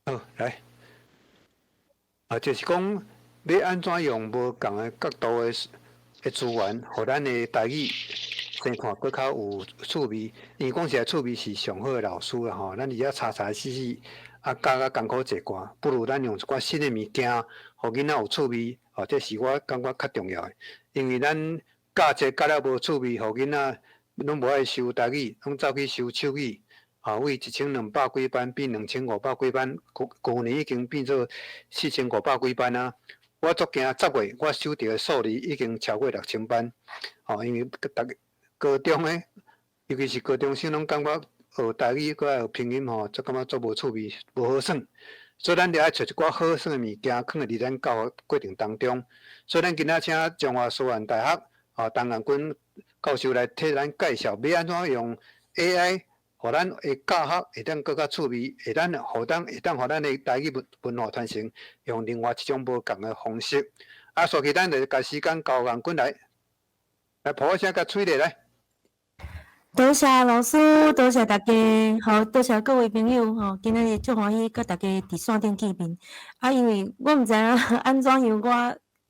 好，来就是讲要安怎用无共的角度的资源，互咱的台语生看搁较有趣味。因为讲实在趣味是上好的老师啦吼，咱而家查查死死教较艰苦一寡，不如咱用一寡新的物件，互囡仔有趣味，这是我感觉较重要的。因为咱教教了无趣味，互囡仔拢无爱收台语，拢走去收手语。为1200几班变2500几班，去年已经变做4500几班啊！我足惊10月我收到的数字已经超过6000班。因为高中的，尤其是高中生，拢感觉学台语搁爱学拼音则感觉足无趣味，无好耍。所以咱得爱找一寡好耍的物件，放伫咱教学过程当中。所以咱今仔请中华师范大学陈彦君教授来替咱介绍，要安怎用 AI。互咱的教学会当更较趣味，会当互咱的台语文化传承，用另外一种无共的方式。所以咱就把时间交人滚来抱一声甲嘴咧来。多谢老师，多谢大家，好，多谢各位朋友吼，今日足欢喜，甲大家伫线顶见面。因为我毋知影安怎样，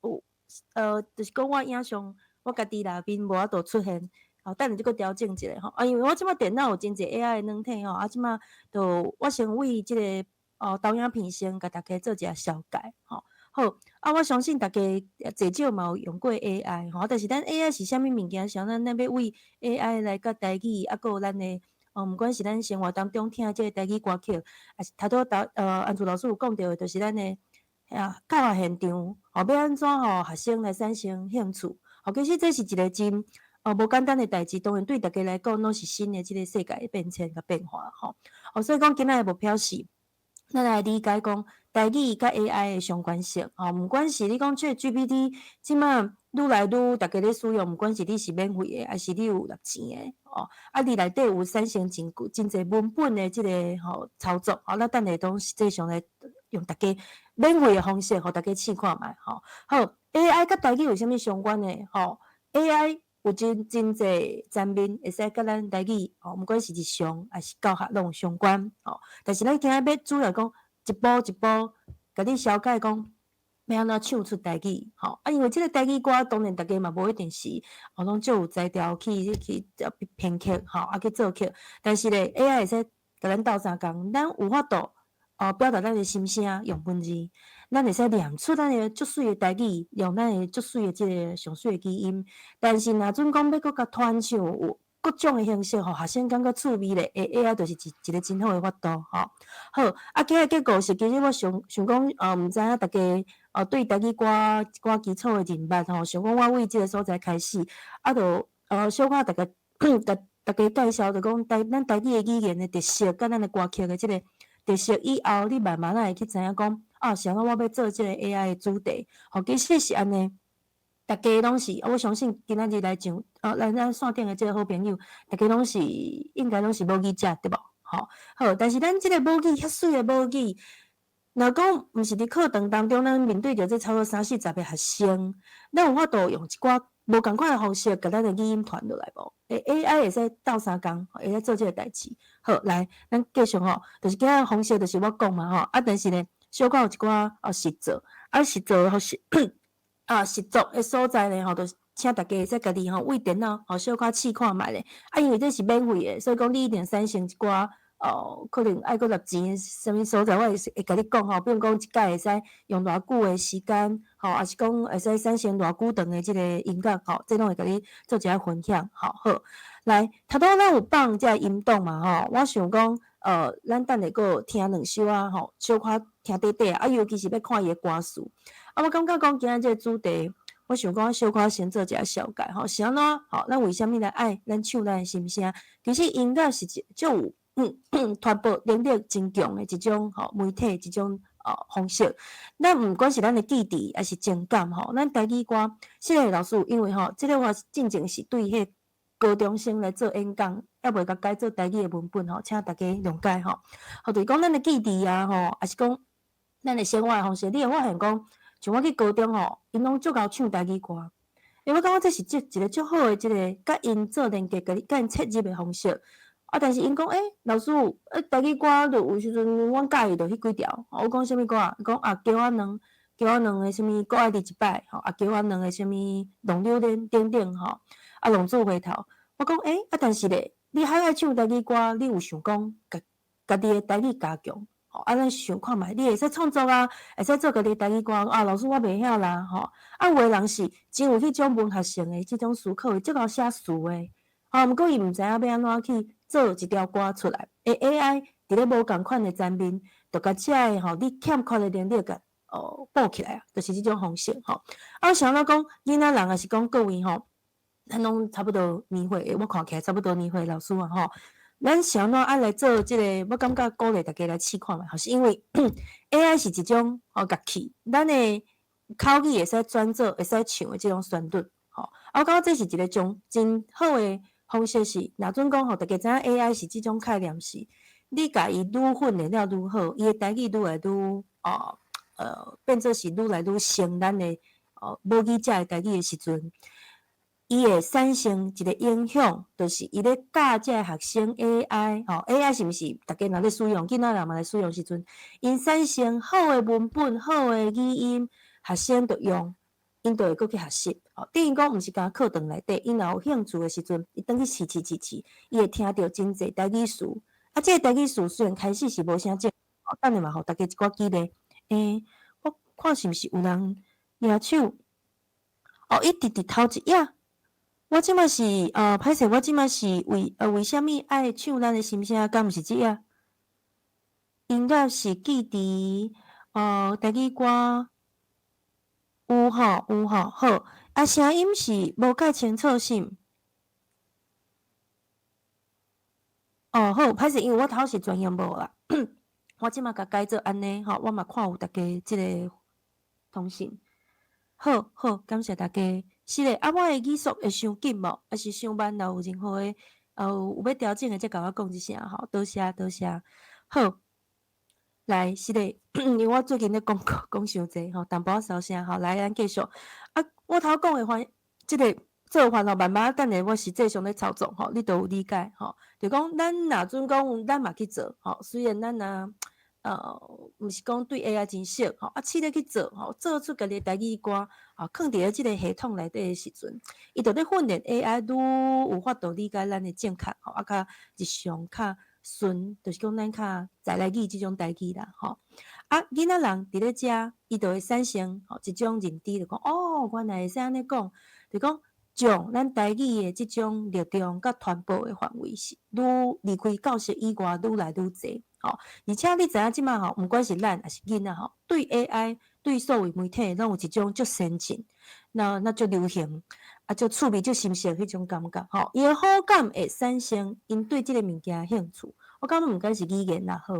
我有就是讲我影像我家己内面无法度出现。等下即个调整一下吼，因为我即摆电脑有真济 AI 的软体吼，即摆就我先为即个投影片先甲大家做一下小改吼。好，我相信大家至少嘛有用过 AI 吼，但是咱 AI 是啥物物件？像咱要为 AI 来甲台语，还有咱的毋管是咱生活当中听即个台语歌曲，还是头拄安祖老师有讲到的，就是咱的教学现场要安怎学生来产生兴趣？其实这是一个真无简单的代志，当然对大家来讲，拢是新的即个世界的变迁甲变化吼。所以讲今仔的目标是，咱来理解讲台语甲 AI 的相关性毋管是你讲即个 GPT， 即摆愈来愈大家咧使用，毋管是你是免费的，还是你有纳钱的你内底有产生真侪文本的即个操作咱等下都实际上来用大家免费的方式，互大家试看觅好 AI 甲台语有啥物相关的AI 有真侪层面会使甲咱台语毋管是日常还是教学拢有相关但是咱今仔要主要讲一步一步甲你消解讲要安怎唱出台语因为即个台语歌当然大家嘛无一定是拢足有才调去编曲去做曲，但是咧 AI 会使甲咱斗相共，咱有法度表达咱的心声用文字。咱会使念出咱的足水的台语，用咱的足水的即个上水的基因。但是若准讲要搁甲传唱有各种的形式，学生感觉趣味咧，AI 就是一个真好的法度好，今日结果是其实我想讲毋知影大家对台语歌一寡基础的认捌想讲我为即个所在开始，就小可大家大家介绍着讲咱台语的语言的特色，甲咱的歌曲的即个特色以后，你慢慢会去知影讲是安怎我要做即个 AI 的主题，其实是安尼。大家拢是，我相信今仔日来上来咱线顶的即个好朋友，大家拢是应该拢是母语者对无？好，但是咱即个母语遐水的母语，若讲毋是伫课堂当中，咱面对着这超过30-40个学生，咱有法度用一寡无共款的方式，甲咱的语音传落来无？AI 会使斗相共，会使做即个代志。好，来，咱继续就是今仔方式就是我讲嘛但是呢，小可有一寡实作，实作实作的所在呢就是请大家会使家己为电脑小可试看觅咧。因为这是免费的，所以讲你一定产生一寡可能爱搁纳钱的什物所在，我会甲你讲比如讲一届会使用偌久的时间还是讲会使产生偌久长的即个音乐这拢会甲你做一下分享好，来，头拄咱有放即个音档嘛我想讲咱等下搁听两首小可听短短尤其是要看伊的歌词我感觉讲今仔即个主题，我想讲小可先做一下小改是安怎咱为虾米来爱咱唱咱的心声？其实音乐是足有传播能力真强的一种媒体一种方式。咱毋管是咱的记忆还是情感咱台语歌，谢谢老师，因为即个我真正是对迄高中生来做演讲，还袂甲改做台语的文本请大家谅解就是讲咱的记忆还是讲咱的生活的方式，你会发现讲，像我去高中因拢足够唱台语歌，因为我感觉这是一个足好的即个甲因做连接，甲因切入的方式。但是因讲，老师，台语歌就有时阵阮介意就迄几条，我讲啥物歌啊？伊讲叫我两个啥物，搁爱你一摆，叫我两个啥物，浪流点点，浪子回头。我讲，但是咧，你海爱唱台语歌，你有想讲家己的台语加强？咱想看觅，你会使创作啊，会使做家己台语歌啊。老师我袂晓啦，有诶人是真有迄种文学性诶，即种思考诶，足够写词诶。毋过伊毋知影要安怎去做一条歌出来。AI 伫咧无共款诶层面，着甲遮诶你欠缺诶能力甲补起来啊，就是即种方式我想到讲，囡仔人也是讲各位咱拢差不多年岁，我看起来差不多年岁老师啊咱是安怎爱来做即个？我感觉鼓励大家来试看觅，是因为 AI 是一种乐器，咱诶口语会使转做，会使唱诶即种旋律我感觉这是一个种真好诶方式是，若准讲大家知影 AI 是即种概念是，你甲伊愈训练了愈好，伊诶台语愈来愈变做是愈来愈像咱诶母语者诶台语诶时阵。伊会产生一个影响，就是伊咧教这学生 AI，AI 是毋是？大家若咧使用，囡仔人嘛咧使用时阵，因产生好诶文本、好诶语音，学生着用，因着会搁去学习。等于讲，毋是讲课堂内底，因若有兴趣诶时阵，伊当去试，伊会听着真侪台语词。即个台语词虽然开始是无啥正，等下嘛，互大家一寡记咧。我看是毋是有人举手？伊直头一页。我即摆是歹势，我即摆是为虾米爱唱咱的心声？敢毋是即啊？应该是记伫台语歌有好声音是无介清楚是？好，歹势，因为我头是专业无啦，我即摆甲改做安尼我嘛看有大家即个通信。好，感谢大家。是咧，我诶语速会伤紧无？还是伤慢？若有任何诶有要调整诶，则甲我讲一声多谢。好，来是咧，因为我最近咧讲伤济淡薄仔小声来咱继续。我头讲诶即个做法慢慢等下我实际上咧操作你都有理解就讲咱若准讲咱嘛去做虽然咱若毋是讲对 AI 真熟试咧去做做出家己台语歌放伫咧即个系统内底诶时阵，伊着咧训练 AI 愈有法度理解咱诶正确较日常较顺，就是讲咱较在来语即种台语啦囡仔人伫咧遮，伊着会产生一种认知，就讲原来会使安尼讲，就讲将咱台语诶即种力量甲传播诶范围是愈离开教室以外愈来愈济而且你知影即摆毋管是咱还是囡仔对 AI 对数位媒体拢有一种足先进，那足流行足趣味足新鲜迄种感觉伊诶好感会产生因对即个物件兴趣。我感觉毋管是语言也好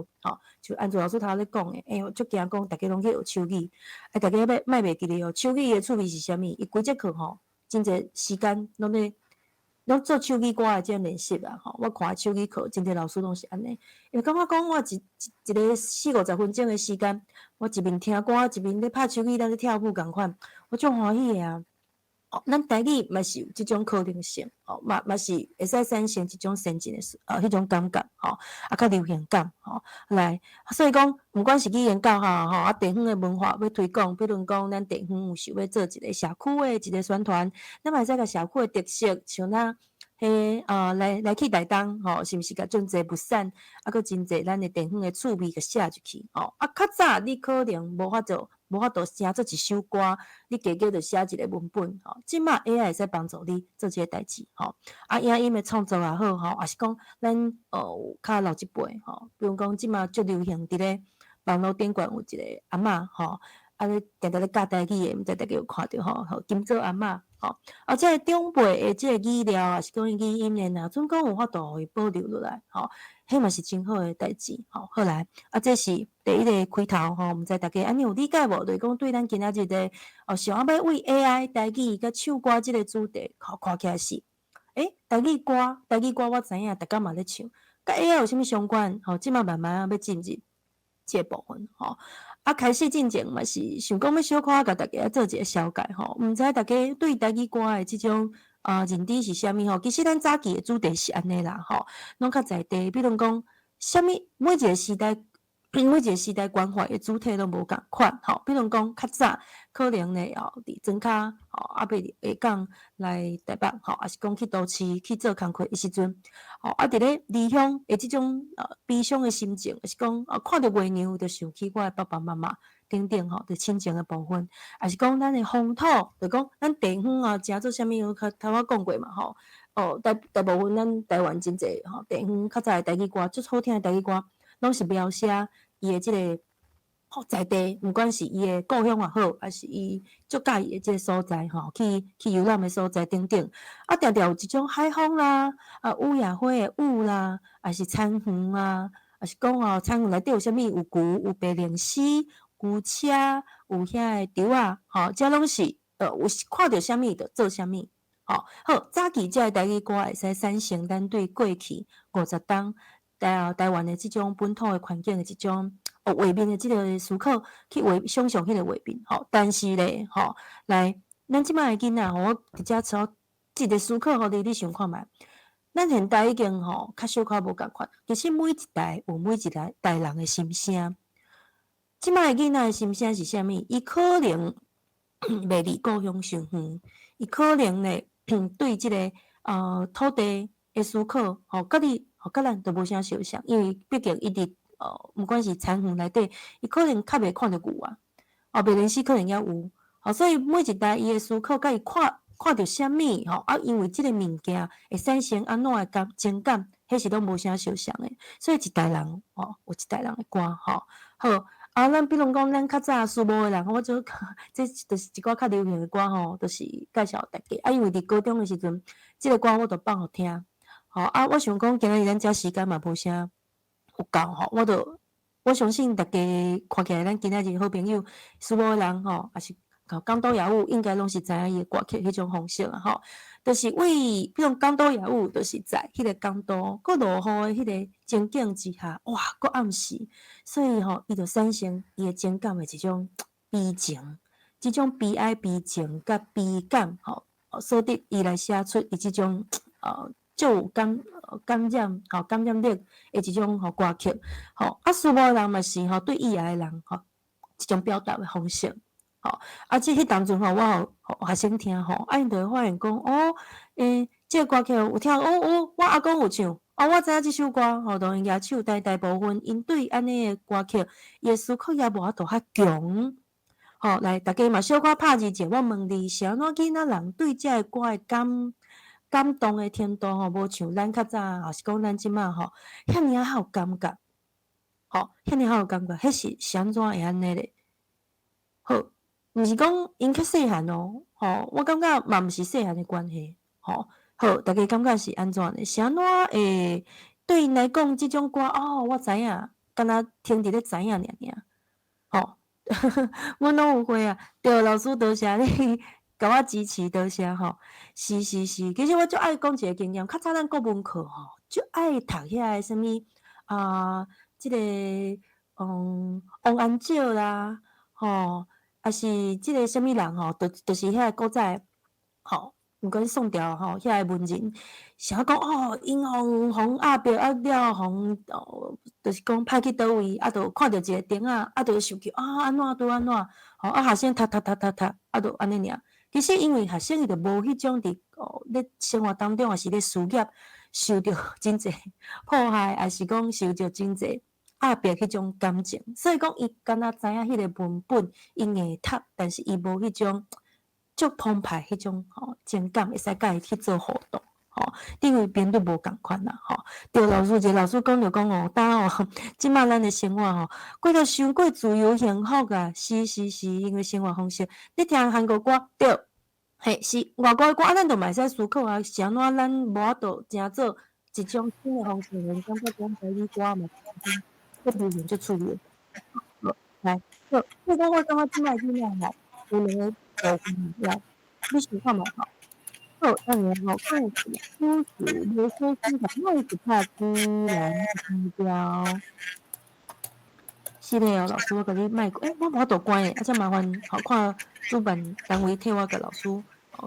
就安卓老师头咧讲诶，我足惊讲大家拢去学手语，大家莫袂记咧手语诶趣味是啥物？伊规节课真侪时间拢做手语歌诶即种练习啊我看手语课真侪老师拢是安尼，因为感觉讲我一个40-50分钟诶时间，我一面听歌，一面咧拍手语，咱咧跳舞共款，我足欢喜诶啊！咱台语嘛是有即种可能性嘛是会使产生一种先进诶迄种感觉较流行感来，所以讲毋管是语言教学地方诶文化要推广，比如讲咱地方有想要做一个社区诶一个宣传，咱嘛会使甲社区诶特色，像咱来去台东是毋是甲种侪物产佫真侪咱诶地方诶趣味甲写入去较早你可能无法度写做一首歌，你加着写一个文本即摆 AI 会使帮助你做即个代志影音诶创作也好也是讲咱有较老一辈比如讲即摆足流行伫咧网络顶悬有一个阿嬷咧定定咧教台语诶，毋知大家有看着金泽阿嬷即个长辈诶即个语料也是讲语音诶，若准讲有法度互伊保留落来迄嘛是真好诶代志好来这是第一个开头毋知大家安尼有理解无？就是讲对咱今仔日的想要为 AI 台语甲唱歌即个主题看起来是台语歌我知影，逐家嘛咧唱，甲 AI 有啥物相关即摆慢慢要进入即个部分开始进前嘛是想讲要小可甲大家做一个了解毋知大家对台语歌诶即种认知是啥物吼？其实咱早期的主题是安尼啦吼，拢较在地，比如讲啥物每一个时代。每一个时代关怀的主题都无共款，吼，比如讲较早可能咧伫庄骹，阿伯下港来台北，也是讲去都市去做工课的时阵，伫咧离乡的即种悲伤的心情，是讲看到月娘就想起我的爸爸妈妈等等就亲情的部分，也是讲咱的风土，就讲咱地方食做啥物，我头仔讲过嘛，大部分咱台湾真济地方较早的台语歌，足好听的台语歌。拢是描写伊的即个在地，毋管是伊的故乡也好，还是伊足介意的即个所在去游览的所在等等。定定有一种海风啦，乌野花的雾啦，还是田园啊，还是讲田园内底有啥物？有牛，有白灵丝，牛车，有遐个猪啊，遮拢是有看到啥物就做啥物。好，早期遮个台语歌会使产生咱对过去50冬。台湾的即种本土的环境的即种画面的即个思考，去想象迄个画面但是咧来，咱即摆的囡仔我伫遮操一个思考你想看觅，咱现代已经较小可无共款。其实每一代有每一代人的心声，即摆的囡仔的心声是啥物？伊可能袂离故乡伤远，伊可能咧对即个土地的思考甲咱都无啥相像，因为毕竟伊伫毋管是田园内底，伊可能较袂看到牛啊，白灵丝可能也有，所以每一代伊的思考，甲伊看到啥物因为即个物件会产生安怎的情感，迄是拢无啥相像的。所以一代人有一代人的歌好，咱比如讲，咱较早苏无的人，我即就是一寡较流行的歌就是介绍大家。因为伫高中的时阵，即个歌我都放互听。我想讲，今日咱遮时间嘛无啥有够我相信大家看起来，咱今仔日好朋友苏无的人也是港岛夜舞，应该拢是知影伊的歌曲迄种方式啦就是比如港岛夜舞，就是在迄个港岛，佮落雨的迄个情景之下，哇，佮暗时，所以伊就产生伊的情感的一种悲情，即种悲哀、悲情甲悲感所得伊来写出伊即种足有感染力的一种歌曲苏无人嘛是对意爱的人一种表达的方式即迄当阵我互学生听因就会发现讲即个歌曲有听我阿公有唱我知影即首歌就因举手大部分因对安尼的歌曲伊的思考也无法度较强来大家嘛小可拍字者，我问你是安怎囡仔人对即个歌的感动的程度无像咱较早，还是讲咱即马遐尔有感觉，遐尔有感觉，迄是安怎会安尼咧？毋是讲因较细汉我感觉嘛毋是细汉的关系，大家感觉是安怎咧？是安怎会对因来讲即种歌我知影，敢若听伫咧知影尔阮拢有会啊，对老师多谢你。甲我支持，多谢是，其实我足爱讲一个经验，较早咱国文课足爱读遐个啥物即个王安石啦还是即个啥物人就是遐个古早毋管宋朝遐个文人，想讲因互压迫了，互就是讲歹去倒位，就看着一个灯就想起安怎拄安怎学生读就安尼尔。其实因为学生伊就无迄种伫咧生活当中，也是咧事业受着真济迫害，还是讲受着真济压迫迄种感情，所以讲伊敢若知影迄个文本，伊会读，但是伊无迄种足澎湃迄种情感，会使甲伊去做互动。因为频率无共款啦，对老师讲着讲当即摆咱的生活过着伤过自由幸福啊，是，因为生活方式，你听韩国歌对，是外国的歌咱就嘛会使思考是安怎咱无法度诚做一种新的方式，人感觉讲台语歌嘛，足流行足趣味。来，所以讲我感觉即摆囡仔有两个部分来，你想看嘛当然看书时留声机的位置怕自然低调。是的老师，我甲你麦我无法度关诶，这麻烦看主办单位替我甲老师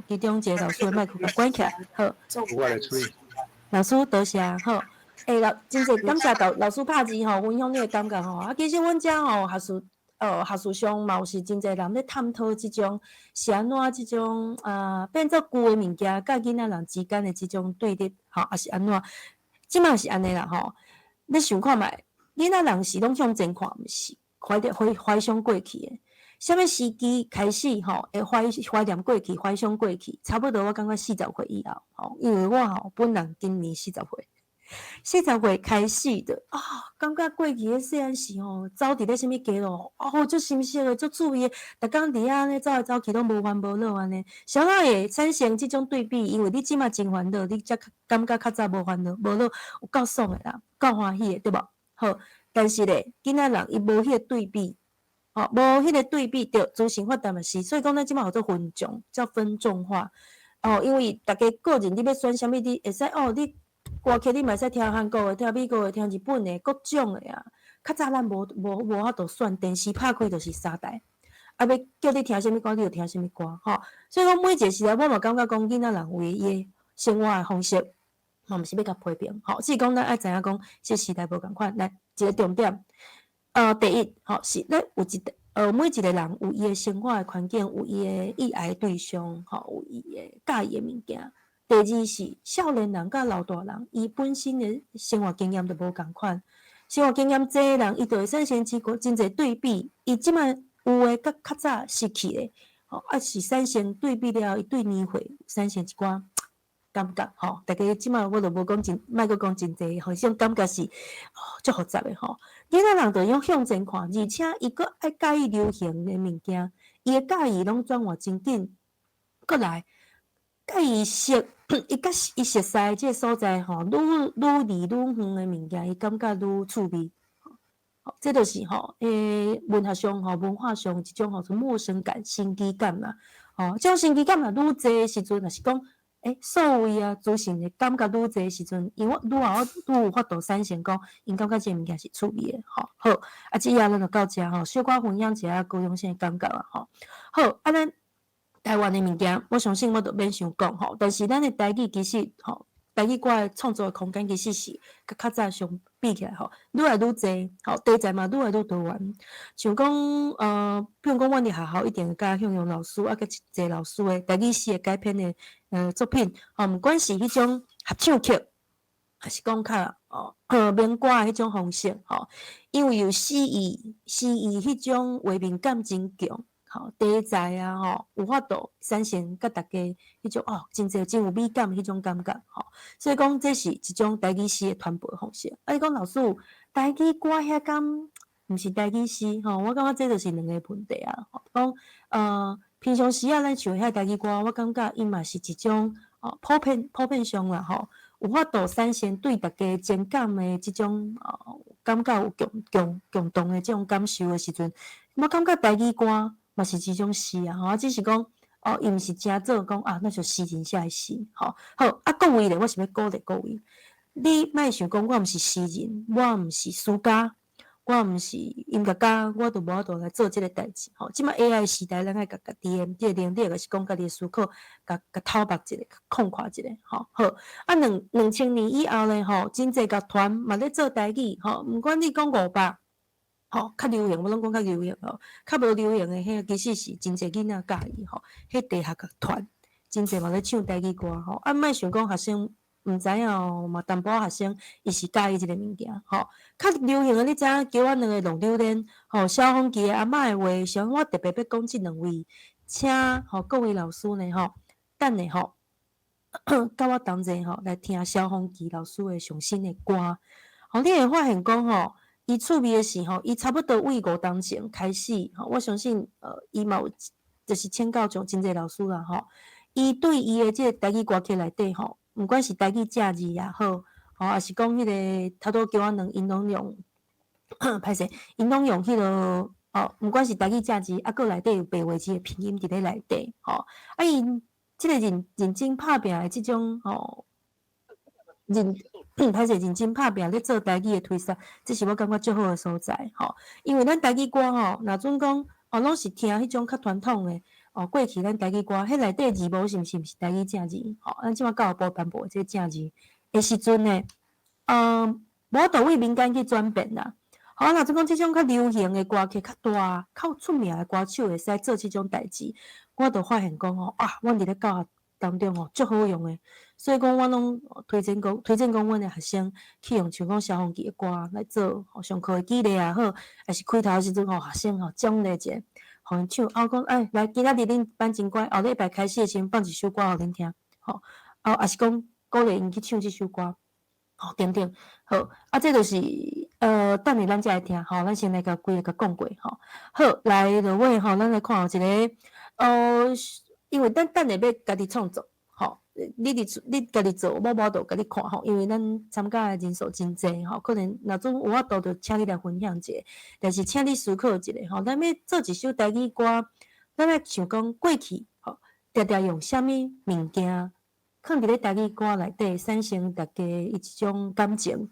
其中一个老师的麦克风关起来，好，我来处理。老师多谢，好。真侪感谢老师拍字吼，分享你的感觉吼。其实阮遮吼学术上嘛有是真侪人咧探讨即种是安怎即种变做旧的物件，甲囡仔人之间的即种对立吼，也是安怎？即嘛是安尼啦吼。你想看觅，囡仔人是拢向前看，毋是怀想过去的。什么时机开始吼，会怀念过去，怀想过去？差不多我感觉40岁以后吼，因为我本人今年40岁。40岁开始的感觉过去迄细汉时吼，走伫咧什物街路，足新鲜的，足趣味的，逐工伫遐安尼走来走去，拢无烦无恼安尼。啥物会产生即种对比？因为你即马真烦恼，你才感觉较早无烦恼，无恼有够爽的啦，够欢喜的，对无？好，但是咧，囡仔人伊无迄个对比，无迄个对比，着自行发展嘛是，所以讲咱即马有做分众，叫分众化。因为逐家个人你要选啥物，你会使你。歌曲你嘛使听韩国的、听美国的、听日本的，各种的啊。较早咱无法度选，电视拍开就是3台，要叫你听啥物歌，你就听啥物歌，吼。所以讲每一个时代，我嘛感觉讲囡仔人有伊的生活的方式，毋是要甲批评，吼。只是讲咱爱知影讲，这时代无共款。来，一个重点，第一，是咱有每一个人有伊的生活的环境，有伊的意爱对象，有伊的介意的物件。第二是少年人甲老大人，伊本身的生活经验就无共款。生活经验济的人，伊就会产生真侪对比。伊即摆有诶，甲较早失去诶，是产生对比了，伊对年岁产生一寡感觉，大家即摆我就无讲真，莫阁讲真济，好像感觉是足复杂诶，囡仔人就用向前看，而且伊阁爱介意流行诶物件，伊诶介意拢转换真紧，阁来介意熟。伊甲伊熟悉即个所在愈离愈远诶物件，伊感觉愈趣味。这就是文学上文化上一种是陌生感、新奇感啦。这种新奇感若愈侪时阵，若是讲所谓资讯的感觉愈侪时阵，因为愈有法度产生讲，因感觉即个物件是趣味的。好，即下咱就到遮小可分享一下高雄县的感觉啦。好，咱。台湾的物件，我相信我就免想讲吼。但是咱的台语其实台语歌的创作的空间其实是甲较早相比起来愈来愈侪题材嘛愈来愈多元。像讲比如讲阮伫学校一定会甲向阳老师甲一个老师的台语诗的改编的作品毋管是迄种合唱曲，还是讲较民歌的迄种方式因为有诗意迄种画面感真强。题材有法度产生甲大家迄种真有美感迄种感觉所以讲这是一种台语诗的传播方式。你讲老师台语歌遐敢毋是台语诗我感觉这就是两个问题啊。讲平常时咱唱遐台语歌，我感觉伊嘛是一种普遍上啦有法度产生对大家情感的即种感觉有共同的即种感受的时阵，我感觉台语歌。嘛是一种诗只是讲伊毋是真做讲那就诗人写的诗各位咧，我是要鼓励各位，你莫想讲我毋是诗人，我毋是诗家，我毋是音乐家，我就无法度来做即个代志即摆 AI 时代，咱爱家己的即个能力，就是讲家己的思考，甲透白一个，空阔一个2000年以后咧真济乐团嘛咧做台语毋管你讲500。较流行，我拢讲较流行较无流行的迄其实是真济囡仔介意迄地下乐团真济嘛咧唱台语歌莫想讲学生毋知影嘛淡薄仔学生伊是介意即个物件较流行的你知影叫阮两个浪流连萧煌奇的阿嬷的话，想我特别要讲即两位，请各位老师呢等下甲我同齐来听萧煌奇老师的上新的歌你会发现讲伊趣味的是伊差不多为5当前开始我相信伊嘛有就是请教上真济老师啦伊对伊的即个台语歌曲内底毋管是台语正字也好还是讲迄个头拄叫我两因拢用歹势因拢用迄个毋管是台语正字还佫内底有白话字的拼音伫咧内底因即个认真拍拼的即种歹势认真拍拼咧做台语的推广，这是我感觉最好的所在因为咱台语歌若准讲拢是听迄种较传统的过去咱家己歌，迄内底字母是毋是家己正字？咱即马教育部颁布即正字的时阵呢，无倒位民间去转变啦。若做讲即种较流行的歌曲、较大、较出名的歌手会使做即种代志，我就发现讲阮伫咧教学当中足好用的，所以讲我拢推荐讲阮的学生去用像讲萧煌奇的歌来做上课的激励也好，还是开头的时阵学生奖励者，互因唱，讲来今仔日恁班真乖，后礼拜开始的时阵放一首歌互恁听，也是讲鼓励因去唱即首歌。等等，好，这就是等下咱才来听，咱先来甲规个讲过，好，来落尾咱来看一个，因为咱等下要家己创作，你家己做，我就甲你看，因为咱参加的人数真济，可能若种有法度就请你来分享一下，但是请你思考一下，咱要做一首台语歌，咱来想讲过去，常常用啥物物件？放伫咧台语歌内底，产生大家一种感情。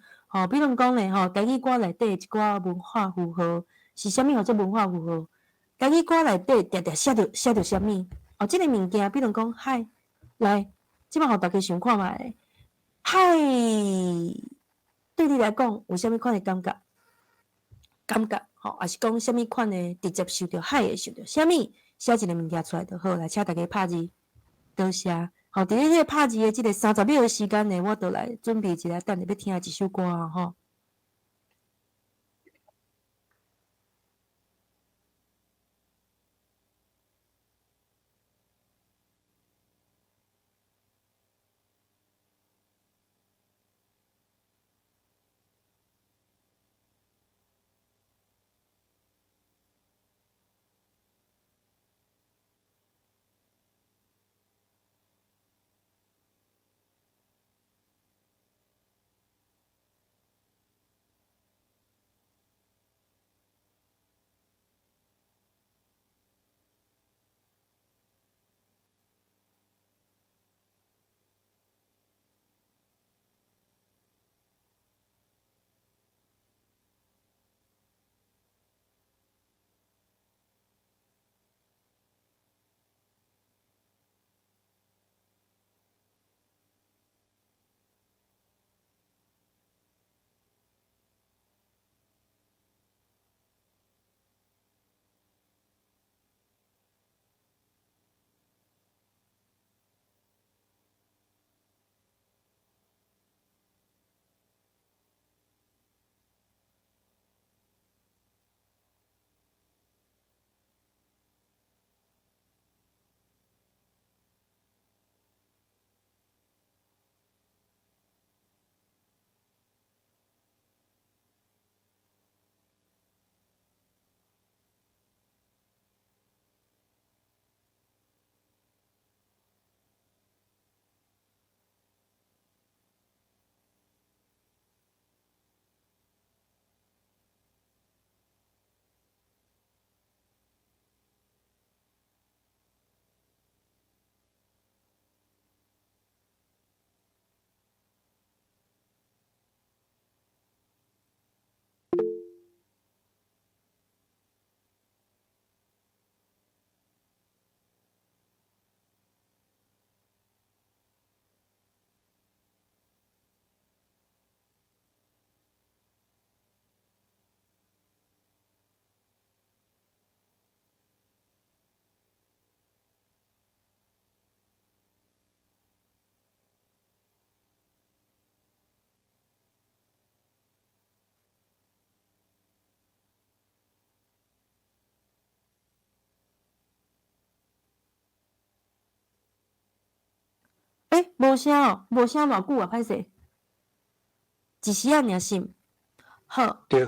比如讲咧，台语歌内底一寡文化符号是啥物？叫做文化符号？台语歌内底常常写着啥物？即个物件，比如讲海，来，即摆互大家想看觅，海对你来讲有啥物款的感觉？还是讲啥物款的直接受着海的受着啥物？写一个物件出来就好，来请大家拍字，多谢。伫咧迄个拍字的即个30秒的时间内，我就来准备一下等下要听的一首歌吼。无声偌久啊，歹势，一时啊，尔心。好，对，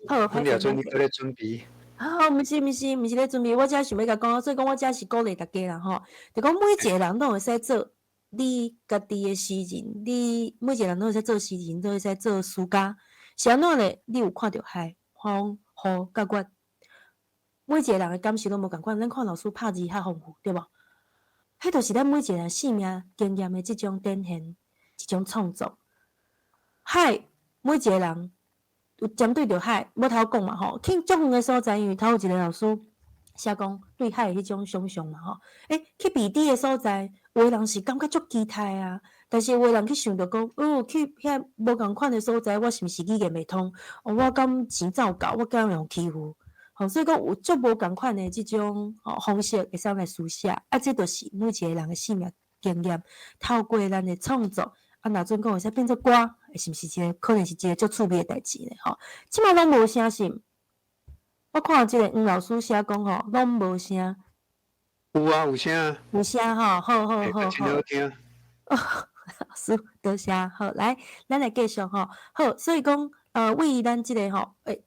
好，阮也做你搁咧准备。毋是咧准备，我只想要甲讲，所以讲我只是鼓励大家啦吼。就讲每一个人都会使做你家己的诗人，你每一个人都会使做诗人，都会使做诗家。是安怎咧？你有看到海、风、雨、甲月，每一个人的感受拢无共款。咱看老师拍字遐丰富，对无？迄著是咱每一个人生命经验的即种展现，一种创作。海，每一个人有针对着海，要头讲嘛吼。去足远的所在，因为头有一个老师写讲对海的迄种想象嘛吼。去避低的所在，有的人是感觉足期待啊，但是有的人去想着讲，去遐无共款的所在，我是毋是语言袂通？我敢钱怎有够？我敢用欺负？所以讲有足无共款的即种方式会使来书写，这就是每一个人的生命经验，透过咱的创作，若准讲会使变做歌，是毋是一个可能是一个足趣味的代志咧？即摆拢无声信。我看即个黄老师写讲拢无声，有啊，有声啊，有声好好真好听。老师多谢好，来，咱来继续好，所以讲为咱即个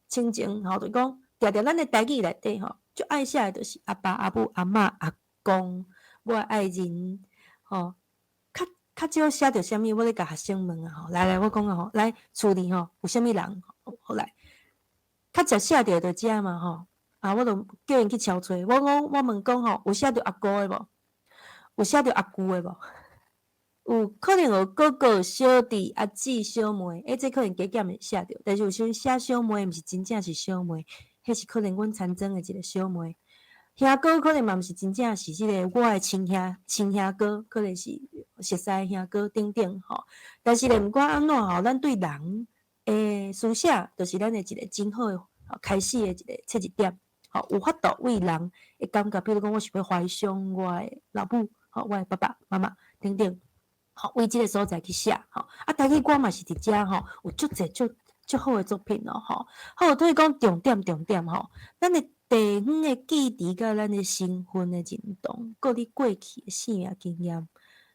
亲情就讲，定定咱的台语内底就爱写的就是阿爸、阿母、阿嬷、阿公，我的爱人较少写着啥物，我咧甲学生问啊来，我讲来厝里有啥物人好来。较常写着就遮嘛我就叫因去抄找。我问讲有写着阿姑的无？有写着阿舅的无？有可能有哥哥、小弟、阿姊、小妹，这可能加减会写着，但是有时写小妹，毋是真正是小妹，迄是可能阮参庄的一个小妹。兄哥可能嘛毋是真正是即个我的亲兄哥，可能是熟识兄哥等等但是咧，毋管安怎咱对人书写就是咱的一个真好的开始的一个切一点，有法度为人会感觉，比如讲我是要怀想我的老母，我的爸爸妈妈等等，为即个所在去写，台语歌嘛是伫遮有足侪足好的作品好，所以讲重点咱的地方的记忆甲咱的身份的认同，搁你过去的生命经验，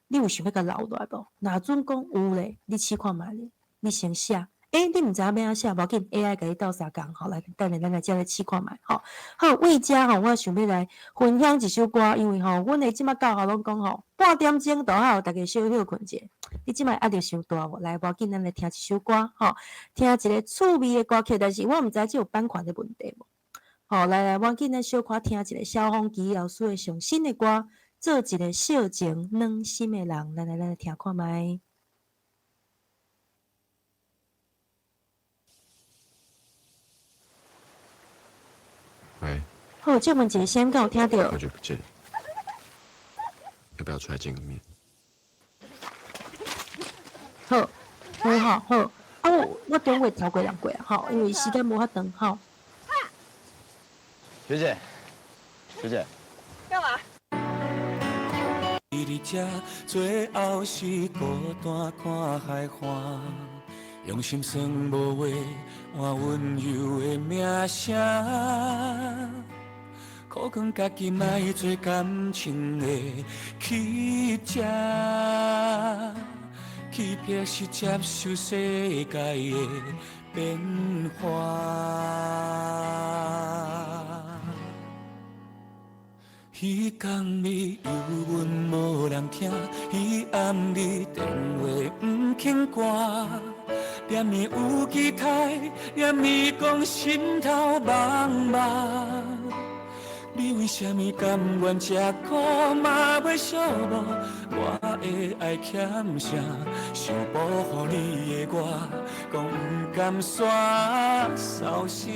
你有想要甲留落来无？若准讲有咧，你试看觅咧，你先写。你毋知影要安写，无要紧 ，AI 甲你斗相共，来等下咱来遮来试看觅好，为遮我想要来分享一首歌，因为阮的即摆教学拢讲半点钟就好，大家小休困者。你即摆压力伤大无？来，无要紧，咱来听一首歌听一个趣味的歌曲，但是我毋知即有版权的问题无？来，我紧咱小可听一个萧煌奇老师的上新的歌，做一个小情软心的人，咱来听看觅。喂，好，这问一个先，敢有听到？好久不见，要不要出来见个面？好，我中午超过人过啊，因为时间无遐长，学姐，学姐，干嘛？伫这最后是孤单看海花，用心算无话，换温柔的名声。苦劝家己莫做感情的乞食，去撇是接受世界的变化。彼天你忧闷无人听，彼暗你电话不肯挂，念你有期待，念你讲心头茫茫。你为什么甘愿吃苦嘛袂寂寞？我的爱欠啥？想保护你的我，讲不甘煞扫声。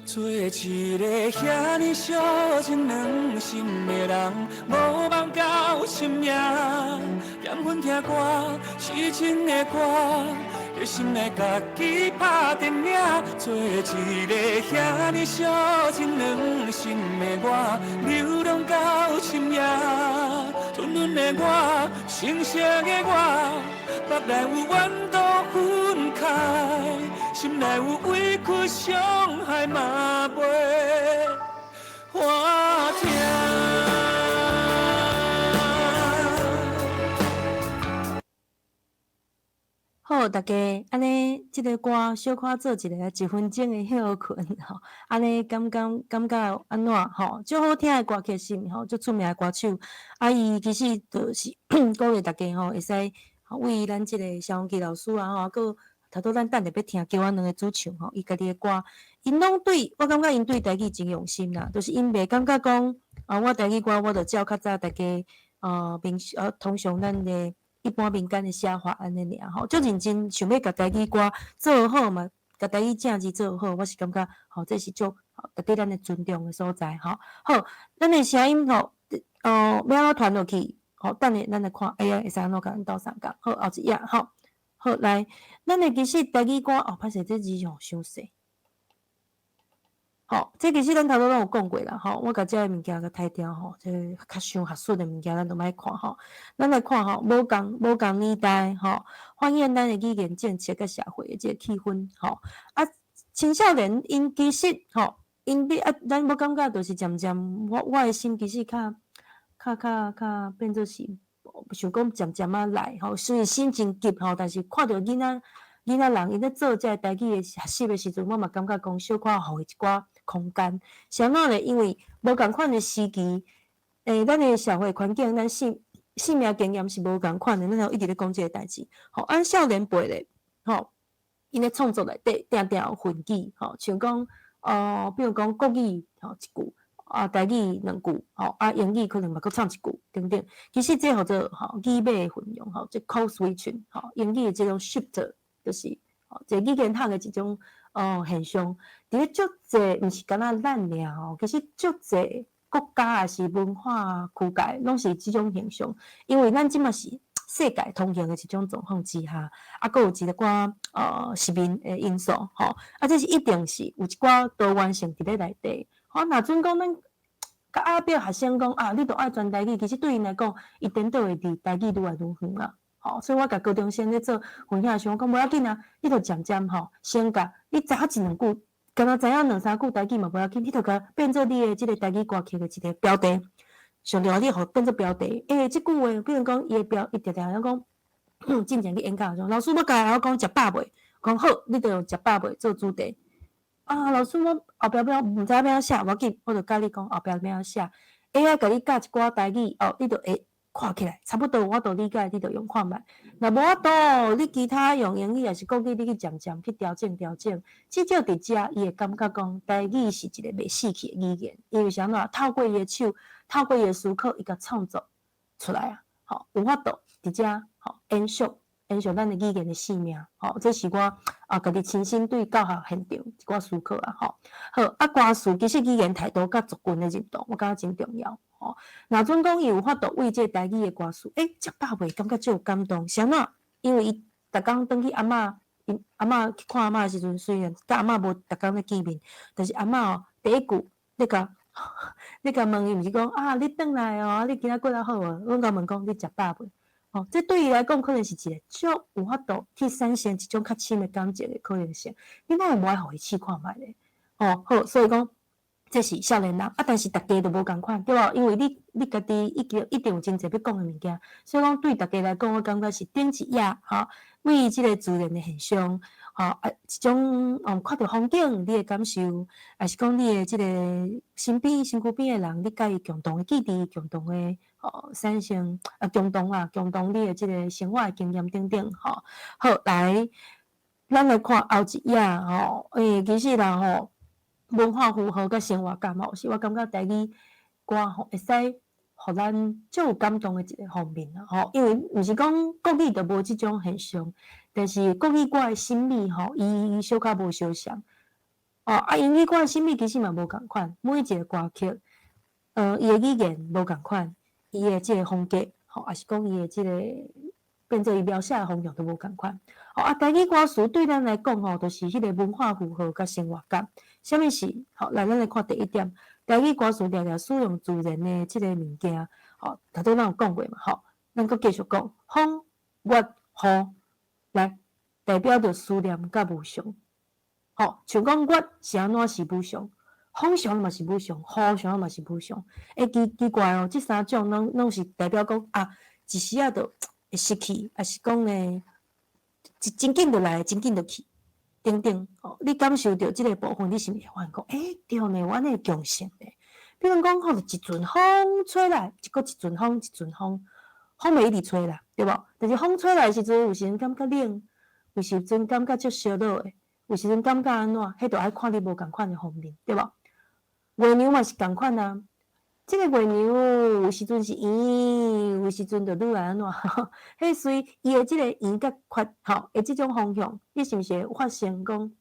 做一个遐尼小情软心的人，无梦到深夜，点阮听歌，痴情的歌，用心来家己拍电影。做一个遐尼小情软心的我，流浪到深夜，沉沦的我，成熟的我，腹内有怨毒分开。心内有委屈伤害嘛袂我听。好，大家安尼，即个歌小可做一个1分钟的休困安尼感觉安怎足好听的歌曲是毋足出名的歌手，伊其实就是鼓励大家会使为咱即个萧煌奇老师佮头拄咱等下要听叫我两个主唱伊家己的歌，因拢我感觉因对台语真用心啦，就是因袂感觉讲我台语歌我着照较早大家通常咱的一般民间的写法安尼尔足认真想要甲台语歌做好嘛，甲台语正字做好，我是感觉吼，这是足值得咱的尊重的所在吼。好，咱的声音吼，要安怎传落去？吼，等下咱来看 AI 会使安怎甲咱斗相共。好，后一页吼，好来，咱的其实台语歌歹势，这字吼伤细。好，这其实咱头拄拢有讲过啦，吼，我甲遮个物件甲拆掉吼，这较伤学术的物件咱都莫看吼。咱来看吼，无共年代吼，反映咱的语言政策甲社会的这个气氛吼。啊，青少年因其实吼，因咱无感觉就是渐渐，我的心其实较变做是，想讲渐渐来吼，虽然心真急吼，但是看到囡仔人因咧做这台语的学习的时阵，我嘛感觉讲小可互伊一寡空间。啥物咧？因为无共款的时期，咱的社会环境，咱性命经验是无共款的，咱就一直咧讲这个代志。吼，按少年辈咧，吼，因咧创作内底定有混语，吼，像讲比如讲国语吼一句。台语两句，吼英语可能嘛搁唱一句，等等。其实这叫做语尾的运用，吼，这 code switching， 吼，英语的这种 shift， 就是这语言学的一种现象。伫咧足侪，毋是敢若咱尔吼，其实足侪国家也是文化区界，拢是即种现象。因为咱即嘛是世界通行的一种状况之下，搁有一寡实面的因素，吼，这是一定是有一寡多元性伫咧内底。若阵讲咱甲阿表学生讲你著爱传台语，其实对因来讲，伊颠倒会伫台语愈来愈远啊。吼，所以我甲高中生咧做分享时，我讲无要紧啊，你著渐渐先甲你知影一两句，敢若知影两三句台语嘛无要紧，你著甲变做你的即个台语歌曲的一个标题。上重要你互变做标题，即句话，比如讲伊的伊定定讲，进前去演讲说，老师我甲我讲食饱未？讲好，你著用食饱未做主题。老师，我后壁要毋知要安写，无要紧，我著教你讲后壁要安写。AI 甲你教一寡台语，你著会看起来差不多，我都理解，你著用看觅。若无法度，你其他用英语也是国语，你去渐渐去调整。至少伫遮，伊会感觉讲台语是一个袂死去的语言，因为啥物？透过伊的手，透过伊的思考，伊甲创作出来啊。吼，有法度伫遮，延续咱的语言的生命，这是我家己亲身对教学现场一寡思考啊，好，歌词其实语言态度甲族群的认同，我感觉真重要，若阵讲伊有法度为这台语的歌词，食饱未？感觉真有感动，啥物？因为伊逐工转去阿嬷去看阿嬷的时阵，虽然甲阿嬷无逐工咧见面，但是阿嬷第一句你甲问伊，毋是讲你转来哦，你今仔过得好哦，阮甲问讲你食饱未？这对伊来讲，可能是一个足有法度去产生一种较深的感情的可能性。你哪会无爱互伊试看觅咧？好，所以讲这是少年人但是大家都无共款，对无？因为你家己一定有真侪要讲的物件，所以讲对大家来讲，我感觉是顶一页为即个自然的现象，一种看到风景你的感受，还是讲你的即个身躯边的人，你甲伊共同的记忆、共同的产生共同你的即个生活的经验等等好，来，咱来看后一页其实啦文化符号甲生活感是我感觉台语歌会使互咱足有感动的一个方面啦因为毋是讲国语就无即种现象，但是国语歌的心理伊小可无相像英语歌的心理其实嘛无共款，每一个歌曲伊的语言无共款，伊的即个风格也是讲伊的即个变做伊描写的方向都无共款台语歌词对咱来讲就是迄个文化符号甲生活感。啥物是来咱来看第一点，台语歌词常常使用自然的即个物件头拄咱有讲过嘛咱阁继续讲风、月、雨来代表着思念甲无常像讲月是安怎是无常，风常嘛是无常，雨常嘛是无常奇怪即三种拢是代表讲一时仔就会失去，还是讲呢真紧就来，真紧就去等等你感受到即个部分，你是毋是会发现讲对呢，阮的共性咧。比如讲一阵风吹来，一阵风，风袂一直吹啦，对无？但是风吹来的时阵，有时阵感觉冷，有时阵感觉足烧脑的，有时阵感觉安怎，迄著爱看你无共款的方面，对无？月娘嘛是共款啊。即个月娘有时阵是圆，有时阵就愈来安怎，迄随伊的即个圆甲缺的即种方向，你是毋是会发现讲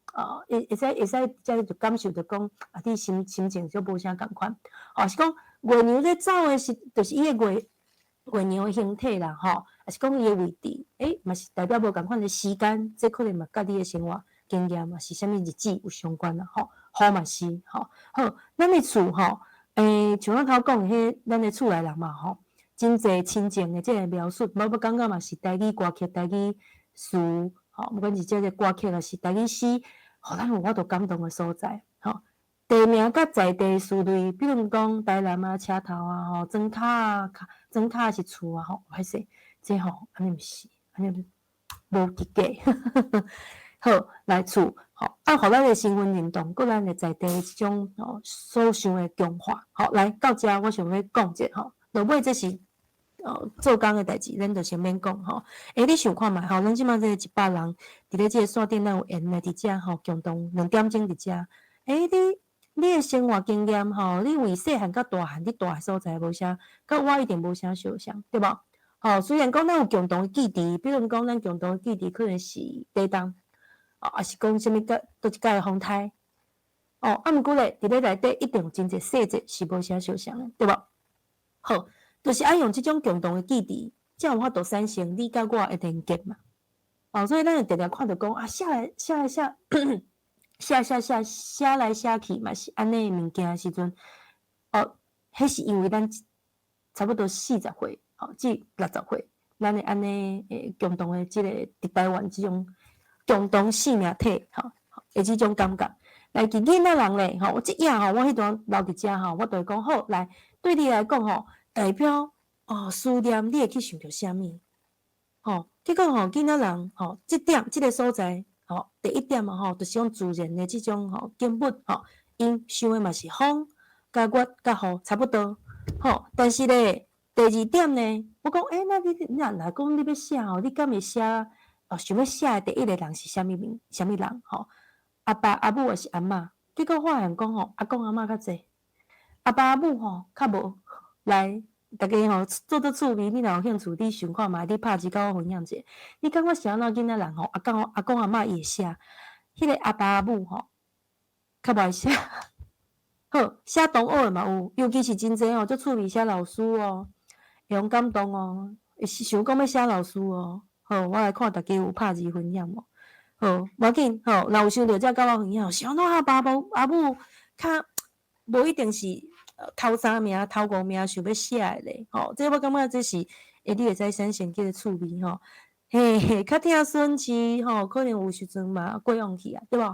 会使遮就感受着讲你心情就无啥共款。是讲月娘在走的是，就是伊的月娘的形体啦，也是讲伊的位置，嘛是代表无共款的时间，这可能嘛甲你的生活经验嘛是啥物日子有相关啦，好嘛是，好，咱的厝像咱头讲的迄咱的厝内人嘛，真侪亲情的即个描述，我感觉嘛是台语歌曲、台语诗，不管是即个歌曲，还是台语诗，互咱有法度感动的所在，地名甲在地事类，比如讲台南啊、车头啊、庄卡是厝啊，歹势，这安尼毋是，安尼无伫假。好，来厝，互咱的身份认同，搁咱的在地即种所想的强化。来到遮，我想要讲者落尾这是做工的代志，咱就先免讲你想看觅咱即马这100人伫咧即个线顶，咱有缘来伫遮共同2点钟伫遮。你的生活经验你为细汉到大汉，你大的所在无啥，甲我一定无啥相像，对无？虽然讲咱有共同的记忆，比如讲咱共同的记忆可能是地动，也是讲啥物倒一届的风台，毋过咧，伫咧内底一定有真侪细节是无啥相像的，对无？好，就是爱用即种共同的记忆，才有法度产生你甲我的连结嘛。所以咱就常常看到讲写来写去嘛是安尼的物件的时阵，迄是因为咱差不多40岁，至60岁，咱的安尼共同的即个伫台湾即种共同生命体，的即种感觉。来，其囡仔人咧，我即夜我迄段留伫遮我就会讲好，来对你来讲代表思念，你会去想着啥物？结果囡仔人即点即个所在。第一点就是用自然的即种景物因想的嘛是风、甲月、甲雨差不多但是咧第2点呢，我讲那你若讲你要写你敢会写想要写的第一个人是啥物人阿爸阿母还是阿嬷？结果发现讲阿公阿嬷较济，阿爸阿母较无来。大家做得趣味，你若有兴趣，你想看觅，你拍字甲我分享者。你感觉是安怎囡仔人阿公阿嬷伊会写，迄个阿爸阿母较无爱写。好，写同学的嘛有，尤其是真侪足趣味写老师会用感动会想讲要写老师好，我来看大家有拍字分享无？好，无要紧若有想到才甲我分享。是安怎阿爸阿母较无一定是。头3名、头5名想要写的咧，这我感觉这是你会使产生即个趣味较疼孙子可能有时阵嘛过往去啊，对无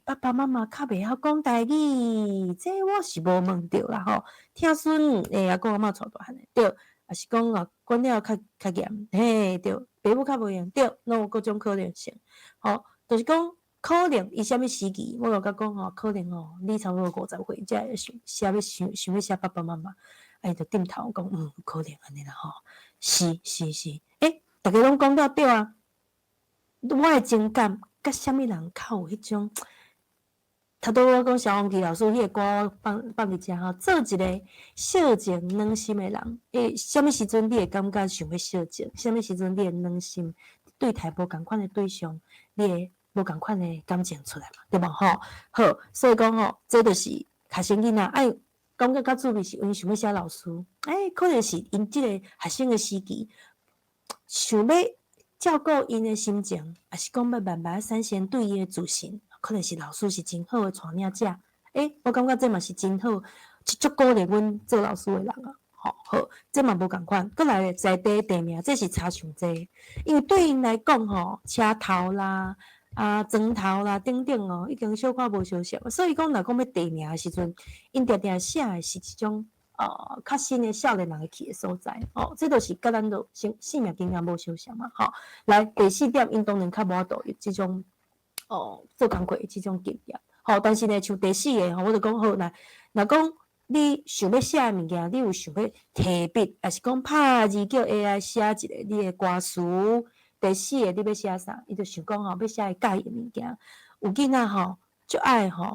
爸爸妈妈较袂晓讲台语，这我是无问着啦疼孙阿公阿嬷带大汉的，对，也是讲管了较严，对，爸母较无严，对，拢有各种可能性，就是讲。可能伊啥物时期，我有甲讲可能你差不多50岁才会想要写爸爸妈妈，就点头讲可能安尼啦是，大家拢讲到对啊，我的情感甲啥物人较有迄种，头拄我讲萧煌奇老师迄个歌我放伫遮做一个小情暖心的人，啥物时阵你会感觉想要小情，啥物时阵你会暖心，对待无共款的对象，你会。无共款的感情出来嘛，对无好，所以讲这就是学生囡仔爱感觉较趣味是因想要写老师，可能是因即个学生的时期，想要照顾因的心情，还是讲要慢慢产生对伊的自信，可能是老师是真好的带领者，我感觉这嘛是真好，是足鼓励阮做老师的人啊。好，这嘛无共款，过来在地地名，这是差上济，因为对因来讲车头啦。庄头啦，等等已经小可无相像，所以讲若讲要地名的时阵，因定定写的是一种较新的少年人会去的所在，这就是甲咱都生命经验无相像嘛，来第4点，因当然较无法度有即种做工课的即种经验，但是呢，像第4个我就讲好，若讲你想要写的物件，你有想要提笔，还是讲拍字叫 AI 写一个你的歌词？第4个你要写啥？伊就想讲要写介意的物件。有囡仔就爱动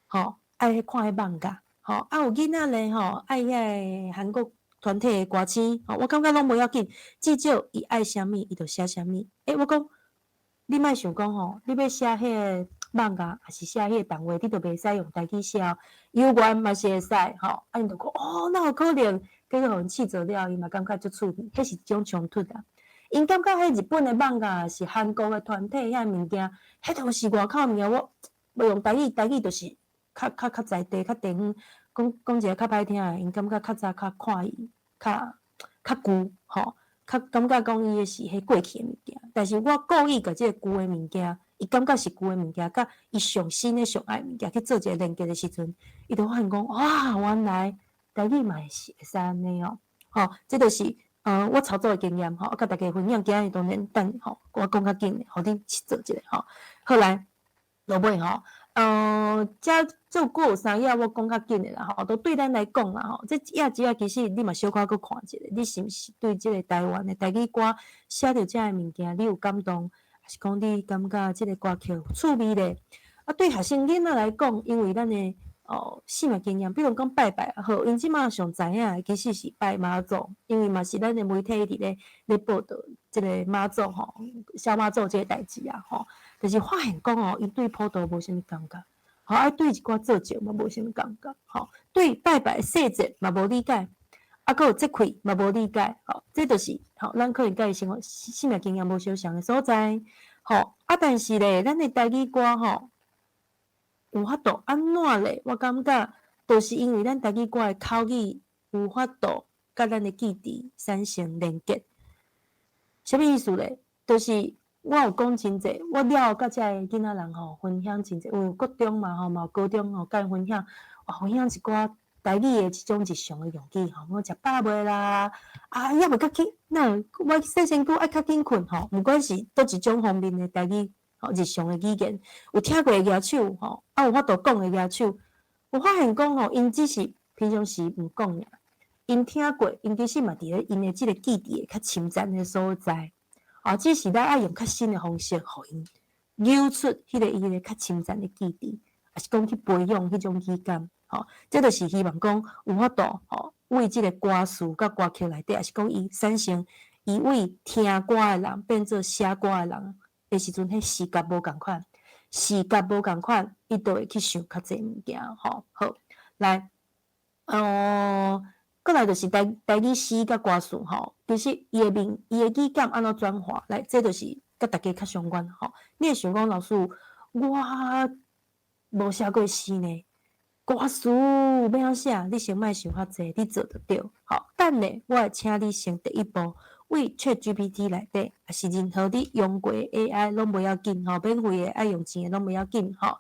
画，爱看迄漫画，有囡仔咧爱遐韩国团体的歌星，我感觉拢无要紧，至少伊爱啥物，伊就写啥物。我讲你莫想讲吼，你要写迄个网页，还是写迄个动画，你都袂使用台语写，有关嘛是会使吼。啊，因就讲哦，哪有可能？结果互因试做了，伊嘛感觉足趣味，迄是一种冲突啊。因感觉迄日本的网页是韩国的团体遐物件，迄都是外口物件，我无用台语，台语就是较在地、较地方，讲一个较歹听的，因感觉较早较看伊较旧吼。较感觉讲伊诶是迄过去诶物件，但是我故意甲即个旧诶物件，伊感觉是旧诶物件，甲伊上新诶上爱物件去做一个连接诶时阵，伊就发现讲，哇，原来台语嘛是会使安尼哦，吼，这就是我操作诶经验吼，甲大家分享。今日当然等吼，我讲较紧诶，互恁去做一下吼。好来，落尾吼。遮有过有3页我讲较紧诶啦吼，都对咱来讲啦吼，这页子其实你嘛小可搁看一下，你是毋是对即个台湾诶台语歌写着遮诶物件，你有感动，还是讲你感觉即个歌曲有趣味咧？啊，对学生囡仔来讲，因为咱诶生活经验，比如讲拜拜也好，因即马上知影诶其实是拜妈祖，因为嘛是咱诶媒体伫咧报道即个妈祖吼，小妈祖即个代志啊吼。就是发现讲哦，伊对普渡无啥物感觉，吼，啊对一寡做节嘛无啥物感觉，吼，对拜拜细节嘛无理解，啊，搁有节气嘛无理解，吼，这就是吼，咱可能甲伊生活经验无相像诶所在，吼，啊，但是咧，咱诶台语歌吼，有法度安怎咧？我感觉都是因为咱台语歌诶口语有法度甲咱诶记忆产生连结，啥物意思咧？就是我有讲真济，我了甲遮个囡仔人吼分享真济，有国中嘛吼，嘛有高中吼，甲因分享，分享一寡台语的即种日常的用语吼，我食饱未啦？啊，也未较紧，那我洗身躯爱较紧困吼，毋管是倒一种方面的台语吼，日常的语言，有听过的举手吼，啊有法度讲的举手，有发现讲吼，因只是平常时毋讲尔，因听过，因其实嘛伫咧因的即个记忆较深层的所在。只是咱爱用较新的方式，互因扭出迄个伊个较深层的记忆，也是讲去培养迄种语感。这就是希望讲有法度为即个歌词甲歌曲内底，也是讲伊产生伊为听歌的人变做写歌的人的时阵，迄视觉无共款，视觉无共款，伊就会去想较济物件。好，来，过来就是台语诗甲歌词吼，其实伊的语感安怎转化，来，这就是甲大家较相关吼。你会想讲老师，我无写过诗呢，歌词要怎写？你先莫想遐济，你做得到。好，等咧，我会请你先第一步，为 ChatGPT 内底，也是任何你用过 AI 拢不要紧吼，免费的爱用钱的拢不要紧吼。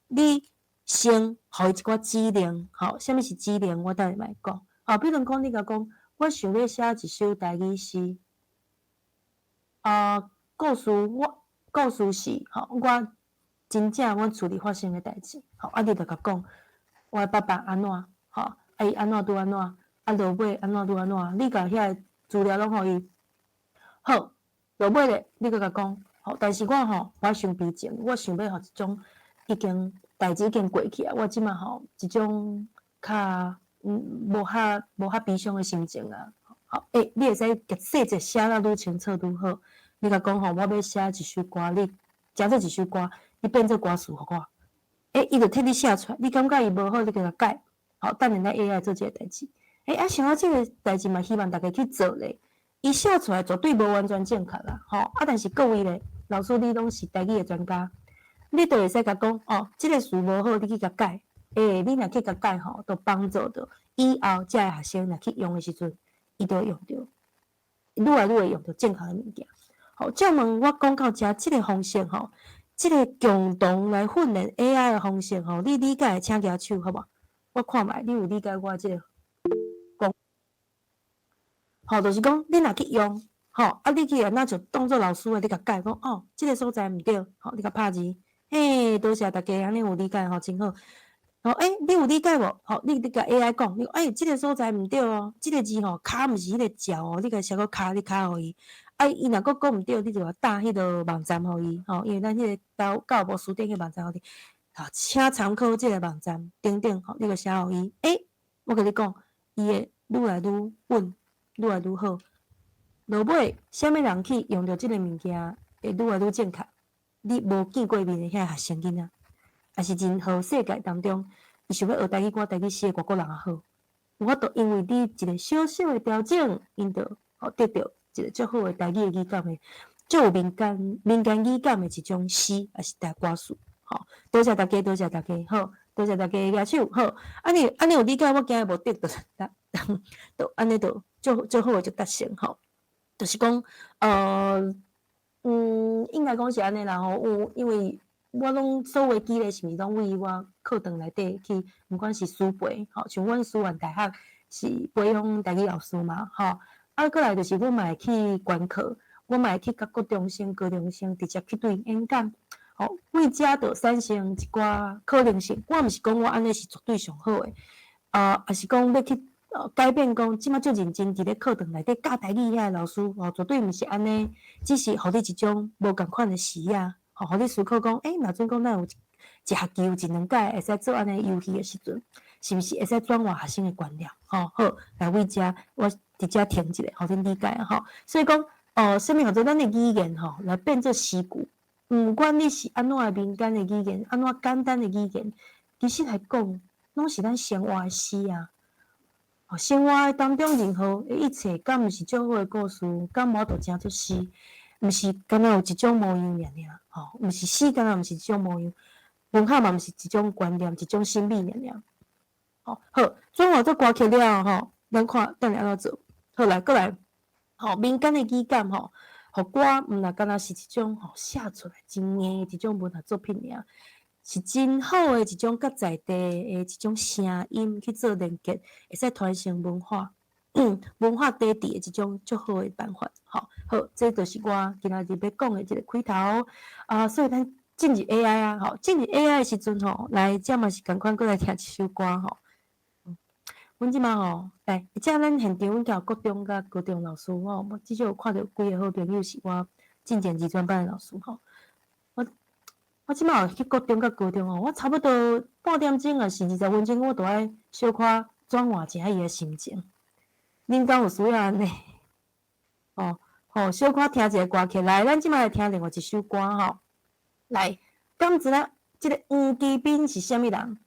你先互伊一寡指令，吼，啥物是指令？我等下来讲。比如讲，你甲讲，我想要写一首台语诗，故事是，我真正阮厝里发生的代志，你就甲讲，我的爸爸安怎，伊安怎拄安怎，落尾安怎拄安怎，你甲遐个资料拢互伊，好，落尾咧，你甲讲，但是我想悲情，我想要一种已经代志已经过去啊，我即马一种较。无遐悲伤的心情啊！你会使甲细节写到愈清楚愈好。你甲讲我要写一首歌，你写做一首歌，你变做歌词互我。伊就替你写出来。你感觉伊无好，你甲改。等下咱 AI 做即个代志。想到即个代志嘛，希望大家去做咧。伊写出来绝对无完全正确啦，但是各位咧，老师你拢是台语的专家，你就会使甲讲即个词无好，你去甲改。你若去甲改就帮助到以后遮个学生若去用的时阵，伊就会用到，愈来愈会用到正确的物件。照问我讲到遮，即个方式即个共同来训练 AI 的方式你理解请举手好无？我看觅你有理解我即个讲，就是讲你若去用，你去安那就当做老师的，你甲改讲即个所在毋对，你甲拍字，多谢大家安尼有理解真好。你有理解无？你甲 AI 讲，你即个所在毋对哦，即个字卡毋是迄个鸟哦，你甲写个卡，你卡互伊。伊若佫讲毋对，你就要打迄个网站互伊，因为咱迄个教务书店迄个网站互伊，请参考即个网站等等，你就写互伊。我甲你讲，伊会愈来愈稳，愈来愈好。落尾，啥物人去用着即个物件，会愈来愈正确。你无见过面的遐学生囡仔，也是真好世界当中，伊想要学台语歌、台语诗的外国人也好，有法度因为你一个小小的调整，因着得到一个足好的台语的语感的，足有民间语感的一种诗，也是台歌词。好，多谢大家，多谢大家，好，多谢大家的举手，好，安尼有理解，我今日无得就安尼就足好诶，就达成吼，就是讲应该讲是安尼啦吼，因为我拢所有积累是毋是拢为我课堂内底去，毋管是师培，吼，像阮师范大学是培养台语老师嘛，吼，过来就是阮嘛会去观课，阮嘛会去甲国中生、高中生直接去对演讲，吼，为遮就产生一寡可能性。我毋是讲我安尼是绝对上好诶，也是讲要去改变讲，即马足认真伫咧课堂内底教台语遐老师，绝对毋是安尼，只是互你一种无共款诶视野，互你思考讲，若准讲咱有一学期有一两届会使做安尼游戏诶时阵，是毋是会使转换学生诶观念？好，来为遮我伫遮停一下，互恁理解吼。所以讲，啥物叫做咱诶语言来变做诗句，毋管你是安怎诶民间诶语言，安怎简单诶语言，其实来讲，拢是咱生活诶诗啊。生活当中任何一切，敢毋是足好诶故事，敢无都真出诗，毋是敢若有一种模样尔尔，毋是诗，敢若毋是一种模样，文学嘛毋是一种观念，一种心理尔尔。好，转换做歌曲了咱看等下安怎做。好来，过来，民间诶语感互歌毋若敢若是一种写出来真硬诶一种文学作品尔。是真好诶一种甲在地诶一种声音去做连接，会使传承文化，文化底底诶一种足好诶办法。好，这就是我今仔日要讲诶一个开头所以咱进入 AI 进入 AI 诶时阵来，这嘛是共款过来听一首歌阮即马来，遮咱现场阮有国中甲高中老师我至少有看到几个好朋友是我进前二专班诶老师我即马有去国中甲高中我差不多半点钟啊是20分钟，我都爱小可转换一下伊诶心情。恁敢有需要安尼？小可听一个歌曲来，咱即马来听另外一首歌来，敢知影即个黄奇斌是啥物人？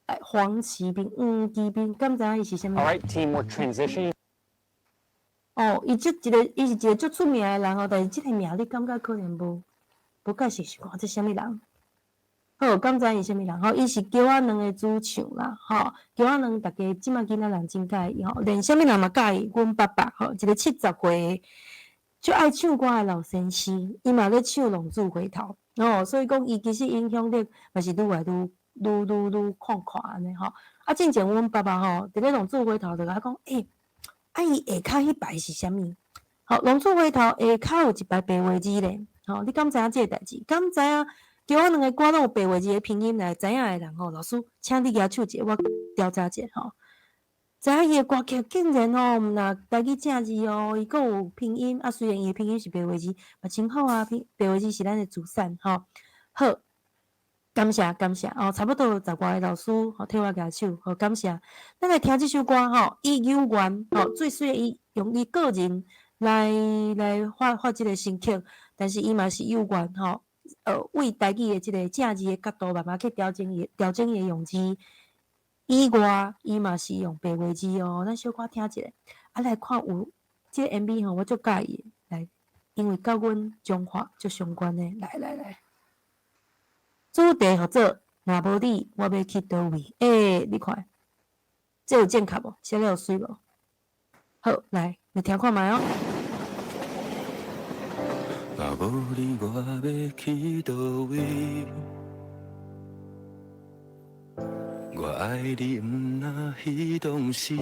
来，黄奇斌，黄奇斌，敢知影伊是啥物人 All right, team, we're transitioning. 伊是一个足出名诶人但是即个名你感觉可能无解释是看这啥物人。好，敢知伊啥物人？伊是叫我两个主唱啦，叫我两大家即马囡仔人真介意连啥物人嘛介意。阮爸爸一个70岁最爱唱歌诶老先生，伊嘛咧唱《浪子回头》所以讲伊其实影响力嘛是愈来愈宽安尼进前阮爸爸伫咧《浪子回头》就甲我讲，伊下骹迄排是啥物？《浪子回头》下骹有一排白话字咧，你敢知影即个代志？敢知影？叫我两个歌拢有白话字的拼音来，知影的人老师，请你举手一下，我调查一下知影伊的歌曲竟然毋若台语正字伊阁有拼音虽然伊的拼音是白话字，嘛真好啊，白话字是咱的祖产好，感谢差不多10外个老师替我举手，感谢。咱来听这首歌伊有缘最水的伊用伊个人来发这个新曲，但是伊嘛是有缘为台语的即个正字的角度，慢慢去调整伊的用字。以外，伊嘛是用白话字咱小可听一下。来看有即个 MV 我足介意来，因为甲阮中华足相关的。来，主题合作，若无你，我要去倒位？你看，这有正确无？写了有水无？好，来，你听看觅若无你，我要去倒位？我爱你，不那彼当时。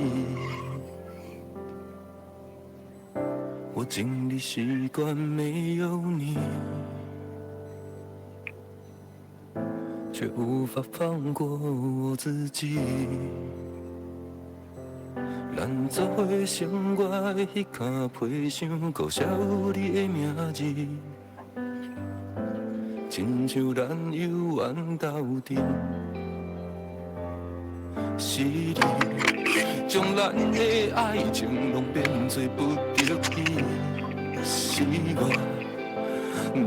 我尽力习惯没有你，却无法放过我自己。咱做伙生活的迄卡皮箱，搁写有你的名字，亲像咱有缘斗阵。是你将咱的爱情拢变做不得已，是我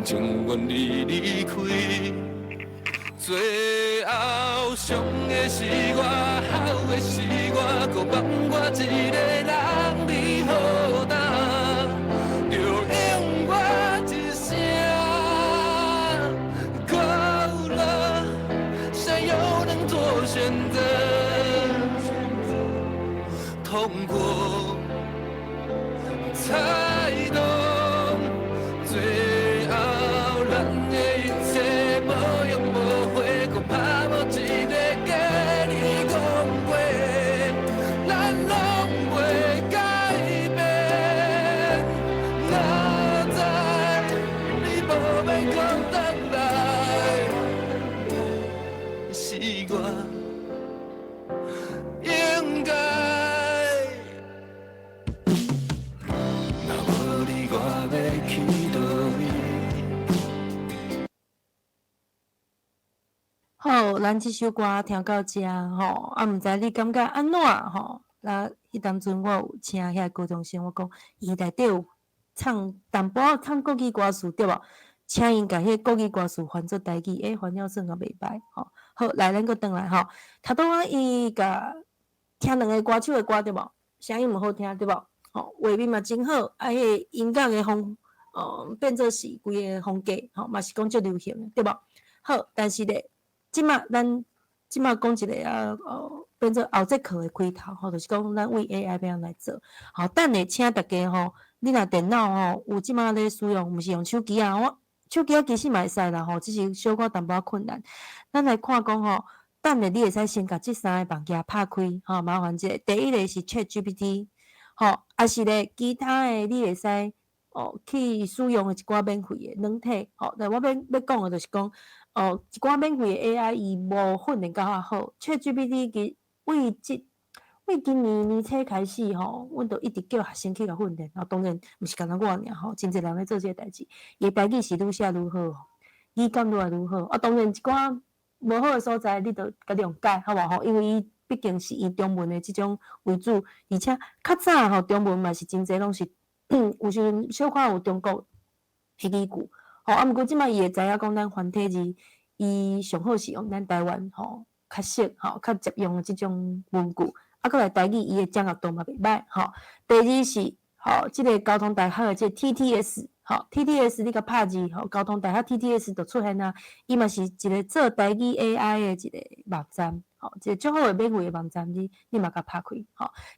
情愿你离开。最后伤的是我，好的是我，搁放我一个人你好担，就用我一声够了，谁又能做选择？痛过才懂，最后咱的一切无用无悔，搁怕无一个跟你讲过，咱拢袂改变。哪知你无要讲回来，是我应该。若无你，我要去倒位？好，咱即首歌听到遮吼，毋知你感觉安怎吼？那迄当阵我有请遐高中生，我讲伊内底有唱淡薄唱国语歌词对无？请因甲迄国语歌词翻做台语，翻了算也袂歹吼。好，来咱搁转来吼，头拄仔伊甲听两个歌手的歌对无？声音嘛好听对无？吼，画面嘛真好，迄音乐的变做是规个风格吼，嘛是讲足流行的对无？好，但是咧。咱即马讲一个变做后节课的开头吼，就是讲咱为 AI 要安来做。吼，等下请大家吼，你若电脑吼有即马咧使用，毋是用手机啊，我手机其实嘛会使啦吼，只是小可淡薄仔困难。咱来看讲吼，等下你会使先甲即三个网页拍开吼，麻烦者。第一个是 ChatGPT， 吼，还是咧其他的你会使去使用的一寡免费的软体吼。但我要讲的就是讲。一寡免费的 AI 伊无训练到遐好。ChatGPT 为今年初开始吼，阮就一直叫学生去甲训练。当然毋是干那我尔吼，真侪人咧做即个代志。伊台语是愈写愈好，语感愈来愈好。当然一寡无好的所在，你着家己用改，好无吼？因为伊毕竟是以中文的即种为主，而且较早吼中文嘛是真侪拢是有时阵小可有中国迄语句。吼，毋过即摆伊会知影讲咱繁体字，伊上好是用咱台湾吼较熟吼较常用的即种文句，搁来台语伊的掌握度嘛袂歹吼。第二是即个交通大学的即个 TTS TTS 你甲拍字交通大学 TTS 就出现啊，伊嘛是一个做台语 AI 的一个网站一个足好的免费的网站，你嘛甲拍开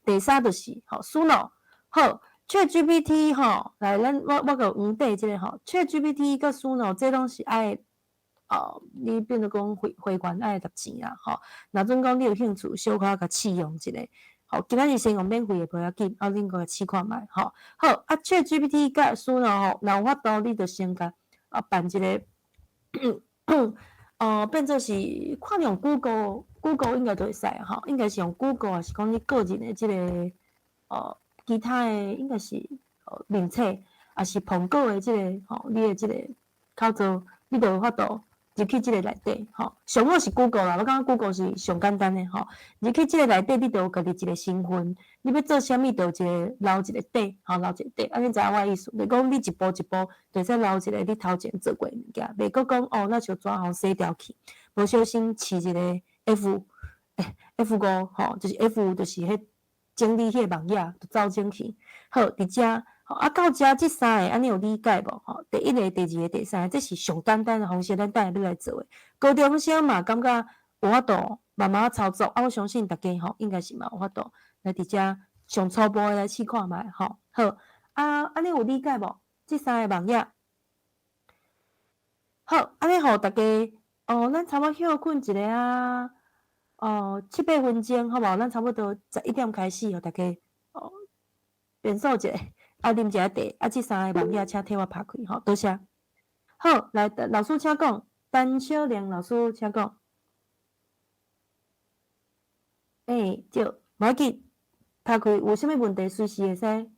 第三就是Suno 好。ChatGPT 来我个黄底即个ChatGPT 甲 Suno 这拢是爱你变做讲会员爱搭钱啦若准讲你有兴趣，小可甲试用一个今仔日先用免费的无要紧，恁个试看觅好ChatGPT 甲 Suno 若有法度，你着先甲办一个变做是看用 Google 应该就会使应该是用 Google 还是讲你个人的即个其他的应该是名册，也是苹果的即个你的即个口座，你就有法度入去即个内底上好是 Google 啦，我感觉 Google 是上简单的入去即个内底，你就有家己一个身份，你要做啥物，就有一个留一个底留一个底，安尼知影我意思？袂讲你一步一步，就使留一个你头前做过的物件，袂阁讲那像纸互洗掉去，无小心饲一个 F5就是 F 就是迄。整理迄个网页就走进去，好，伫遮到遮即三个安尼有理解无？第一个、第二个、第三个，这是上简单的方式，咱等下要来做的。高中生嘛，感觉有法度慢慢操作，我相信大家应该是嘛有法度来伫遮上初步的来试看觅好，安尼有理解无？即三个网页，好，安尼互大家咱差不多休困一个啊。7-8分钟，好无？咱差不多11点开始，互大家变数一下，啉一下茶，即三个网页请替我拍开，多谢。好，来，老师请讲，陈小玲老师请讲。对，无要紧，拍开，有啥物问题随时会使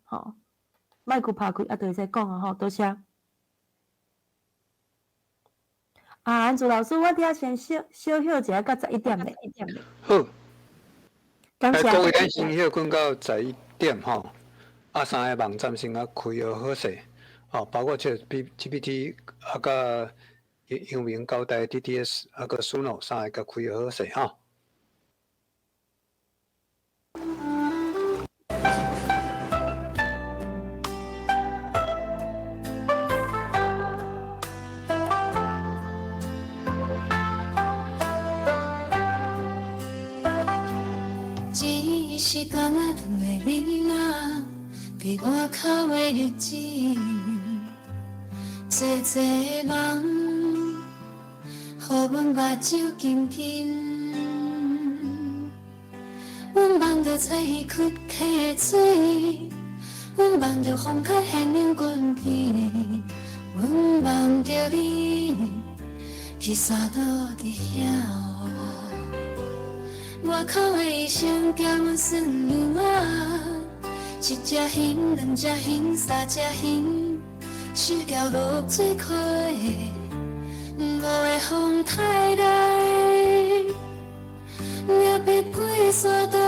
麦克拍开，就会使讲多谢。安祖老师，我伫遐先小休一下，到11点咧。好，感谢。各位咱先休困到11点三个网站先开好势。包括这 GPT 甲英文交代 DTS 个 Suno 三个开好势哈。只是感觉两个你仔伫外口的日子，济济梦，予阮目睭紧紧。阮梦到彩鱼窟溪的水，阮梦到风甲牵引阮边，阮梦到你去山倒伫遐。外口的医生叫阮算牛仔，一只鱼、两只鱼、三只鱼，四条落水溪，五个风太大，也别几山岛。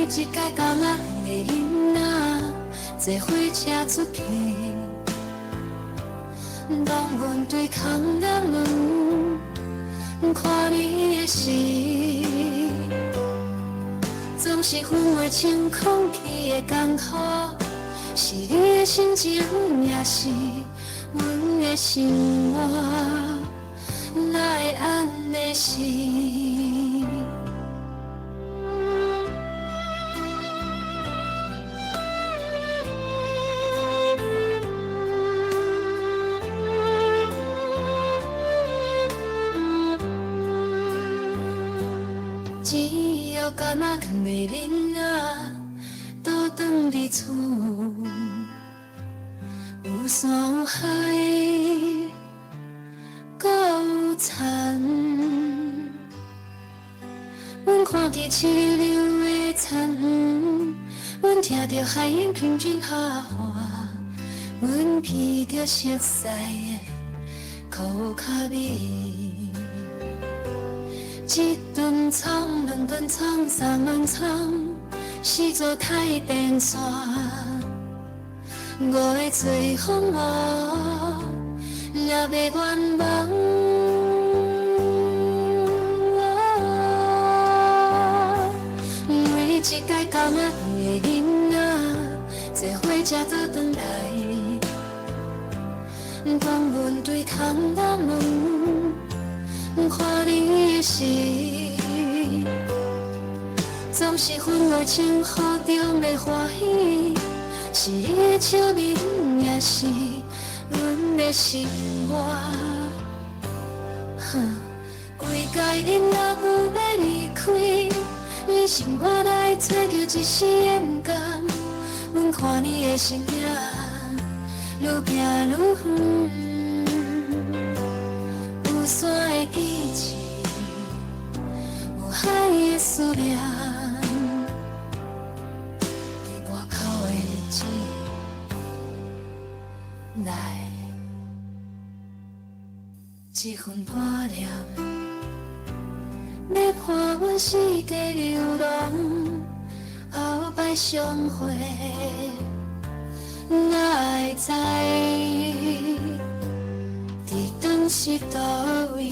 一届到咱的囡仔，坐火车出去，当阮对空人问，看你的时，总是分袂清空气的艰苦，是你的心情，也是阮的生活，哪会安尼是？只要敢若两个囡仔倒转伫厝，有山有海，搁有田。阮看见溪流的残黄，阮听着海音轻轻下滑，阮闻着熟悉的苦咖味。一顿葱，两顿葱，三轮葱，四座太电线，五个吹风蛾，也袂愿望。每一届到咱的囡仔，坐火车倒转来，当阮对空人问，看你的时，总是分袂清雨中的欢喜，是你的笑面，也是阮的生活。规家人若有要离开，你生活来找着一丝勇敢。阮看你的身影，愈行愈远。有山的记忆，有海的思念，伫外口的日子，来一份挂念，要伴阮四界流浪，后摆相会，哪会知？伫当时倒位？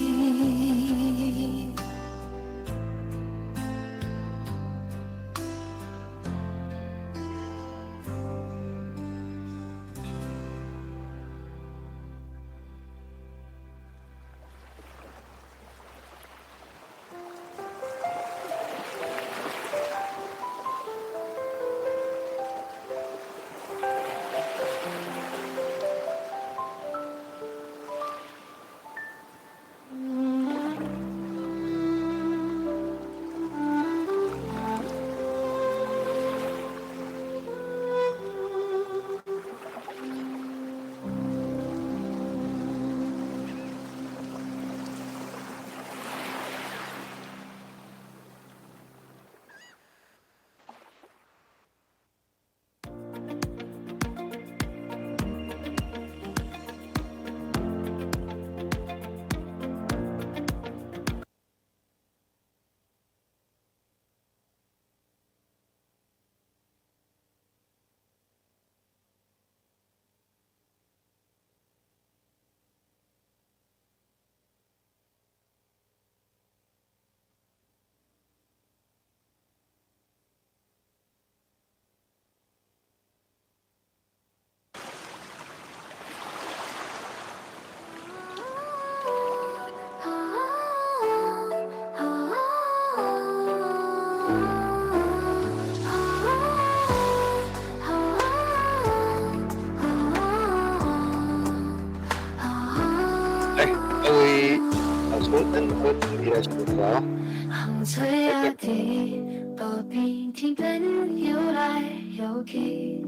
风吹啊伫路边，天边游来游去，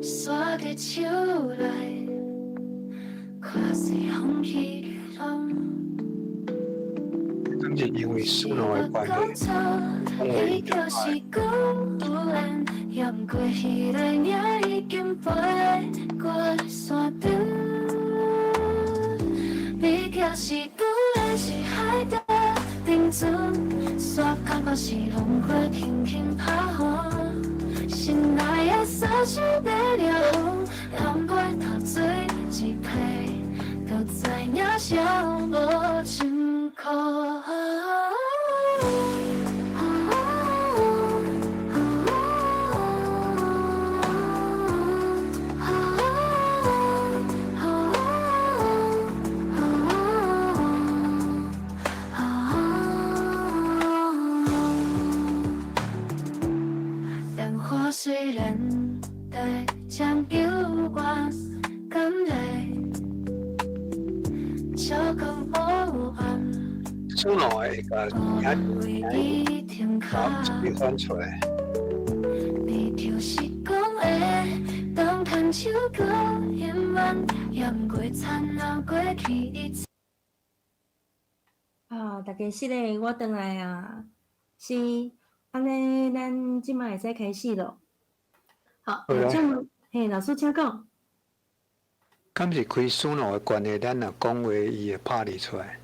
山在手内，看随风起浪。咁是因为属脑的关系，你就是讲有缘，也毋过迄个影已经飞过山顶。你就是不认识海的顶船，山感觉是轮回轻轻拍响，心内的沙想要了风，淹过头水一批，就知影伤无情苦。莲花虽然在将幽怨感染，笑讲无憾。属脑的个影好被翻出来。你就是讲的，当牵手搁圆满，淹过灿烂过去一切。大家是咧，我回来啊，是安尼，咱即摆会使开始咯。好，好来老师请讲。敢是开属脑的关系，咱若讲话伊会拍你出来。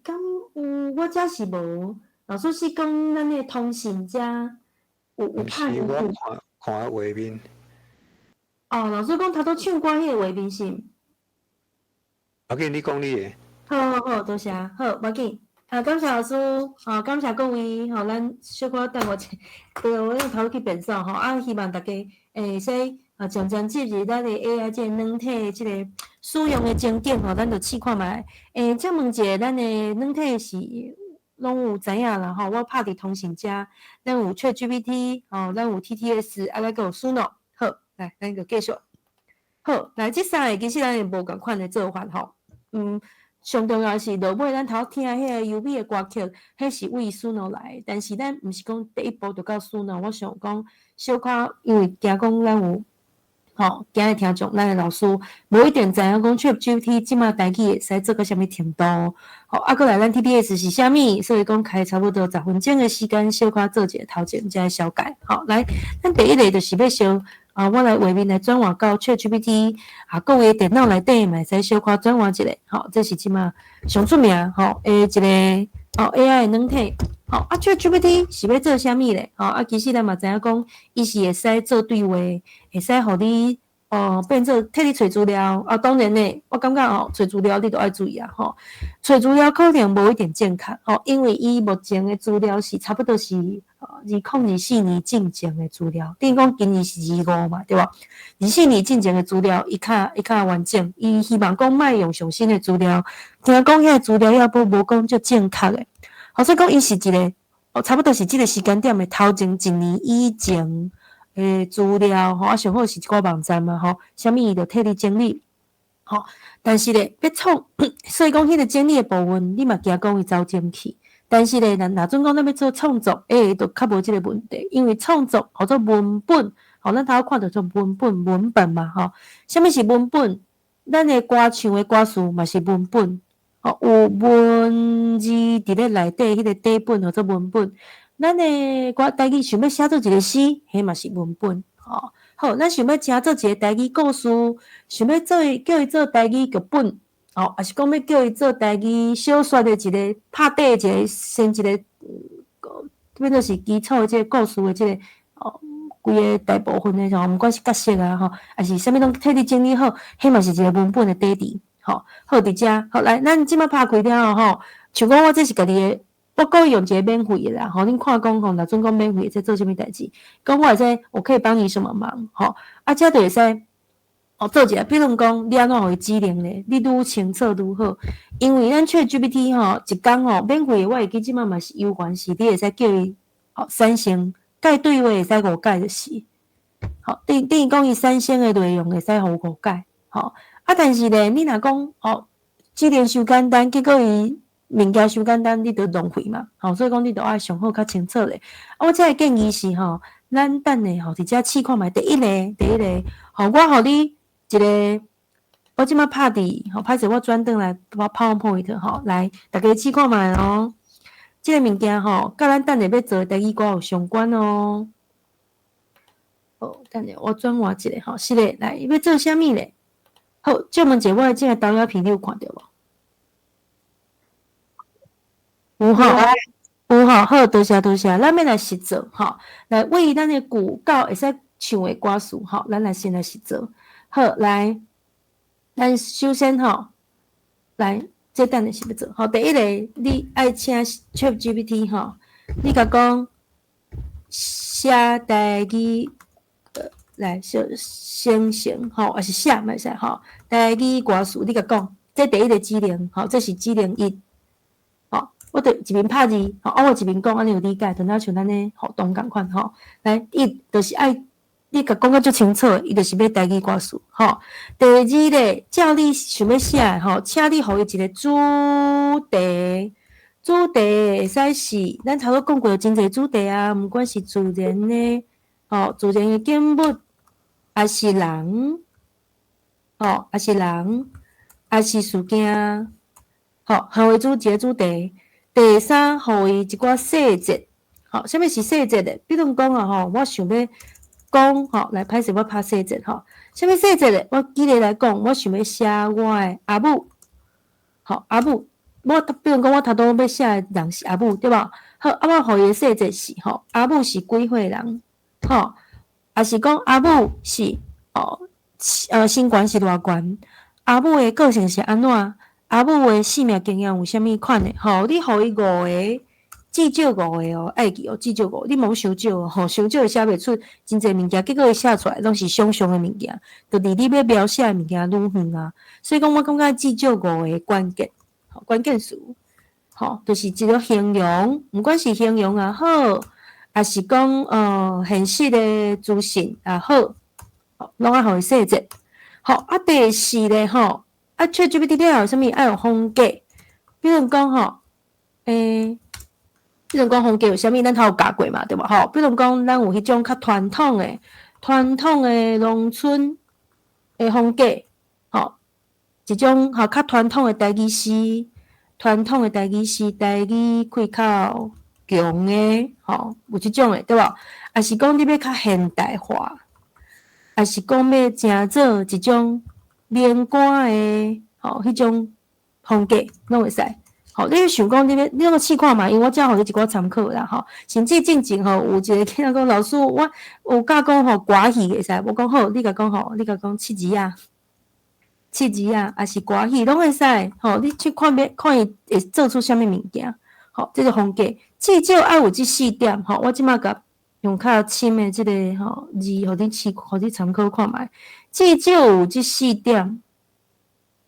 敢有我遮是无，老师是讲咱的通信遮有毋是拍进我去。看画面，老师讲头拄唱歌迄个画面是。我给你讲你的。好，多谢，好，无要紧。感谢老师，感谢各位，咱小可等我者，我用头去变数希望大家会使渐渐进入咱的 AI 即个软体即个使用的情景咱就试看觅。再问一下，咱的软体是拢有知影啦我拍伫通信遮，咱有 ChatGPT，咱有 TTS，再个有 Suno。好，来，咱就继续。好，来，即三个其实咱也无共款的做法上重要是落尾咱头听迄个优美的歌曲，迄是为Suno来，但是咱毋是讲第一步就到Suno，我想讲小可，因为惊讲咱有今日听众，咱的老师无一定知影讲 ChatGPT 即马台语会使做到啥物程度，过来咱 TTS 是啥物，所以讲开差不多10分钟的时间，小可做一个头前才小解。来，咱第一个就是要小。我来画面来转换到 ChatGPT，各位电脑内底嘛会使小可转换一下，这是即马上出名一个AI 的软体，ChatGPT 是要做啥物咧？其实咱嘛知影讲，伊是会使做对话，会使互你变做替你找资料。当然咧，我感觉找资料你都要注意找资料可能无一定正确因为伊目前的资料是差不多是2024年进前的资料，等于讲今年是25嘛，对吧？24年进前的资料，伊较完整，伊希望讲莫用上新的资料，听讲遐资料也无讲足正确的，所以讲伊是一个差不多是即个时间点的头前1年以前的资料上好是一个网站嘛啥物伊就替你整理但是咧要创，所以讲迄个整理的部分，你嘛惊讲伊走进去。但是咧，若准讲咱要做创作，就较无即个问题，因为创作或者文本，咱头看到做文本嘛，啥物是文本？咱的歌唱的歌词嘛是文本，有文字伫咧内底，迄个底本或者文本。咱的台语想要写做一个诗，迄嘛是文本，好，咱想要写做一个台语故事，想要叫伊做台语剧本。也是讲要叫伊做台语小说的一个拍底一个先一个，变做是基础的即个故事的即个规个大部分的毋管是角色还是啥物拢替你整理好，迄嘛是一个文本的底底。好伫遮，好来，咱即摆拍开了像讲我这是家己的，我故意用一个免费的啦，恁看讲若准讲免费的在做啥物代志，讲我会使我可以帮你什么忙，遮就会使。做一下，比如讲，你安怎互伊指令咧？你愈清楚愈好，因为咱 ChatGPT 一工免费的，我会记即摆嘛是有关系，你会使叫伊3星，改对话会使5改就是。等于讲伊3星的内容会使互5改。但是咧，你若讲指令伤简单，结果伊物件伤简单，你就浪费嘛，吼，所以讲你着爱上好较清楚咧。我这个建议是吼，咱等下吼，伫遮试看觅第一个，吼，我互你一个，我即摆拍伫，吼，歹势我转转来PowerPoint 吼，来，大家试看觅哦。即个物件吼，甲咱等下要做诶台语歌有相关哦。好，等下我转换一个吼，是咧，来要做啥物咧？好，借问者我诶即个投影片你有看到无？有吼，有吼，好，多谢多谢，咱要来实做吼，来为咱诶古稿会使唱诶歌词吼，咱来先来实做。好，来，咱首先吼，来，这等下是要做。好，第一个，你爱请 ChatGPT 吼，你甲讲写台语，来生成吼，还是写嘛使吼，台语歌词，你甲讲，这第一个指令吼，这是指令1。我着一面拍字，吼，我一面讲，安尼有理解，就若像咱咧互动共款吼。来，伊就是爱你甲讲甲足清楚，伊就是要台语歌词，吼。第二咧，照你想要写吼，请你互伊一个主题，主题会使是咱头拄讲过真侪主题啊，毋管是自然诶，吼，自然诶景物，还是人，吼，还是人，还是事件，吼，互伊一个主题。第三，互伊一寡细节，吼，啥物是细节咧？比如讲啊，吼，我想要讲，吼，来歹势我拍细节，吼，啥物细节咧？我举例来讲，我想要写我诶阿母，吼，阿母，比如讲我头拄要写诶人是阿母，对吧？好，我互伊诶细节是，吼，阿母是几岁人，吼，也是讲阿母是，身悬是偌悬，阿母诶个性是安怎？阿母诶生命经验有啥物款诶？吼，你互伊5个，至少5个哦，爱记哦，至少5个，你莫伤少哦，吼，伤少会写袂出真侪物件，结果伊写出来拢是想象诶物件，就离你要描写诶物件愈远啊。所以讲，我感觉至少5个关键，吼，关键词，吼，就是一个形容，毋管是形容也好，还是讲现实诶资讯也好，拢爱互伊细节。好，第4咧，吼。ChatGPT 了有啥物爱有风格？比如讲吼，比如讲风格有啥物，咱头有教过嘛，对无吼？比如讲，咱有迄种较传统诶农村诶风格，吼，一种吼较传统诶台语诗，台语开口强诶，吼，有即种诶，对无？还是讲你要较现代化，还是讲要诚做一种连歌诶，吼，迄种风格拢会使。吼，你想讲你要个试看嘛？因为我只互你一寡参考啦，吼。甚至进前吼，有一个囝仔讲老师，我有教讲吼歌戏会使，我讲好，你甲讲吼，你甲讲七字啊，还是歌戏拢会使。吼，你去看伊会做出啥物物件？吼，这个风格至少爱有即4点。吼，我即马甲用较深诶即个吼字，互你参考看觅。至少有即4点，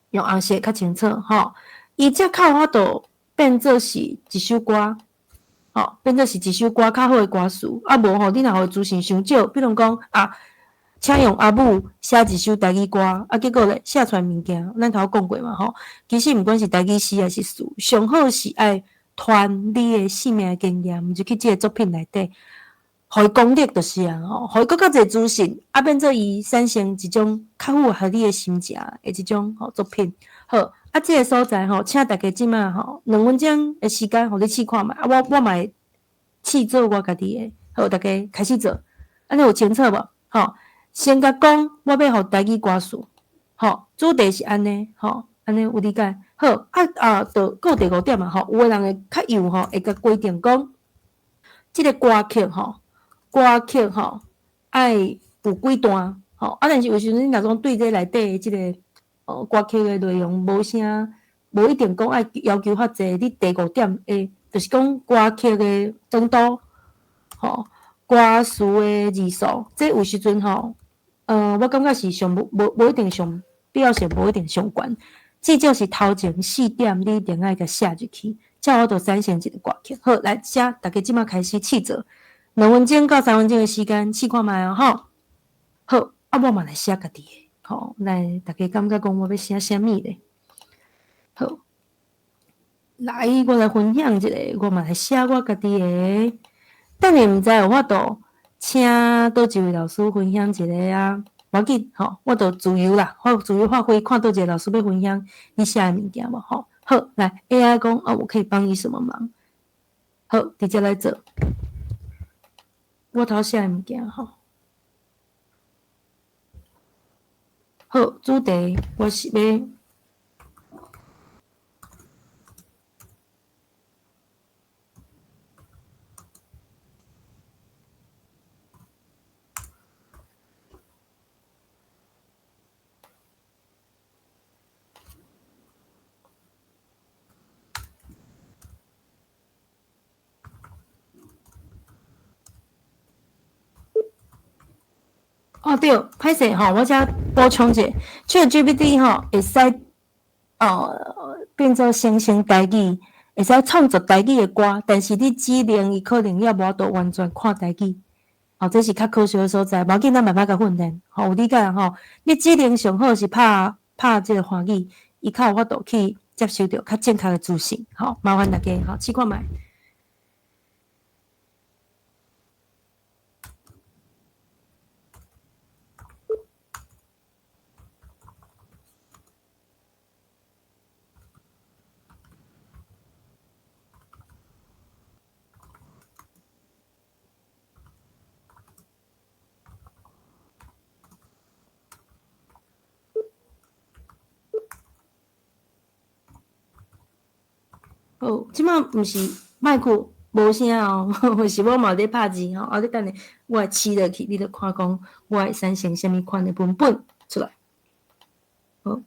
用红色较清楚吼。伊才较有法度变做是一首歌，吼，变做是一首歌较好诶歌词。啊无吼，你若互资讯伤少，比如讲啊，请用阿母写一首台语歌，啊结果咧写出来物件，咱头讲过嘛吼。其实毋管是台语诗还是词，上好是爱传你诶生命经验，毋是去即个作品内底。互伊功力就是啊，吼，互伊搁较侪资讯，啊变做伊产生一种较符合你诶心情诶一种作品。好，啊，即个所在吼，请大家即马吼2分钟诶时间，互你试看觅。啊，我嘛会试做我家己诶，好，大家开始做，安尼有清楚无？吼，先甲讲，我要互台语歌词，吼，主题是安尼，吼，安尼有理解？好，就搁有第5点啊，吼，有诶人会较幼吼，会甲规定讲，即个歌曲吼。爱有几段，吼，但是有时阵你若讲对这内底诶即个歌曲诶内容无啥，无一定讲爱要求较济。你第5点诶，就是讲歌曲诶长度，吼，歌词诶字数，这有时阵吼，我感觉是上无一定上必要性，无一定上悬。至少是头前4点，你一定爱甲写入去，才有法度产生一个歌曲。好，来写，大家即马开始试做。2分钟到3分钟的时间，试看觅哦，吼。好，啊，我嘛来写家己的，吼，来大家感觉讲我要写啥物咧？好，来，我来分享一个，我嘛来写我家己的。等下毋知有法度请倒一位老师分享一个啊？无要紧，吼，我就自由啦，我自由发挥，看倒一个老师要分享你写的物件无吼。好，来 AI 讲啊，我可以帮你什么忙？好，直接来做。我头写的物件吼。好，主题我是要。哦对，歹势吼，我遮补充者，ChatGPT 吼会使变做生成台语，会使创作台语的歌，但是你指令伊可能也无法度完全看台语。哦，这是较可惜的所在，无要紧，咱慢慢甲训练。吼，有理解吼？你指令上好是拍即个华语，伊较有法度去接收到较正确的资讯。吼，麻烦大家吼，试看觅。好，即摆毋是麦克无声哦，是我嘛有咧拍字吼。你等下我会试落去，你著看讲我会产生啥物款的文本出来。好。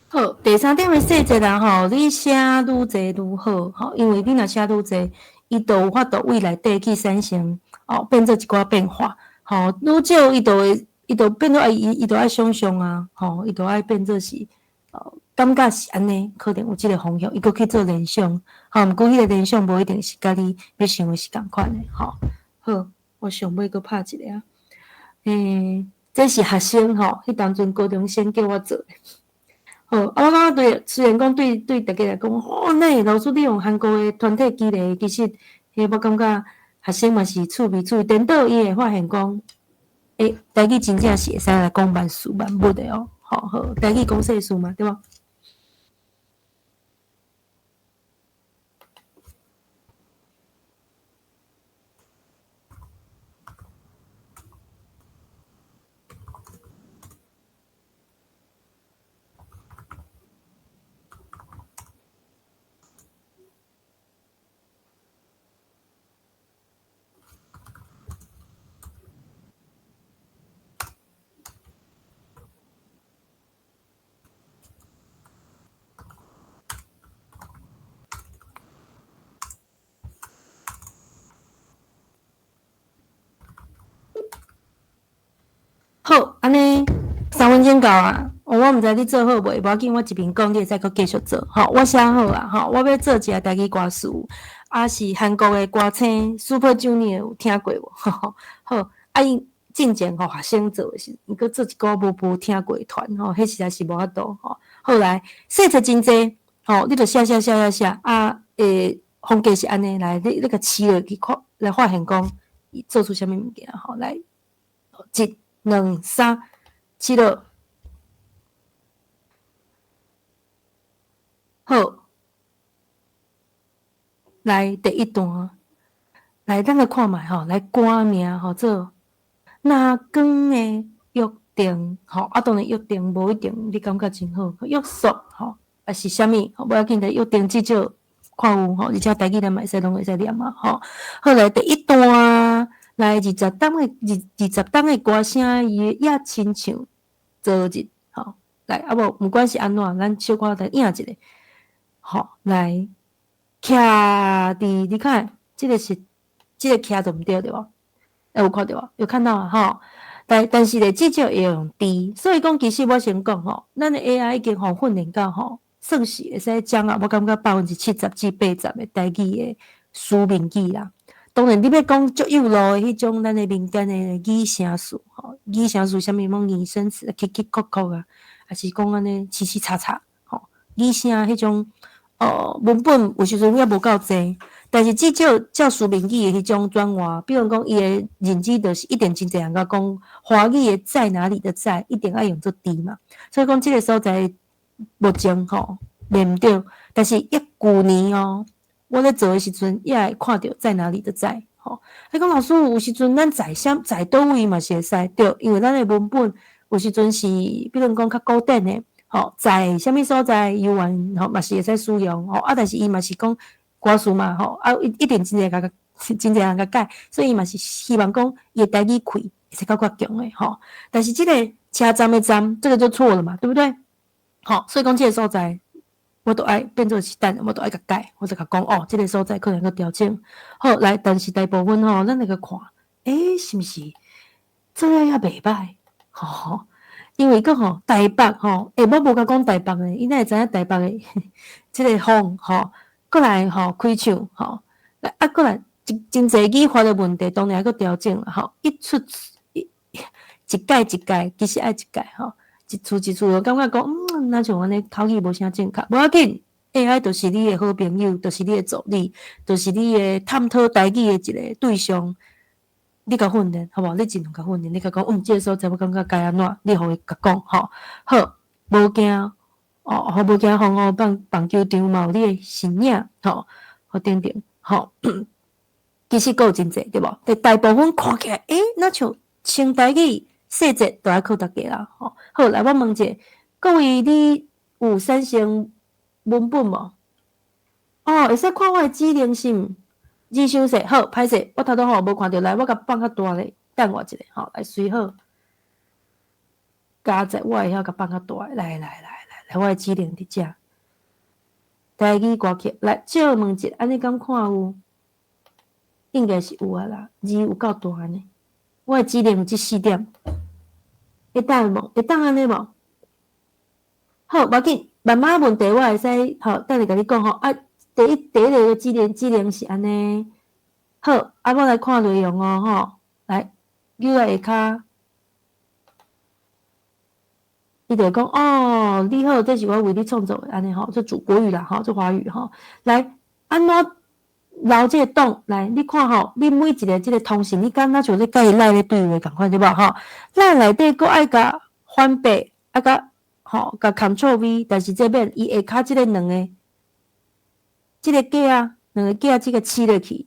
好，第三点的细节啦吼，你写愈侪愈好吼，因为你若写愈侪，伊就有法度未来底去产生变做一寡变化。吼，愈少伊就变做伊就爱想象啊，吼，伊就爱变做是感觉是安尼，可能有即个方向，伊搁去做联想，吼，毋过迄个联想无一定是甲你要想的是共款的，吼。好，我上尾搁拍一个啊，这是学生吼，迄当阵高中生叫我做的。好，我感觉对，虽然讲对大家来讲，那老师你用韩国的团体激励，其实我感觉学生嘛是趣味，颠倒伊会发现讲，台语真正是会使来讲万事万物的哦。好，台语讲世事嘛，对吧？好，安尼3分钟到啊！我毋知你做好袂，无要紧，我一边讲，你会使搁继续做。吼，我写好啊！吼，我要做一个台语歌词，是韩国的歌星 Super Junior 有听过无？好，伊进前互学生做的是，伊搁做一个无听过的团，迄实在是无法度。后来细节真济，你著写，风格是安尼来，你甲试落去看，来发现讲伊做出啥物物件，来1、2、3，试落。好，来第一段，来咱来看觅吼，来歌名做那光的约定，当然约定无一定，你感觉真好，约束也是啥物？无要紧的，约定至少看有而且台语咱嘛会使拢会使念嘛好，来第一段，来20档的歌声伊也亲像昨日，来无管是安怎，咱小可来应一下，来徛伫你看，即个徛就毋对无？有看到啊？有看到啊？吼，但是咧，至少会用低，所以讲其实我先讲吼，咱的 AI 已经吼训练到吼，算是会使讲啊，我感觉70%至80%的台语的书面语啦。当然，你要讲足有路的迄种咱的民间的语声词吼，语声词啥物么拟声词、曲曲曲曲啊，还是讲安尼七七叉叉吼，语声迄种文本有时阵也无够济。但是至少照书面语的迄种转换，比如讲伊的认知就是一定真侪人甲讲华语的在哪里的在，一定要用作低嘛。所以讲即个所在目前吼念毋着，但是旧年我咧做的时阵也会看到在哪里的在吼。迄讲老师有时阵咱在倒位嘛是会使对，因为咱的文本有时阵是比如讲较古典的吼，在啥物所在游玩吼嘛是会使使用吼但是伊嘛是讲歌词嘛吼一定真侪人甲改，所以伊嘛是希望讲伊台语开会使较强的吼。但是即个车站的站，这个就错了嘛，对不对？好，所以讲即个所在。我都爱变做是等，我都爱甲改，我就甲讲这个所在可能个调整。好，来，但是大部分咱来个看，是毋是这样也袂歹？因为个台北我无甲讲台北诶，伊哪会知影台北诶即个风过来开唱来过来真侪语法的问题，当然还个调整啦一出一改一改，其实爱一改一厝一厝，感觉讲那像安尼口语无啥正确，无要紧 ，AI 就是你的好朋友，就是你的助理，就是你的探讨台语的一个对象。你甲训练，好无？你尽量甲训练，你甲讲，这个所在我感觉该安怎？你互伊甲讲，好，无惊无惊风棒球场嘛有你的身影，等等，其实有真济，对无？但大部分看起来，那像清台语。细节都要靠大家啦，好，来我问者，各位你有产生文本无？会使看我的指令是毋？字伤细，好，歹势，我头拄无看到，来，我甲放较大咧，等我一下，来随好，加在我会晓甲放较大，来，我的指令伫遮，台语歌曲，来，借我问者，安尼敢看有？应该是有啊啦，字有够大呢，我的指令有这4点。会当无？会当安尼无？好，无要紧，慢慢问题我会使等下甲你讲第一个指令是安尼。好，我来看内容来，右下骹，伊就讲你好，这是我为你创造的安尼这主国语啦这华语来，安怎留这个档来，你看你每一个这个通信，你敢若像你甲伊赖咧对话共款对无咱内底佫爱甲翻倍，甲Ctrl V， 但是这边伊下骹这个两个，这个架两个架这个切落去，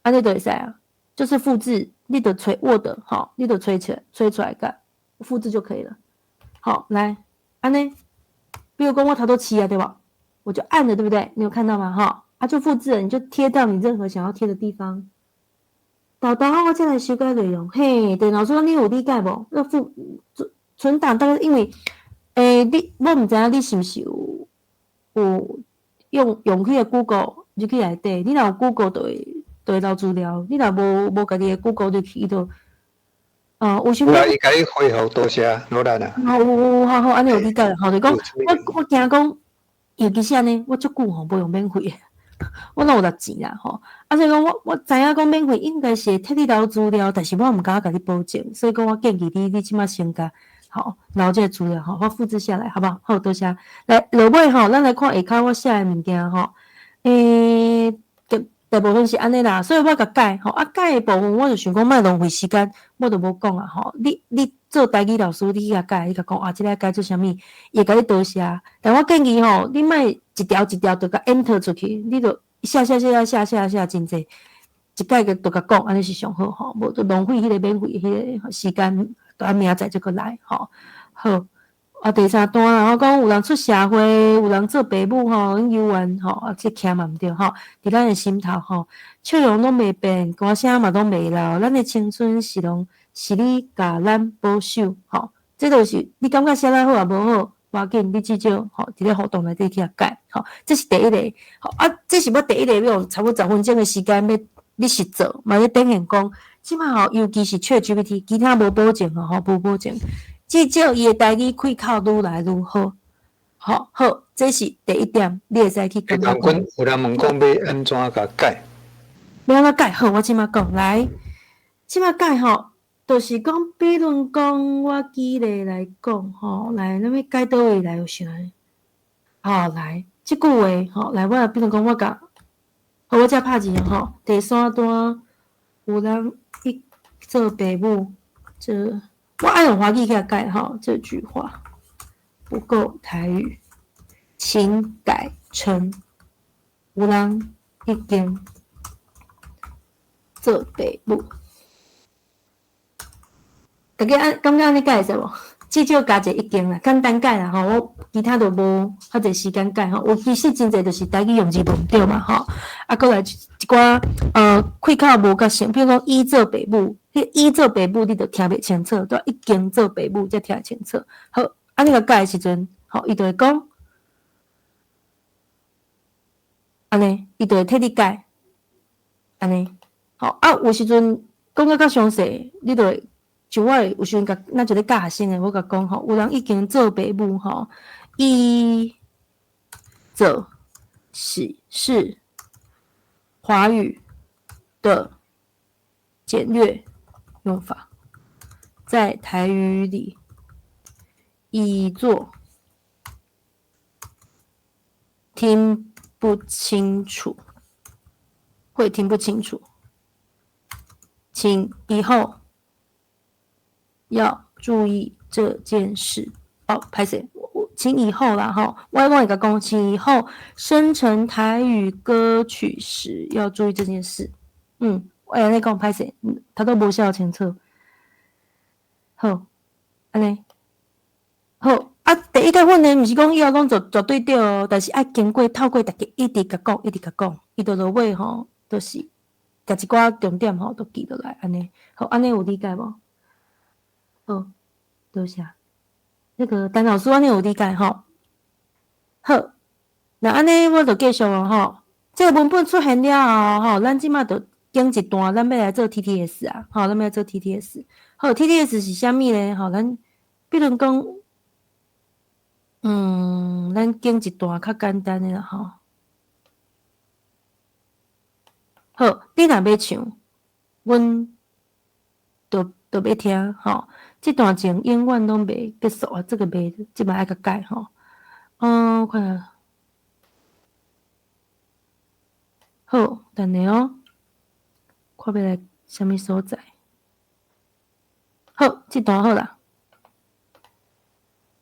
安尼就会使啊，就是复制，你就吹 Word 你就吹出来个复制就可以了。好，来安尼，比如讲我头都切对吧？我就按了，对不对？你有看到吗？就复制了，你就贴到你任何想要贴的地方。导我再来修改内容。嘿，电脑说你有理解无？要存档，大概因为，我唔知影你是不是有用迄个 Google 入去内底？你若有 Google 就会留资料，你若无家己的 Google 入去就，有时候那伊甲你回复多谢，罗兰啊。好，安尼有理解了。就讲我惊讲，尤其是安尼，我足久无用免费的。我哪有值钱啦所以讲我知影讲免费应该是摕你留资料，但是我毋敢甲你保证，所以讲我建议你即马先甲留这个资料我复制下来，好不好？好，多谢。来落尾咱来看下骹我写的物件大部分是安尼啦，所以我甲改改的部分我就想讲莫浪费时间，我就无讲啊你做台语老师，你去甲改，你甲讲即个改做啥物，伊会甲你多写。但我建议你莫一条一条就甲 enter 出去，你就写真济，一改个就甲讲，安尼是上好无就浪费迄个免费迄个时间，等明仔载再过来好。第三段然后讲有人出社会，有人做爸母游玩这徛嘛毋对伫咱的心头笑容拢袂变，歌声嘛拢袂老，咱的青春是你甲咱保守这就是你感觉写得好也无好，无要紧，你至少伫咧活动内底去改这是第一个这是我第一个要用差不多10分钟的时间你实做，嘛咧展现讲，即摆吼，尤其是 ChatGPT， 其他无保证吼，无保证，至少伊诶台语开口愈来愈好。好，这是第一点，你会使去感觉讲。有人问讲要安怎甲改？要安怎改？好，我即摆讲来，即摆改吼，就是讲，比如讲，我举例来讲吼，来，咱要改倒位来有啥？好，来，即句话吼，来，我比如讲，我甲，好，我遮拍字吼，第三段有人一做爸母，这我爱用华语给他改吼，这句话不够台语，请改成有人已经做爸母。大家感觉安尼改会使无？至少加一个已经啦，简单改啦吼。我其他都无较侪时间改吼。有其实真侪就是台语用字无对嘛吼。啊，搁来一寡开口无较像，比如讲伊做爸母，迄伊做爸母你就听袂清楚，都已经做爸母才听清楚。好，安尼个改的时阵，吼，伊就会讲，安尼，伊就会替你改，安尼。好啊，有时阵讲到较详细，你就会。像我有时阵甲咱一个教学生诶，我甲讲吼，有人已经做爸母吼，伊做是华语的简略用法，在台语里已做听不清楚，会听不清楚，请以后要注意这件事哦，拍谁？请以后啦哈，我讲一个讲，请以后生成台语歌曲时要注意这件事。我安尼讲拍谁？他都无晓清楚。好，安尼好啊。第一个训练毋是讲以后讲绝对对哦，但是爱经过透过大家一直甲讲，一直甲讲，伊到落尾吼，就是甲一寡重点吼都记落来安尼。好，安尼有理解无？哦，多谢。那个陈老师，安尼有理解吼。好，那安尼我就继续哦吼。这个文本出现了后吼，咱即马就经一段，咱要来做 TTS 啊，吼，咱要来做 TTS。好 ，TTS 是啥物咧？吼，咱比如讲，咱经一段较简单的啦吼。好，你若要唱，阮就要听吼。这段情永远拢袂结束啊！这个袂，即摆爱甲改吼。看下，好，等下哦，看要来啥物所在？好，这段好啦，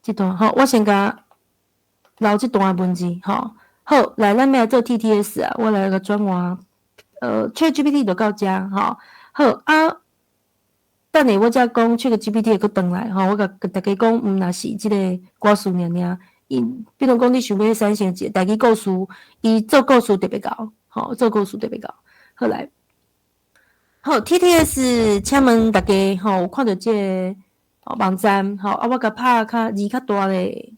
这段好，我先甲留这段的文字吼。好，来，咱要来做 TTS 啊，我来个转换，ChatGPT 就到遮吼。好啊。等下我才讲这个 GPT 会佫转来吼，我甲大家讲，若是即个歌词尔，伊比如讲你想要产生一个台语故事，伊做故事特别高，吼，做故事特别高。好来，好 TTS， 请问大家吼，有看到即个网站吼？啊，我甲拍较字较大咧，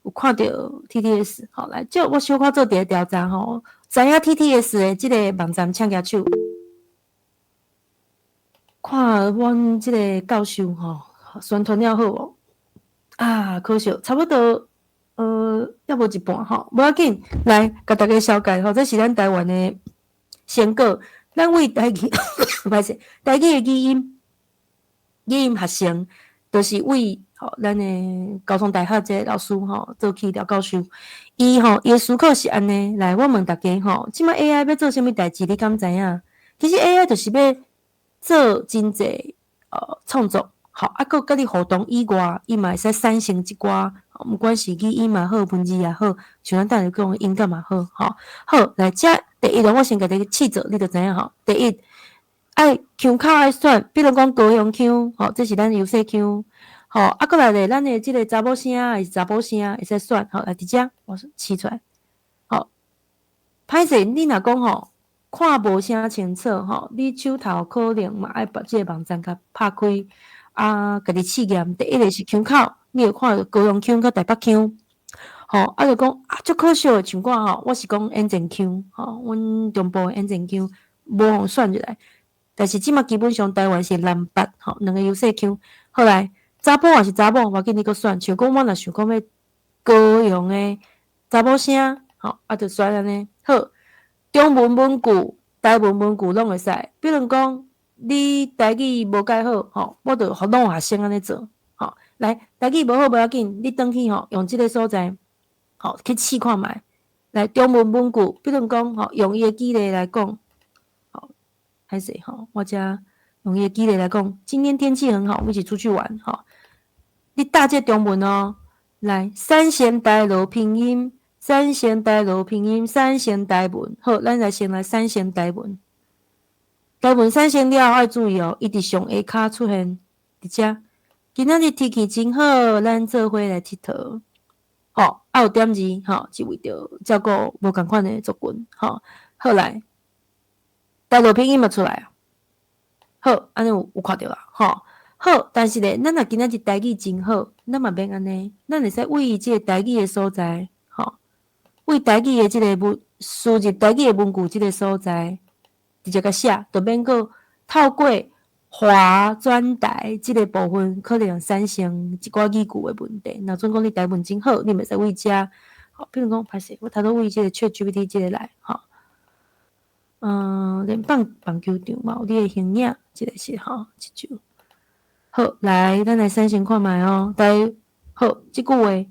有看到 TTS， 好来，即我小可做一个调查吼，知影 TTS 的即个网站请举手。看阮即个教授吼，宣传了好无？啊，可惜差不多，还无一半吼，无要紧，来甲大家小解吼，这是咱台湾的先果，咱为台语，歹势，台语的语音学生，就是为吼咱的高雄大学这个老师吼做起调教授，伊的思考是安尼，来，我问大家吼，即摆 AI 要做啥物代志？你敢知影？其实 AI 就是要做真济创作，好啊，佮甲你互动以外，伊嘛会使产生一寡，毋管是语音嘛好，文字也好，像咱等下讲音乐嘛好，吼。好，来遮第一我先甲你试做，你就知影吼。第一，爱腔口爱选，比如讲高雄腔，吼，这是咱优势腔，吼啊，过来咧，咱的即个查某声还是查甫声会使选，吼，来伫遮我试出来，好，歹势，你若讲吼。看无啥清楚吼，你手头可能嘛爱把即个网站甲拍开啊，家己试验。第一个是腔口，你会看到高雄腔甲台北腔，吼就讲啊，足可惜诶，像我吼，我是讲延前腔，吼，阮中部诶延前腔，无互选入来。但是即马基本上台湾是南北吼两个优势区。后来查甫也是查某，无要紧你搁选。像讲我若想讲要高雄的查某声，吼就选安尼。好，中文文句、台文文句拢会使。比如讲，你台语无解好，吼，我就互拢学生安尼做。吼，来台语无好无要紧，你转去吼用即个所在，吼去试看觅。来中文文句，比如讲吼用伊的举例来讲。歹势吼，我遮用伊的举例来讲，今天天气很好，我们一起出去玩吼。你打这中文哦，来三弦台罗拼音，三弦台罗拼音，三弦台文。好，咱来先来三弦台文。台文三弦了爱注意哦，伊伫上下骹出现伫遮。今仔日天气真好，咱做伙来佚佗。吼，有点字吼，是为着照顾无共款的族群吼。好来。台罗拼音嘛出来啊，好，安尼有看到啦，吼，好，但是咧，咱若今仔日台语真好，咱嘛免安尼，咱会使为即个台语的所在，吼，为台语的即个文输入台语的文句即个所在，直接甲写，就免个透过华转台即个部分，可能产生一寡语句的问题。若准讲你台文真好，你袂使为遮，吼，比如讲，歹势，我头拄为即个 ChatGPT 即个来，吼。联邦棒球场嘛，有你的形影，即个是吼，即句。好，来，咱来三声看觅哦。好，即句话，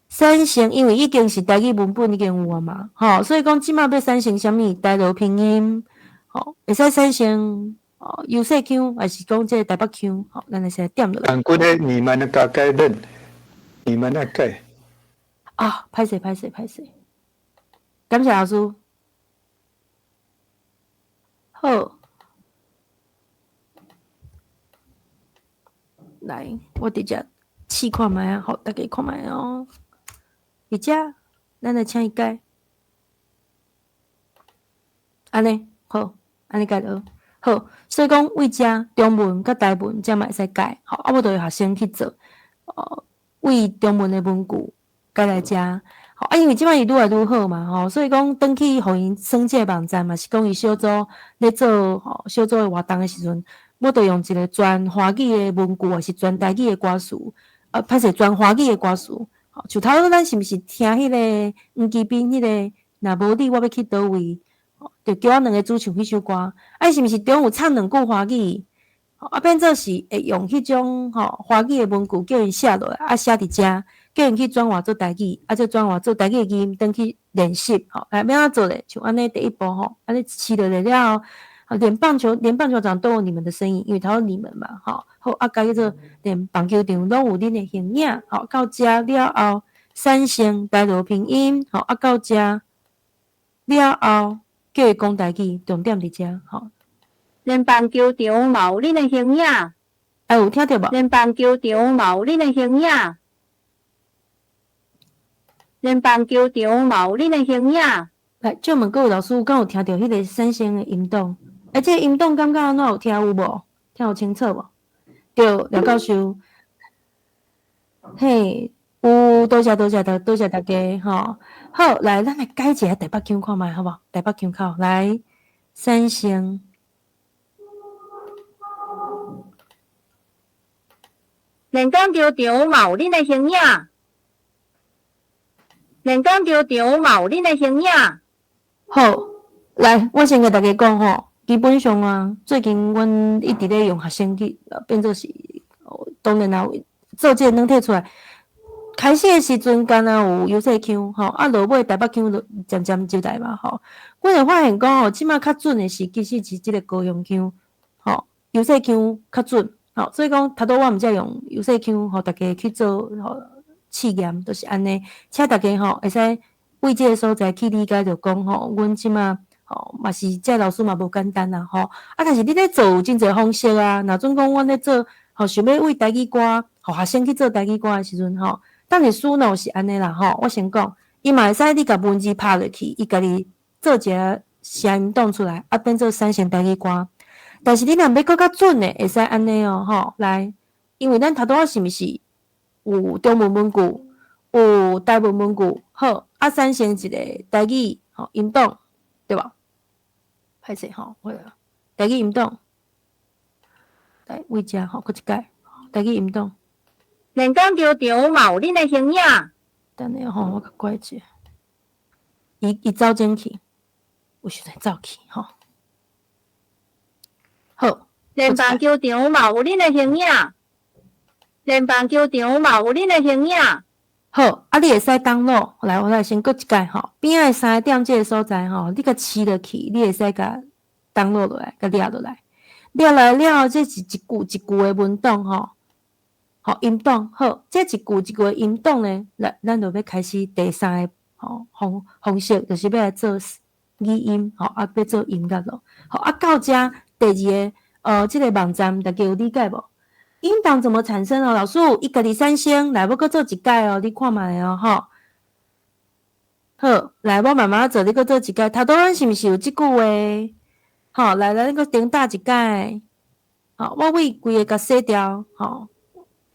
三声，因为已经是台语文本已经有啊嘛，吼，所以讲即马要三声啥物？台罗拼音，吼，会使三声优势腔，还是讲即个台北腔？吼，咱来先点落来。韩国的你们的大概认，你们那个啊，歹势，感谢老师。好，来，我直接试看觅啊，互大家看觅哦。伫遮，咱来请伊改，安尼好，安尼改就好。所以讲为遮中文甲台文遮嘛会使改，好，啊，我就会学生去做，为中文的文句改来遮。好啊，因为即摆伊愈来愈好嘛，吼，所以讲转去互因升这个网站嘛，是讲伊小组咧做小组的活动的时阵，我着用一个全华语的文句，还是全台语的歌词，歹势全华语的歌词。吼，像头拄咱是毋是听迄个黄基斌迄个？若无你，我要去倒位？着叫我两个主唱迄首歌，是毋是中有唱两句华语？变做是会用迄种华语的文句叫因写落来，写伫遮。叫因去转换做台语，再转换做台语的音，转去练习，来要安怎做咧？像安尼第一步安尼试落来了后，连棒球场都有你们的身影，因为他有你们嘛，好，甲叫做连棒球场拢有恁的形影，到遮了后，三声台罗拼音，到遮了后，叫伊讲台语，重点伫遮，连棒球场嘛有恁的形影，有听到无？连棒球场嘛有恁的形影。连棒球场嘛有恁的形影。来，借问各位老师，敢有听到迄个三声的音档？这个音档感觉安怎有听有无？听有清楚无？对，廖教授，嘿，有多谢大家吼。好，来，咱来改一下台北腔看觅好无？台北腔口来三声。连棒球场嘛有恁的形影。连棒球场嘛有恁的形影。好，来，我先甲大家讲吼，基本上啊，最近阮一直咧用学生去变做是，当然啊，做这个软体出来，开始的时阵敢若有优势腔吼，落尾台北腔就渐渐入来嘛吼。阮会发现讲吼，即马较准的是其实是即个高雄腔，吼，优势腔较准，吼，所以讲头拄我毋则用优势腔，互大家去做吼。试验就是安尼，请大家会使为这个所在去理解，就讲阮即马嘛是这老师嘛无简单啦但是你咧做有真侪方式啊。若准讲阮咧做想要为台语歌，学生去做台语歌的时阵等下输脑是安尼啦我先讲，伊嘛会使你甲文字拍落去，伊家己做一个声音档出来，变做三声台语歌。但是你若要搁较准的，会使安尼来，因为咱头拄是毋是？有中文文句，有台文文句，好，三声一个台语音档，对吧？歹歹势吼，会啊，台语音档，来为遮吼，搁一解，台语音档，连江球场嘛有恁的形影，等下吼，我甲改一下，伊走进去，有时阵走去吼，好，连棒球场嘛有恁的形影，连棒球场嘛有恁的形影。好，啊，你会使登录，来，我来先搁一解吼，边仔3个点即个所在吼，你甲饲落去，你会使甲登录落来，甲抓落来，抓来了后，这是一句一句的文档吼，好，音档好，这一句一句的音档呢，来，咱就要开始第3个方式，就是要来做语音，吼，啊，要做音乐咯，好，啊，到遮第2个，这个网站大家有理解无？音档怎么产生哦？老师，伊家己产生，来，我搁做一解哦，你看卖哦，吼。好，来，我慢慢做，你搁做一解。头拄咱是毋是有即句话？吼，来，咱搁顶打一解。吼，我为规个甲洗掉，吼，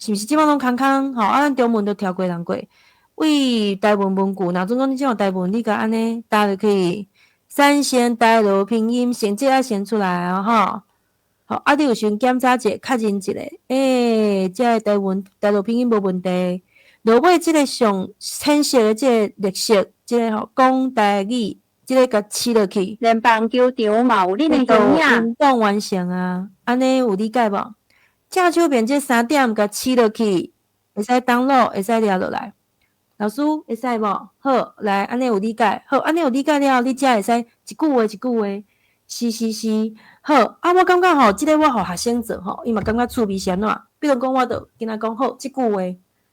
是毋是即摆拢空空？吼，啊，咱中文都跳过人过。为台文文句，若总讲你即种台文，你甲安尼打就可以。三线台罗拼音，先即个先出来哦，吼。好，啊，你有时检查者，较认一下，这台文台罗拼音无问题。落尾即个上浅色的即个绿色，即个吼讲台语，即个甲饲落去，连棒球场嘛有恁的就形影。运动完成啊，安尼有理解无？正手边这3点甲饲落去，会使登录，会使抓落来。老师会使无？好，来，安尼有理解。好，安尼有理解了，你才会使一句话一句话。是，好啊！我感觉吼，即个我互学生做吼，伊嘛感觉趣味是安怎？比如讲，我著跟他讲好，即句话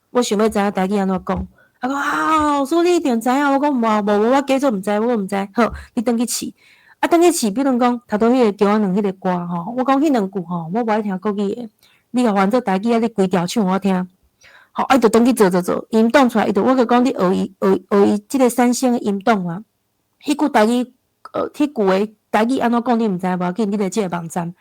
我想要知影台语安怎讲。啊，讲老师你一定知影。我讲无，我假作毋知，我毋知。好，你转去试。啊，转去试，比如讲，头拄迄个叫我两迄个歌吼，我讲迄两句吼，我无爱听国语的，你甲换做台语啊，你规条唱我听。好，啊，伊著转去做，音档出来，伊著我甲讲你学伊即个三声的音档啊。迄句台语，迄句的。台语安怎讲你毋知无要紧，你来即个网站，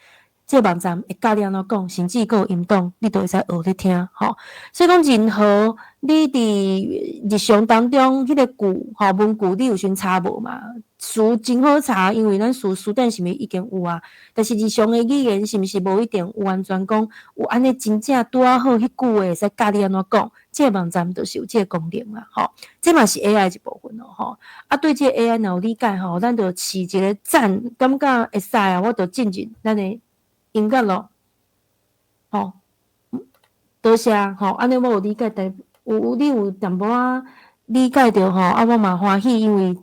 即个网站会教你安怎讲，甚至佫有音档，你都会使学咧听，吼。所以讲任何你伫日常当中迄个句吼文句，你有时查无嘛？词真好查，因为咱书顶是毋是已经有啊？但是日常的语言是毋是无一定有完全讲有安尼真正拄啊好迄句话会使教你安怎讲？即个网站就是有即个功能啦，吼。这嘛是 AI 一部分咯，吼。啊，对这个 AI 若有理解吼，咱就试一个赞，感觉会使啊，我就进入咱的音乐咯，吼。多谢吼，安尼我有理解，但你有淡薄仔理解着吼，啊，我嘛欢喜，因为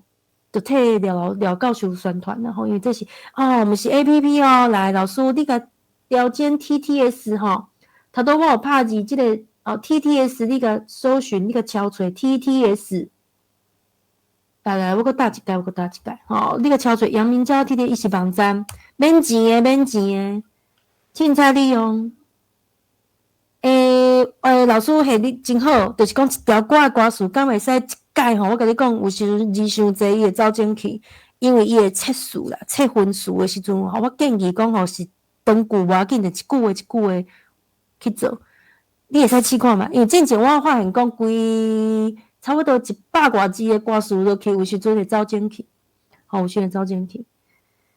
就替廖教授宣传啦吼，因为这是我们是 APP 哦，来老师你甲调监 TTS 吼，头拄我有拍字即个TTS， 你甲搜寻，你甲敲出 TTS。来，我搁打一解，吼！你个敲出阳明交 TTS 伊是网站，免钱的，凊彩利用。老师下你真好，就是讲一条歌的歌词，敢会使一解吼？我甲你讲，有时字伤济，伊会走进去，因为伊会测数啦，测分数的时阵吼，我建议讲吼是长句无要紧，就一句话一句话去做。你会使试看嘛？因为之前我发现讲规。差不多100多字的歌词落去，有时阵会走进去，吼，有时会走进去。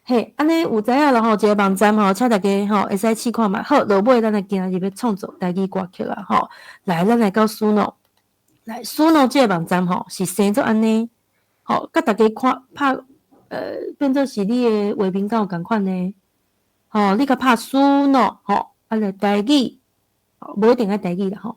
嘿，安尼有知影了吼，一个网站吼，请大家吼会使试看嘛。好，落尾咱来今日要创作台语歌曲啦，吼。来，咱来到Suno，来Suno这个网站吼是生做安尼，吼，甲大家看拍变做是你的画面敢有共款呢？吼，你甲拍Suno，吼，啊来台语，无一定爱台语啦，吼。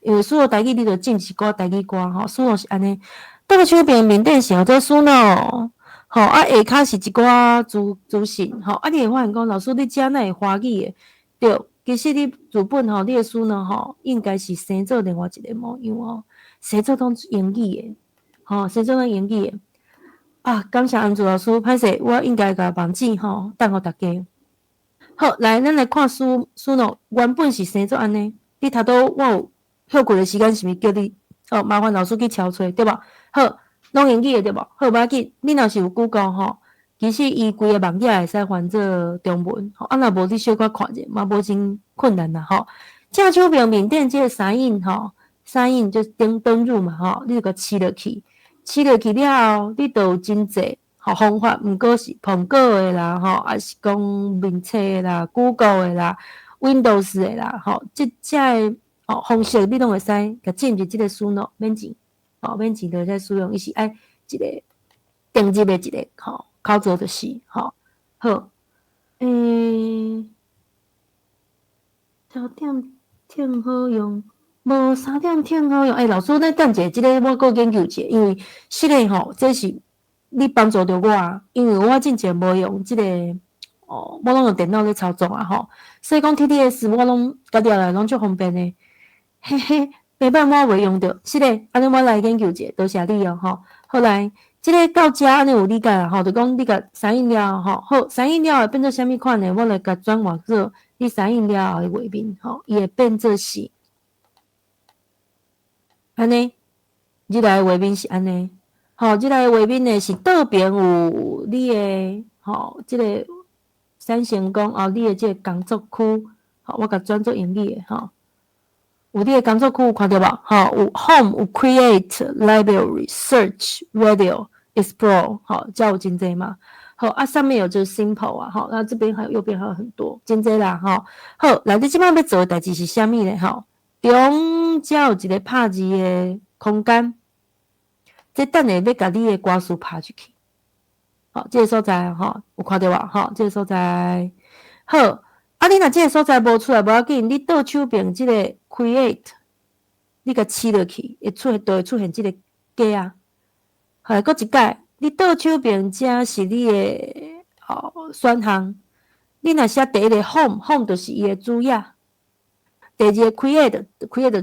因为所有台语你著进一寡台语歌吼，Suno是安尼。倒个手边面顶是叫做Suno，吼啊下骹是一寡资讯吼，啊你会发现讲老师你遮哪会华语的？对，其实你自本吼，你的Suno吼应该是生做另外一个模样哦，生做当英语的，吼生做当英语的。啊，感谢安祖老师，歹势，我应该甲网址吼等互大家。好，来咱来看Suno，原本是生做安尼，你头拄我有。休困的时间是毋是叫你麻烦老师去敲出对吧？好，拢英语的对无？好，无要紧，你若是有 Google 吼，其实伊规个网页会使翻做中文，吼，啊若无你小可看者，嘛无真困难啦，吼。正手边面顶即个三印吼，三印就登入嘛，吼，你就甲饲落去了后，你就有真济，方法，毋过是苹果的啦，还是讲面册的啦、Google 的啦、Windows 的啦，即只的方式你拢会使甲进入即个输入免钱，免钱就会使使用，伊是爱一个定制的一个考做就是好，条点挺好用。无3点挺好用，老师，咱等者，即个我搁研究者，因为实个这是你帮助着我，因为我真正无用即个我拢用电脑咧操作啊所以讲 TTS 我拢家己来拢足方便的，嘿嘿，没办法我袂用着，是个，安尼我来研究者，多谢你哦后来即个到遮安尼有理解啦就讲你甲三印了好，三印了会变做啥物款呢？我来甲转换做你三印了后的画面伊会变做是。安尼，即个画面是安尼，即个画面呢是倒边有你的即个三成功你的即个工作区，我甲转做英语的有你的工作区有看到无？有 Home 有 Create Library Search Radio Explore 才有真济嘛。上面有就是 Simple 那这边还有右边还有很多，真济啦好，来你即摆要做的代志是啥物呢？中才有一个拍字的空间，这等下要甲你的歌词拍出去。这个所在有看到无？这个所在好，你若这个所在无出来无要紧，你倒手边这个 Create， 你甲刺落去，就会出现这个格啊。还佫一解，你倒手边这是你的选项，你若写第一个 Home 就是伊的主页。第二个 create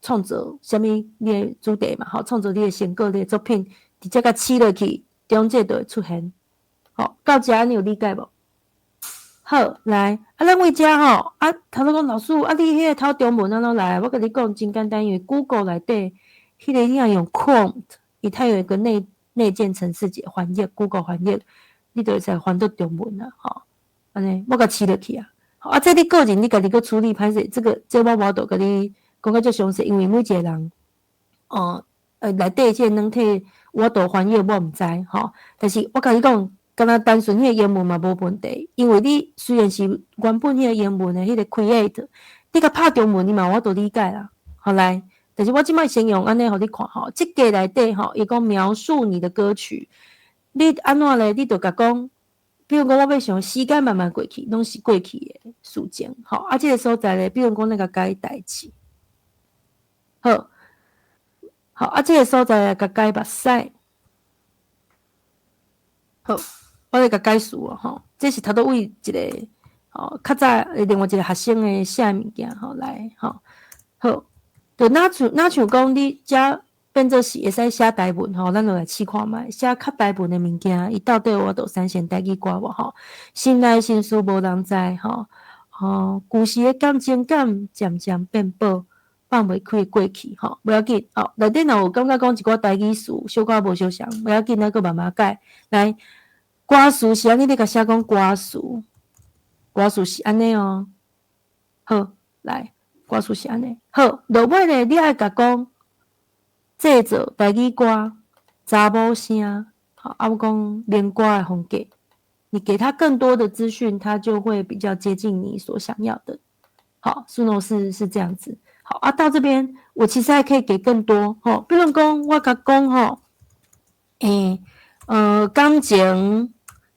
创造啥物你的主题嘛，创造你的成果、你的作品，直接甲刺落去，中间就会出现。到遮你有理解无？好，来，咱为遮头先讲老师，你迄个头中文安怎来？我甲你讲真简单，因为 Google 内底迄个你若用 Chrome， 它有一个内建程式翻译 ，Google 翻译，你就会使翻到中文啦。安尼，我甲刺落去这你个人你家己去处理歹势，这我无度甲你讲较足详细，因为每一个人内底这软体我度翻译我毋知但是我甲你讲，敢若单纯迄个英文嘛无问题，因为你虽然是原本迄个英文的迄个 create， 你甲拍中文你嘛我度理解啦。来，但是我即摆先用安尼互你看这个内底伊讲描述你的歌曲，你安怎咧？你就甲讲。比如讲，我要想时间慢慢过去，拢是过去的事情。这个所在咧，比如讲那个改代志，这个所在甲改目屎，我来甲改数这是头拄为一个较早另外一个学生的写物件来就哪像讲你遮。变做是会使写台文咱就来试看觅写较台文的物件，伊到底有法度产生台语歌无心内心事无人知旧时的感情感渐渐变薄，放袂开过去无要紧内底若有感觉讲一寡台语词小可无相像，无要紧，咱佫慢慢改。来，歌词是安尼，你甲写讲歌词是安尼好，来，歌词是安尼好，落尾咧，你爱甲讲。制作台语歌、查某声，我讲连歌的风格，你给他更多的资讯，他就会比较接近你所想要的。苏诺是这样子。到这边我其实还可以给更多比如讲我甲讲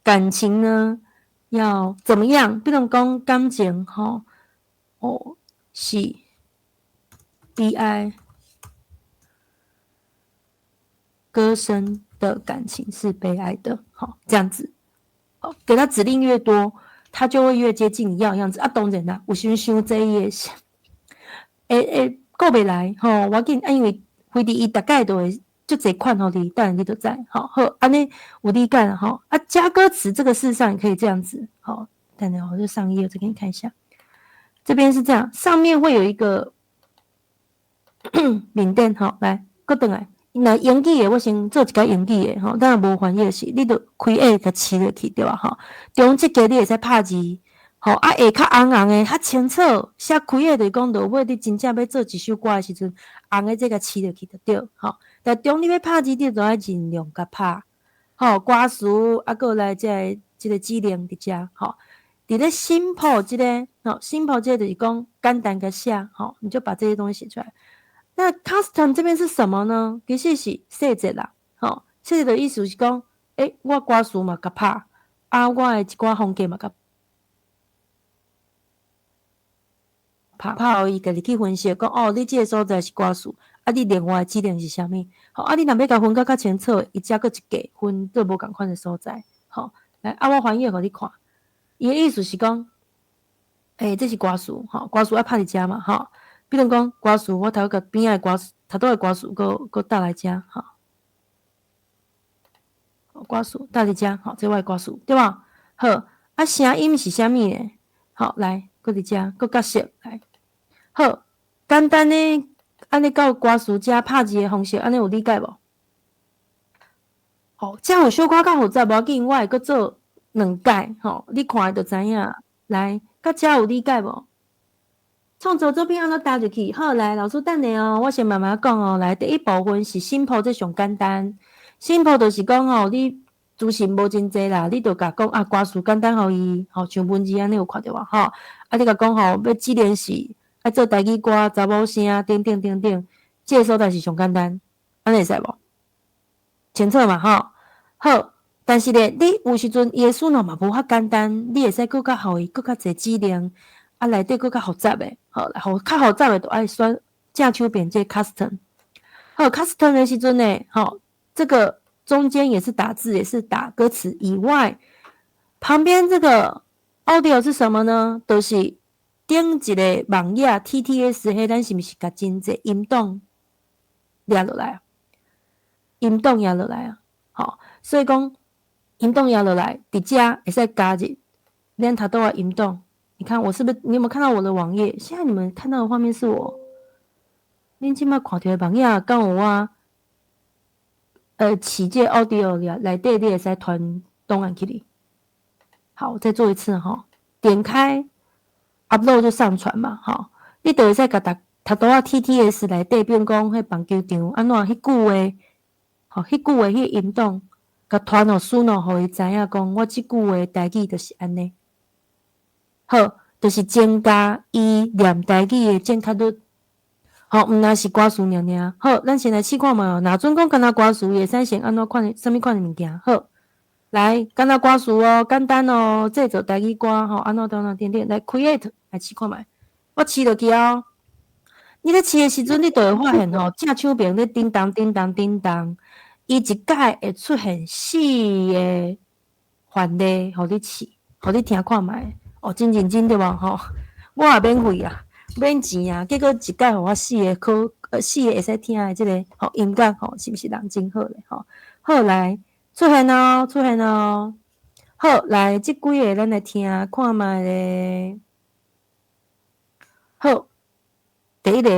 感情呢要怎么样？比如讲感情是悲哀。歌声的感情是悲哀的，这样子，给他指令越多，他就会越接近你要的样子当然啦，有时想这也是，顾不来，我紧，因为飞机伊大概都会就这款你，当然你都在，安尼有理解了加歌词这个事实上也可以这样子，等等，我就上一页，我再给你看一下，这边是这样，上面会有一个缅甸，来，搁转来。那英语的我先做一个英语的当然无翻译是，你就create甲刺落去对吧中这个你会使拍字下较红的较清楚，写create就讲到尾你真正要做一首歌的时阵，红的这个刺落去就对但中你要拍字你就要尽量甲拍吼，歌词啊，搁来即个指令伫遮，吼。伫咧simple即个simple 这个就是讲简单个写，你就把这些东西写出来。那 custom 这边是什么呢？其实是细节啦，细节的意思是讲，我歌词嘛甲拍，啊，我的一寡风格嘛甲拍互伊家己去分析，讲你即个所在是歌词，啊，你另外的指令是啥物？啊，你若要甲分较清楚，伊则搁一格分做无共款的所在，来，啊，我翻译互你看。伊的意思是讲，这是歌词，歌词要拍伫遮嘛，比如讲歌词，我头甲边仔歌词，头拄的歌词，搁搭来遮，歌词搭伫遮，这我的歌词，对吧？好，啊，声音是啥物呢？来，搁伫遮，搁角色来，好，简单的，安尼到歌词遮拍字的方式，安尼有理解无？这有小可较复杂，无要紧，我会搁做2解，你看就知影。来，到遮有理解无？创作作品安怎搭入去？好，来，老师等下哦，我先慢慢讲哦。来，第一部分是 simple， 这上简单。simple 就是讲你资讯无真济啦，你就甲讲啊，歌词简单互伊，像文字安尼有看到无？啊，你甲讲要指令是爱做台语歌、查某声等等等等，这个所在是上简单，安尼会使无？清楚嘛？好。但是咧，你有时阵伊诶使用嘛无遐简单，你会使搁较互伊搁较侪指令，啊内底搁较复杂诶，较复杂诶就爱选正手边这 custom。custom 的时阵呢，这个中间也是打字，也是打歌词以外，旁边这个 audio 是什么呢？就是顶一个网页 TTS 迄咱是毋是甲真济音档抓落来啊？音档抓落来啊，所以讲。音档压落来，伫遮会使加入咱头拄的音档。你看我是不是？你有没有看到我的网页？现在你们看到的画面是我。恁即摆看到的网页敢有我起这 audio 内底你会使传档案起哩。好，我再做一次点开 upload 就上传嘛你就会使甲头拄啊 TTS 内底，比如讲迄棒球场安怎迄句话，迄句话迄音档。甲传互输入，互伊知影讲，我即句话台语就是安尼。好，就是增加伊念台语的正确率。毋若是歌词尔。好，咱先来试看嘛。若准讲干那歌词，会使先安怎款什么款的物件？好，来干那歌词简单制作台语歌安怎点来 create 来试看觅。我试落去你咧试的时阵，你就会发现正手边咧叮当叮当叮当。伊一解会出现4个范例，互你试，互你听看觅。真认真对无？我也免费啊，免钱啊。结果一解互我4个4个会使听的即个音乐是毋是人真好咧？好来出现哦。好来，即几个咱来听看觅咧。好，第一个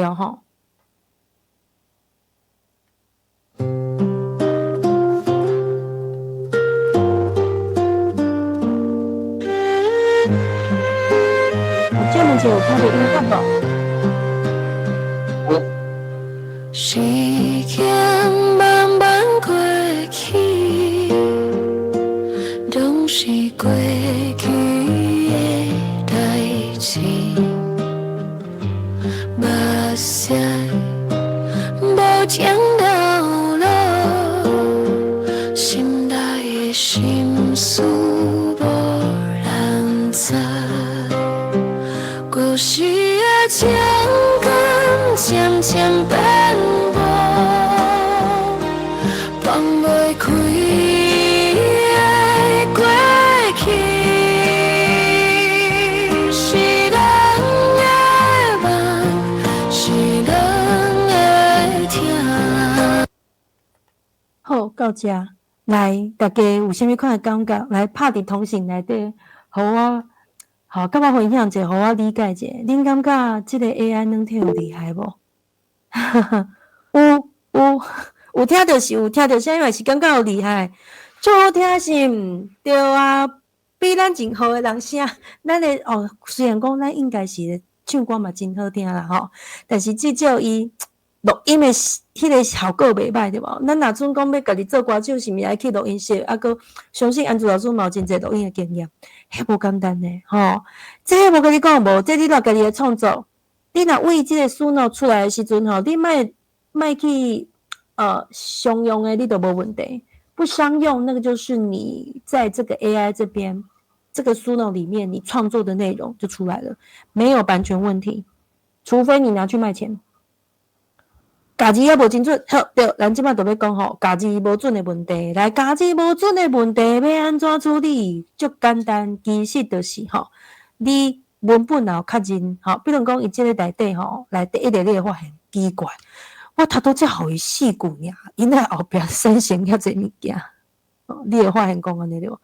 有看到音乐无？时间慢慢过去，拢是过去的代志。目屎无情流露，心内的心事无人知。故事的情感渐渐变薄，放袂开的过去，是人的梦，是人的痛。好，到遮来，大家有啥物款的感觉？来拍伫通讯内底，互我。好，甲我分享者，互我理解者。恁感觉即个 AI 软体有厉害无？有听着是有听着，啥物是感觉有厉害，最好听是毋对啊，比咱真好的人声，咱的虽然讲咱应该是唱歌嘛真好听啦但是至少伊录音的迄个效果袂歹对无？咱若准讲要家己做歌手，是毋是爱去录音室？啊，搁相信安祖老师嘛有真侪录音的经验，迄无简单呢，吼。这无甲你讲无，这你若家己的创作，你若为即个书脑出来的时阵吼，你莫去商用的，你都无问题。不商用，那个就是你在这个 AI 这边这个书脑里面你创作的内容就出来了，没有版权问题，除非你拿去卖钱。家己也无真准，好对，咱即摆就要讲吼，家己无准的问题，来家己无准的问题要安怎处理？足简单，其实就是吼，你文本也较认吼，比如讲伊即个内底吼，内底一个你会发现奇怪，我读到这互伊4句尔，因那后壁生成遐济物件，你会发现讲安尼对无？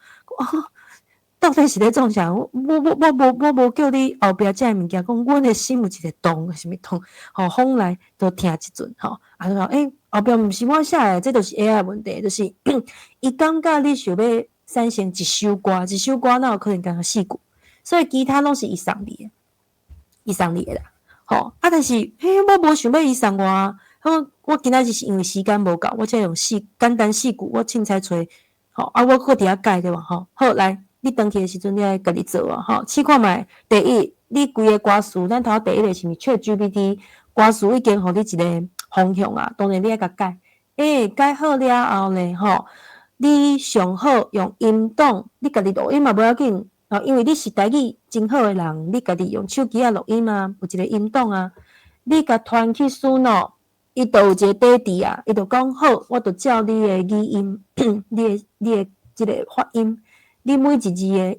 到底是咧创啥？我无叫你后壁遮物件，讲阮的心有一个洞，什么洞？吼，风来都听即阵吼，啊，就讲后壁毋是我写的，这就是 AI 问题，就是伊感觉你想要产生一首歌，哪有可能讲4句？所以其他拢是伊送你的啦，吼啊，但是我无想要伊送我啊，我今仔日是因为时间无够，我才用简单4句，我凊彩找，吼啊，我搁伫遐改对吧？吼，好来。你登去的时阵，你爱家己做啊！吼，试看觅。第一，你规个歌词，咱头第一个是毋是 ChatGPT 歌词已经互你一个方向啊？当然你爱甲改。改好了后咧，吼，你上好用音档，你家己录音嘛无要紧，因为你是台语真好的人，你家己用手机啊录音啊，有一个音档啊，你甲传去书脑，伊就有一个底底啊，伊就讲好，我就照你的语音，你的即个发音。你每一字的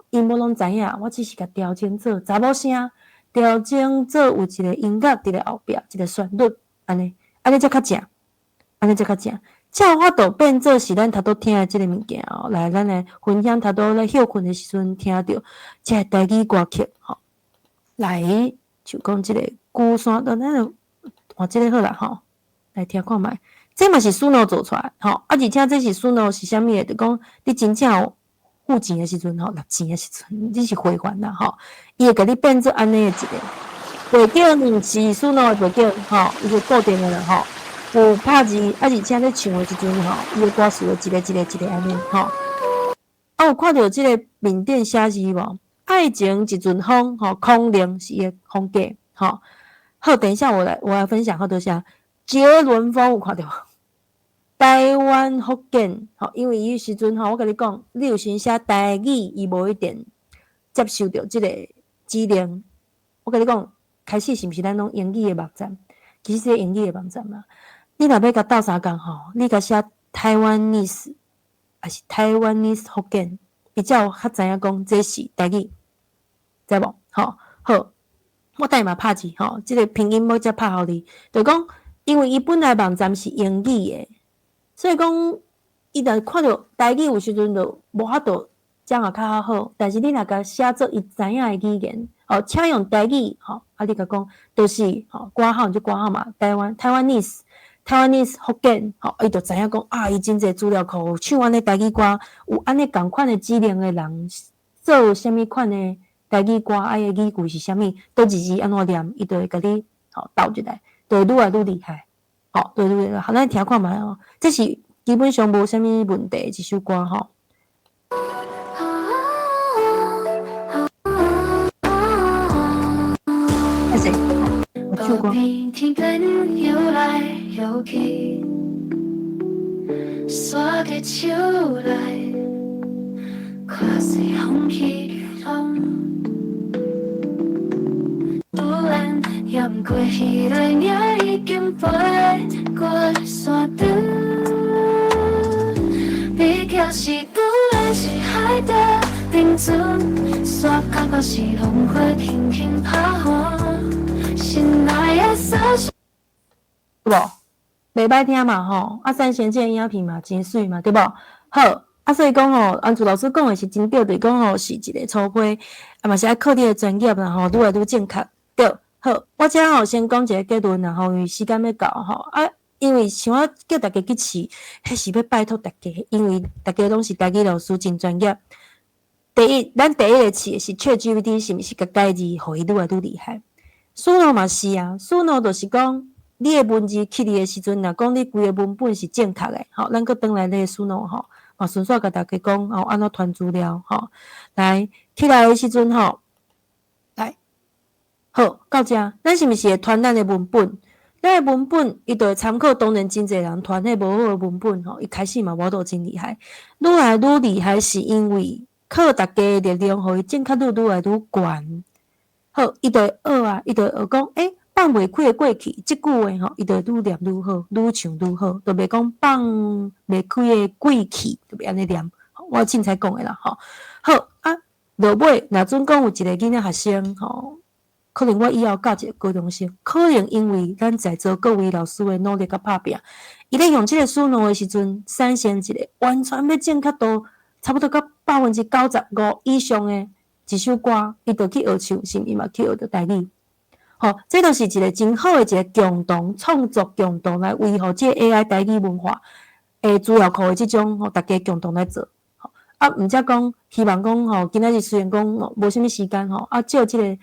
音无拢知影，我只是甲调整做查某声，调整做有一个音乐伫咧后壁，一个旋律，安尼才较正，才有法度变做是咱头拄听的即个物件哦。来，咱来分享头拄咧休困的时阵听到即个台语歌曲吼。来，就讲即个孤山，咱就换即个好啦吼，来听看觅。这嘛是书脑做出来，吼，而且这是书脑是啥物诶？就讲你真正有付钱的时阵吼，纳钱的时阵，你是回还啦吼，伊会甲你变做安尼的一个背景，是书脑的背景吼，伊是固定的啦吼。有拍字，而且咧唱的时阵吼，伊的歌词一个安尼吼。有看到即个面顶写字无？爱情一阵风吼，空灵是伊的风格吼。好，等一下我来分享好多下杰伦风有看到无？台湾福建，吼，因为伊时阵吼，我甲你讲，你有时写台语，伊无一定接受到即个指令。我甲你讲，开始是毋是咱拢英语的网站？其实是英语的网站嘛。你若要甲斗相共吼，你甲写台湾 nese， 还是台湾 nese 福建，比较较知影讲这是台语，知无？吼，好，我等嘛拍字吼，即个拼音要则拍互你，就讲，因为伊本来网站是英语的。所以讲，伊若看到台语有时阵就无法度讲也较好，但是你若甲写作伊知影的语言，请用台语，你甲讲都是挂号就挂号嘛，台湾 nese 福建，伊就知影讲伊真侪资料库唱安尼台语歌，有安尼共款的指令的人做啥物款的台语歌，伊的语句是啥物，倒一字安怎念，伊就会甲你倒一来，就愈来愈厉害。对，好，咱听看觅哦。这是基本上无啥物问题一首歌吼。开始，我唱歌。天根游来游去，刷个手来，看随风起风。突然淹过迄个影，已经飞过山顶。比较是不来是海的冰珠，山感觉是浪花轻轻拍响，心内的思绪。对无？袂歹听嘛吼，三弦这影片嘛真水嘛，对无？好，所以讲吼，安祖老师讲的是真对，就是讲吼是一个初批，嘛是爱靠你的专业啦吼，愈来愈正确。对，好，我遮吼先讲一个结论啦吼，因为时间要到吼因为像我叫大家去试，迄是要拜托大家，因为大家拢是台语老师真专业。咱第一个试的是 ChatGPT 是毋是甲改字，互伊愈来愈厉害？书脑嘛是啊，书脑就是讲你的文字起嚟的时阵，若讲你规个文本是正确的，吼，咱搁转来咧输入吼，顺续甲大家讲，安怎传资料，吼，来起来的时阵，吼，来，好，到遮，咱是毋是会传咱的文本？咱的文本，伊就会参考当然真侪人传迄无好的文本，吼，伊开始嘛无都真厉害，愈来愈厉害，是因为靠大家的力量，互伊正确率愈来愈悬。好，伊就会学啊，伊就会学讲，放袂开的过去，即句话吼，伊就会愈念愈好，愈唱愈好，就袂讲放袂开的过去，就袂安尼念。我凊彩讲的啦，吼。好啊，落尾若准讲有一个囡仔学生，吼，可能我以后教一个高中生，可能因为咱在座各位老师的努力甲拍拼，伊咧用即个输入的时阵，产生一个完全要正确度差不多到95%以上的一首歌，伊就去学唱，是毋是嘛？去学着台语。吼，这就是一个真好的一个共同创作共同来维护这 AI 台语文化诶资料库的即种吼，大家共同来做。吼，啊，毋则讲希望讲吼，今仔日虽然讲无啥物时间吼，啊，借即个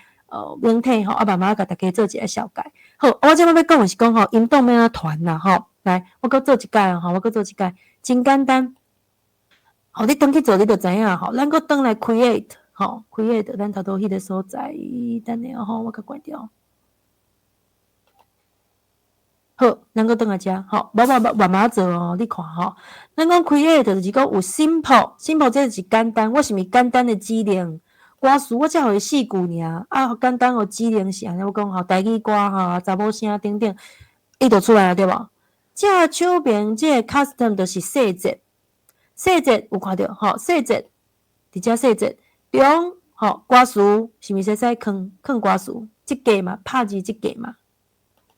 软体吼，啊，慢慢甲大家做一个小改。好，我即摆要讲的是讲吼，音档要安怎传啦吼。来，我搁做一届吼，我搁做一届，真简单。吼，你登去做，你就知影吼。咱搁转来 create 吼 ，create 咱头拄迄个所在，等下吼，我甲关掉。好，咱搁转来遮，吼，慢慢做哦，你看吼，咱讲 create 就是讲有 simple，simple 这就是简单，我是毋是简单的指令？歌词我才互伊4句尔，啊，简单的指令是安尼，我讲吼，台语歌吼，查某声等等，伊就出来了对无？这手边这 custom 就是细节，细节有看到吼，细节伫遮细节中吼，歌词是毋是使放歌词？即个嘛，拍字即个嘛。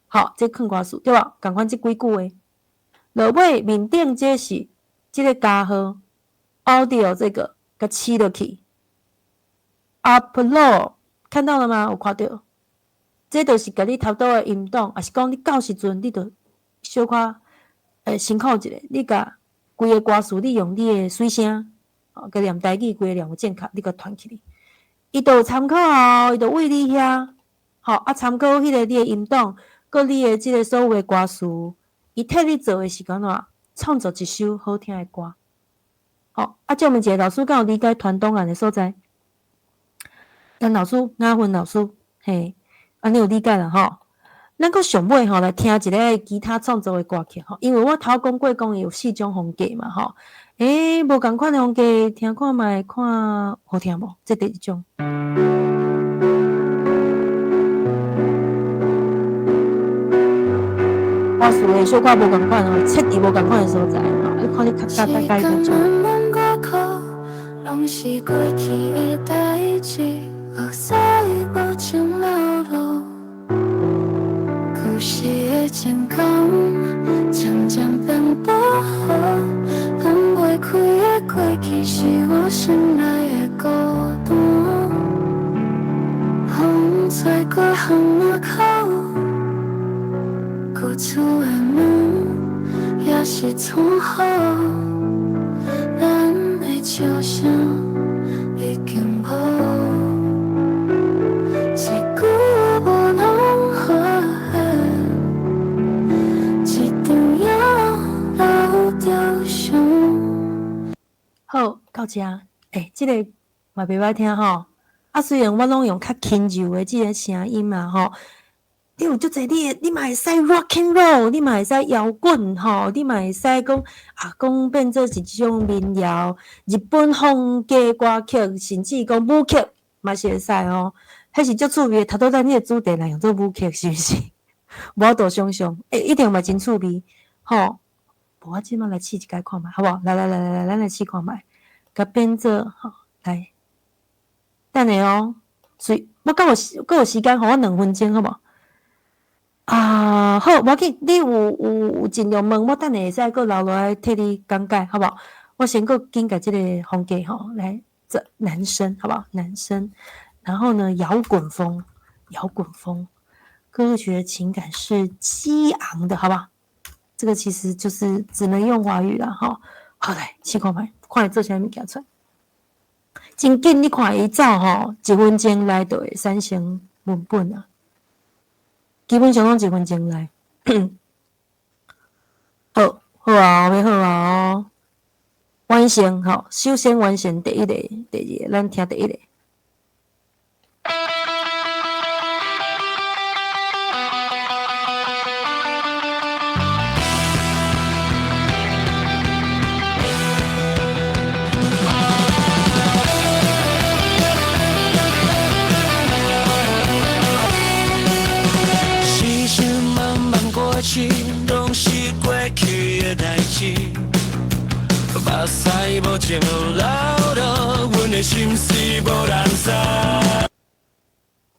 好，这放歌词对吧？共款即几句话。落尾面顶这是即个加号 audio 这个甲起落去 upload 看到了吗？有看到？这就是甲你头拄的音档，也是讲你到时阵你着小可辛苦一下，你甲规个歌词你用你的水声，甲念台语规个念有正确，你甲传起哩。伊就有参考哦，伊就为你遐，好啊，参考迄个你的音档。佮你的即个所有的歌词，伊替你做的是安怎创作一首好听的歌。好，啊，借问一个老师敢有理解传档案的所在？咱老师雅芬老师，嘿，安尼有理解啦吼。咱佮上尾吼来听一个吉他创作的歌曲吼，因为我头讲过讲有4种风格嘛吼。无共款的风格，听看卖看好听无？这第一种。歌词的小可无共款哦，彻底无共款的所在吼，你看你较大概就种。拢是过去的代志，学使无情流露。故事的情感渐渐变薄弱，翻袂开的过去是我心内的孤单。风吹过巷仔口。旧厝的门也是窗户，咱的笑声已经无，一句无能发现，一张也留着伤。好，到遮，即个嘛袂歹听吼。啊，虽然我拢用较轻柔的即个声音嘛吼。你有足侪你嘛会使 rock and roll， 你嘛会使摇滚吼，你嘛会使讲变做一种民谣、日本风格歌曲，甚至讲舞曲嘛是会使哦。迄是足趣味，头拄咱迄个主题来用做舞曲，是毋是？无度想象，一定嘛真趣味吼。无我即摆来试一解看觅，好无？来，咱来试看觅，甲变做吼来，等下哦。我够有时间，互我2分钟，好无？好，无要紧，你有尽量问我，等下会使搁留落来替你讲解，好不好？我先搁紧甲即个风格吼，来这男生，好不好？男生，然后呢，摇滚风，歌曲的情感是激昂的，好不好？这个其实就是只能用华语啦，吼。好来，试看觅，看伊做啥物件出来。真紧，你看伊走吼，1分钟内就会产生文本啊。基本上拢1分钟内，好，好啊，要好啊哦。完成吼，首先完成第一个，第二个，咱听第一个。时时慢慢过去，拢是过去的代志。目屎无情流落，阮的心事无人知。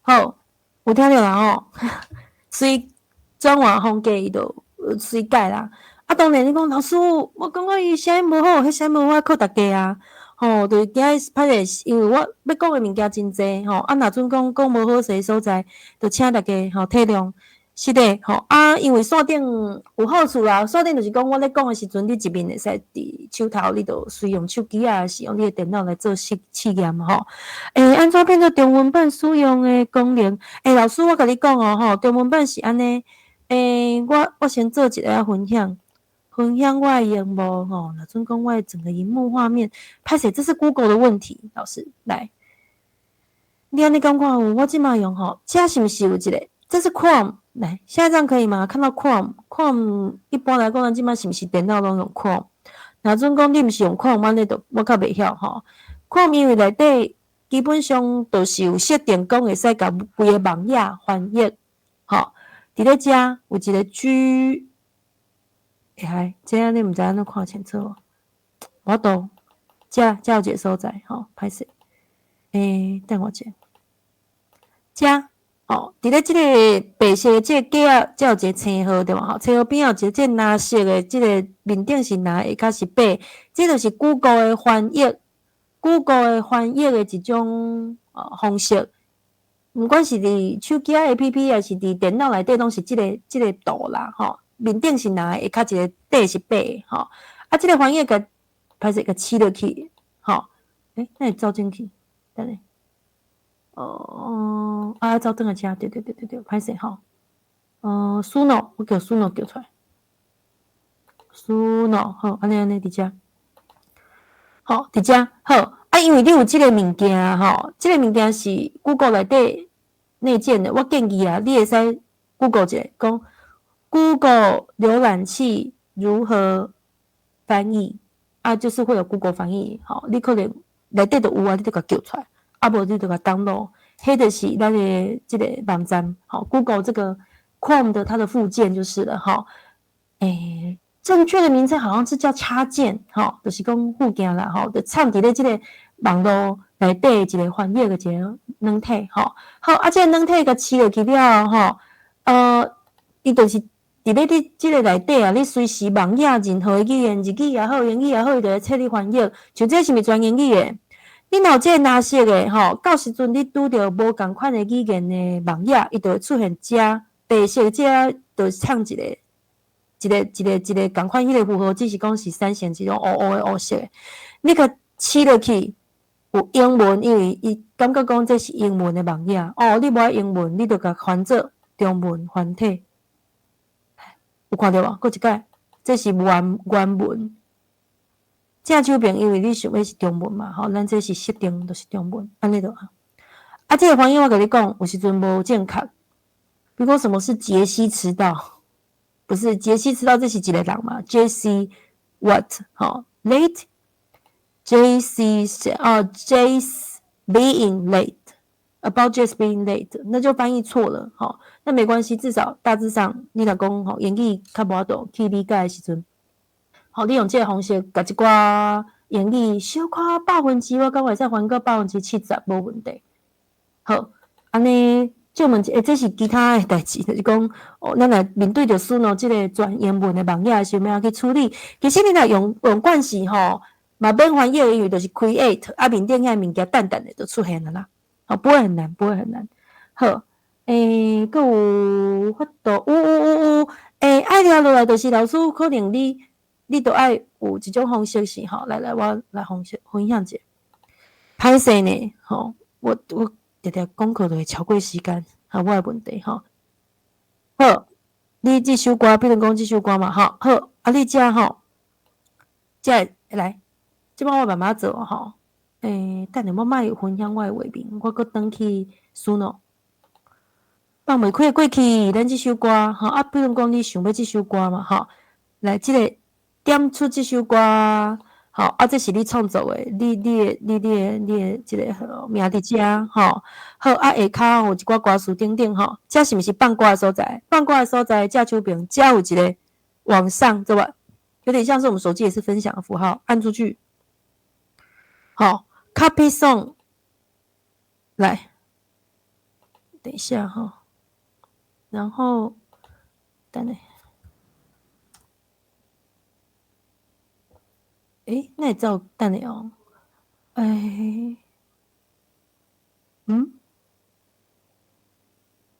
好，有听到啦吼，随转换风格伊就随改啦。啊，当然你讲老师，我感觉伊声音无好，迄声音无法靠大家啊。吼，就是今日歹势，因为我要讲的物件真济吼。啊，若阵讲无好势所在，就请大家吼体谅。是的，吼啊，因为线顶有好处啦。线顶就是讲，我咧讲的时阵，你一面会使伫手头，你就随用手机啊，是用你的电脑来做试验吼。安怎变做中文版使用的功能？老师，我甲你讲哦，吼，中文版是安尼。我先做一个分享我的荧幕吼，若阵讲我的整个荧幕画面，拍摄这是 Google 的问题。老师，来，你安尼感觉有？我即马用吼，这是不是有一个？这是 Chrome。来，现在这样可以吗？看到 Chrome 一般来讲，咱即摆是毋是电脑拢用 Chrome？ 若阵讲你毋是用 Chrome， 我较袂晓吼。Chrome 因为内底基本上都是有设定讲会使甲规个网页翻译，吼。伫咧遮有一个 G， 哎，这样你毋知安怎看清楚哦？我懂，遮有一个所在，吼，歹势。等我者，遮。哦，伫咧即个白色的即个格仔，才有一个青号对嘛？吼，青号边有一个即个蓝色的，即个面顶是蓝，下骹是白，即就是 Google 的翻译的一种方式。毋管是伫手机 APP 还是伫电脑内底，拢是即个图啦，吼。面顶是蓝，下骹一个底是白的，吼。啊，即个翻译个歹势个试落去，吼。那会走进去，等下。走转来遮，对，歹势吼。Suno， 我叫 Suno 叫出来。Suno， 好，安尼伫遮。好，伫遮好。啊，因为你有即个物件吼，即个物件是 Google 内底内建的。我建议啊，你会使 Google 一下，讲 Google 浏览器如何翻译啊，就是会有 Google 翻译。好，你可能内底就有啊，你就甲叫出来。啊，无你就甲 download， 迄就是咱的这个网站，好 ，Google 这个 Chrome 的它的附件就是了，哈。正确的名称好像是叫插件，哈，就是讲附件啦，哈，就藏伫咧这个网络内底一个翻译的一个软体，哈。好，啊，这个软体甲试落去了，哈，伊就是伫咧你这个内底啊，你随时网页任何语言，日语也好，英语也好，伊就会替你翻译。像这是毋是全英语的？你若有这个蓝色的吼，到时阵你拄着无共款的语言的网页，伊就会出现遮白色遮，就唱一个共款迄个符号，只是讲是闪现一种乌乌的乌色的。你甲试落去有英文，因为伊感觉讲这是英文的网页，你无爱英文，你就甲翻做中文繁体。有看到无？搁一摆，这是原文。正手边，因为你想要是中文嘛，吼，咱这是设定就是中文，安尼就好。啊，这个翻译我跟你讲，有时阵无正确。比如说什么是杰西迟到？不是杰西迟到，这是一个人嘛 ？J.C. what？ 好 ，late。J.C. J's being late about J's being late， 那就翻译错了，好，那没关系，至少大致上你若讲吼，英语较无法度去理解的时阵。好，你用这个方式，甲一寡英语小可100%，我感觉会使翻到70%无问题。好，安尼就问一，这是其他的代志，就是讲，咱来面对着Suno这个全英文的网页的时候，要去处理。其实你若用惯势吼，嘛免翻译，因为就是 create， 啊面顶遐物件淡淡的就出现了啦。好，不会很难，不会很难。好，搁有法度，有，爱聊落来就是老师可能你都爱有一种方式是吼，来，我来分享一下。歹势呢，吼，我常常讲课都会超过时间，我的问题吼。好，你即首歌，比如讲即首歌嘛，吼，好，啊，你遮吼，遮来，即摆我慢慢做吼。等下我莫分享我的画面，我搁转去Suno。放袂开过去，咱即首歌吼，啊，比如讲你想要即首歌嘛，吼，来，即个点出即首歌，吼，啊，这是你创作的，你的即个名伫遮，吼，好，啊，下骹有一寡歌词顶顶吼，这是毋是放歌的所在？放歌的所在，这手边这有一个往上，对吧？有点像是我们手机也是分享的符号，按出去，好 ，copy song， 来，等一下哈。然后，等下，那会走等下哦，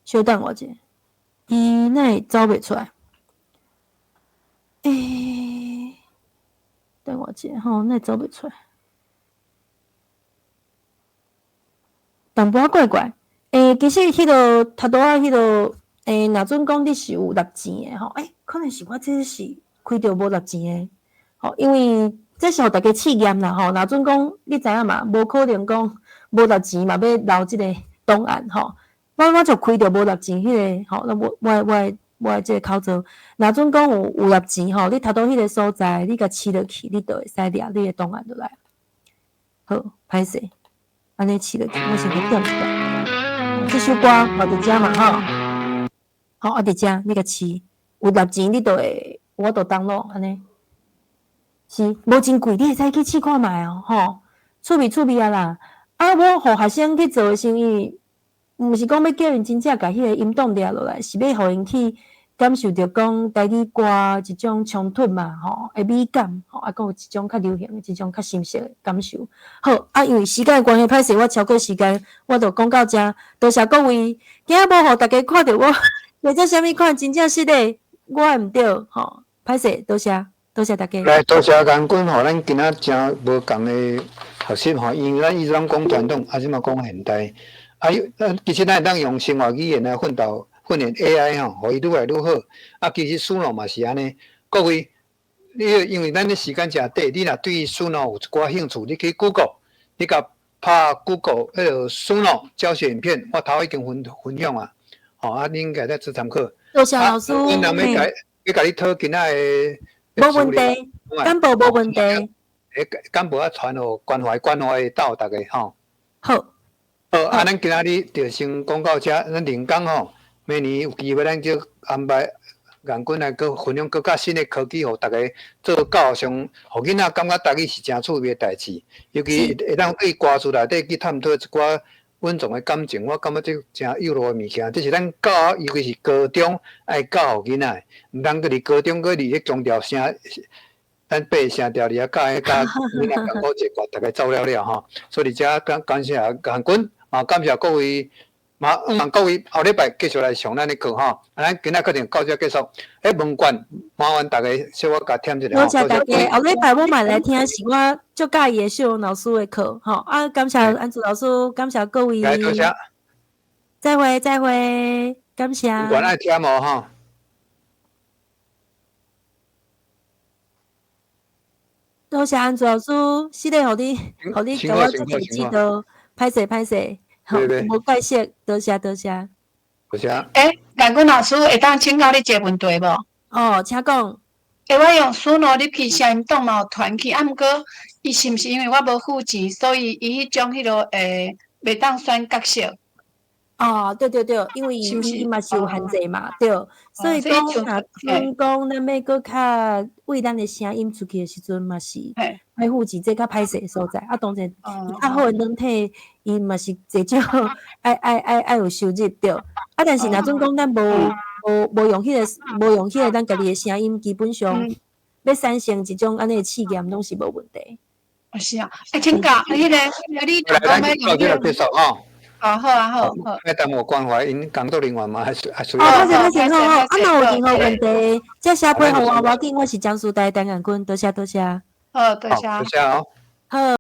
稍等我者，伊那会走袂出来，等我者吼，那会走袂出来，淡薄仔怪怪，其实迄个头拄仔迄个。若准讲你是有六钱的吼，可能是我这是开着无六钱的，吼，因为这是互大家试验啦吼。若准讲你知影嘛，无可能讲无六钱嘛要留即个档案吼。我就开着无六钱迄个吼，那我即个口座，若准讲有六钱吼，你头拄迄个所在，你甲试落去，你就会使掠你的档案落来。好，歹势，安尼试落去，我先去点一下。这首歌我伫遮嘛吼。好，啊，伫遮你甲试，有六钱你就会，我就当咯，安尼是无真贵，你会使去试看卖哦，吼，趣味啊啦。啊，我互学生去做的生意，毋是讲要叫因真正甲迄个音档掠落来，是要互因去感受着讲台语歌一种冲突嘛，吼，的美感，吼，啊，佮有一种较流行的、一种较深色的感受。好，啊，因为时间的关系，歹势我超过时间，我就讲到遮，多谢各位，今仔无互大家看到我。或者啥物款真正实的，我也毋对吼，歹势，多谢大家。来，多谢杨军，互咱今仔真无共的学习吼，因为咱伊拢讲传统，啊，即嘛讲现代，其实咱会当用生活语言来训练 AI 吼，互伊愈来愈好。啊，其实Suno嘛是安尼，各位，因为咱的时间诚短，你若对Suno有一寡兴趣，你去 Google， 你甲拍 Google 迄个Suno教学影片，我头已经分享啊。吼，啊，你应该在做参考。多谢老师。阮若要甲你讨今仔的。无问题，干部无问题。干部啊，传互关怀会斗大家吼。好。好，啊，咱今仔日就先讲到遮，咱另讲吼，明年有机会咱就安排杨军来搁分享搁较新的科技，互大家做教育上，互囡仔感觉台语是真趣味的代志，尤其会当对歌词内底去探讨一寡。稳重的感情，我感觉这真有路的物件，这是咱教，尤其是高中爱教囡仔，毋通搁伫高中搁伫迄强调声，咱背声调哩啊，教囡仔讲好一个，大家走了吼。所以遮感谢韩军，感谢各位，各位后礼拜继续来上咱的课吼。咱今仔课程到这结束。问卷麻烦大家小我甲添一下。多谢大家，后礼拜我嘛来听是我足介意的秀荣老师的课，吼啊，感谢安祖老师，感谢各位。多谢。再会，感谢。不管爱听无吼。多谢安祖老师，是的，互你甲我做一指导，歹势，好，无解释，多谢。多谢。杨军老师会当请教你一个问题无？哦，请讲。我用Suno入去声音档嘛有传去，毋过伊是毋是因为我无付钱，所以伊迄种迄落袂当选角色？哦，对，因为伊嘛是有限制嘛，对，所以讲若讲咱要搁较为咱的声音出去的时阵，嘛是爱付钱，这较歹势的所在。啊，当然，较好的软体，伊嘛是至少爱有收入对。啊，但是若准讲咱无用迄个咱家己的声音，基本上要产生一种安尼的试验，拢是无问题。是啊，请教迄个你头讲要用迄个。好啊。要等我关怀因工作人员嘛，还需要。抱歉，啊，若有任何问题，这写配互我，无要紧，我是江苏台陈杨军，多谢。好，多谢。多谢哦。好。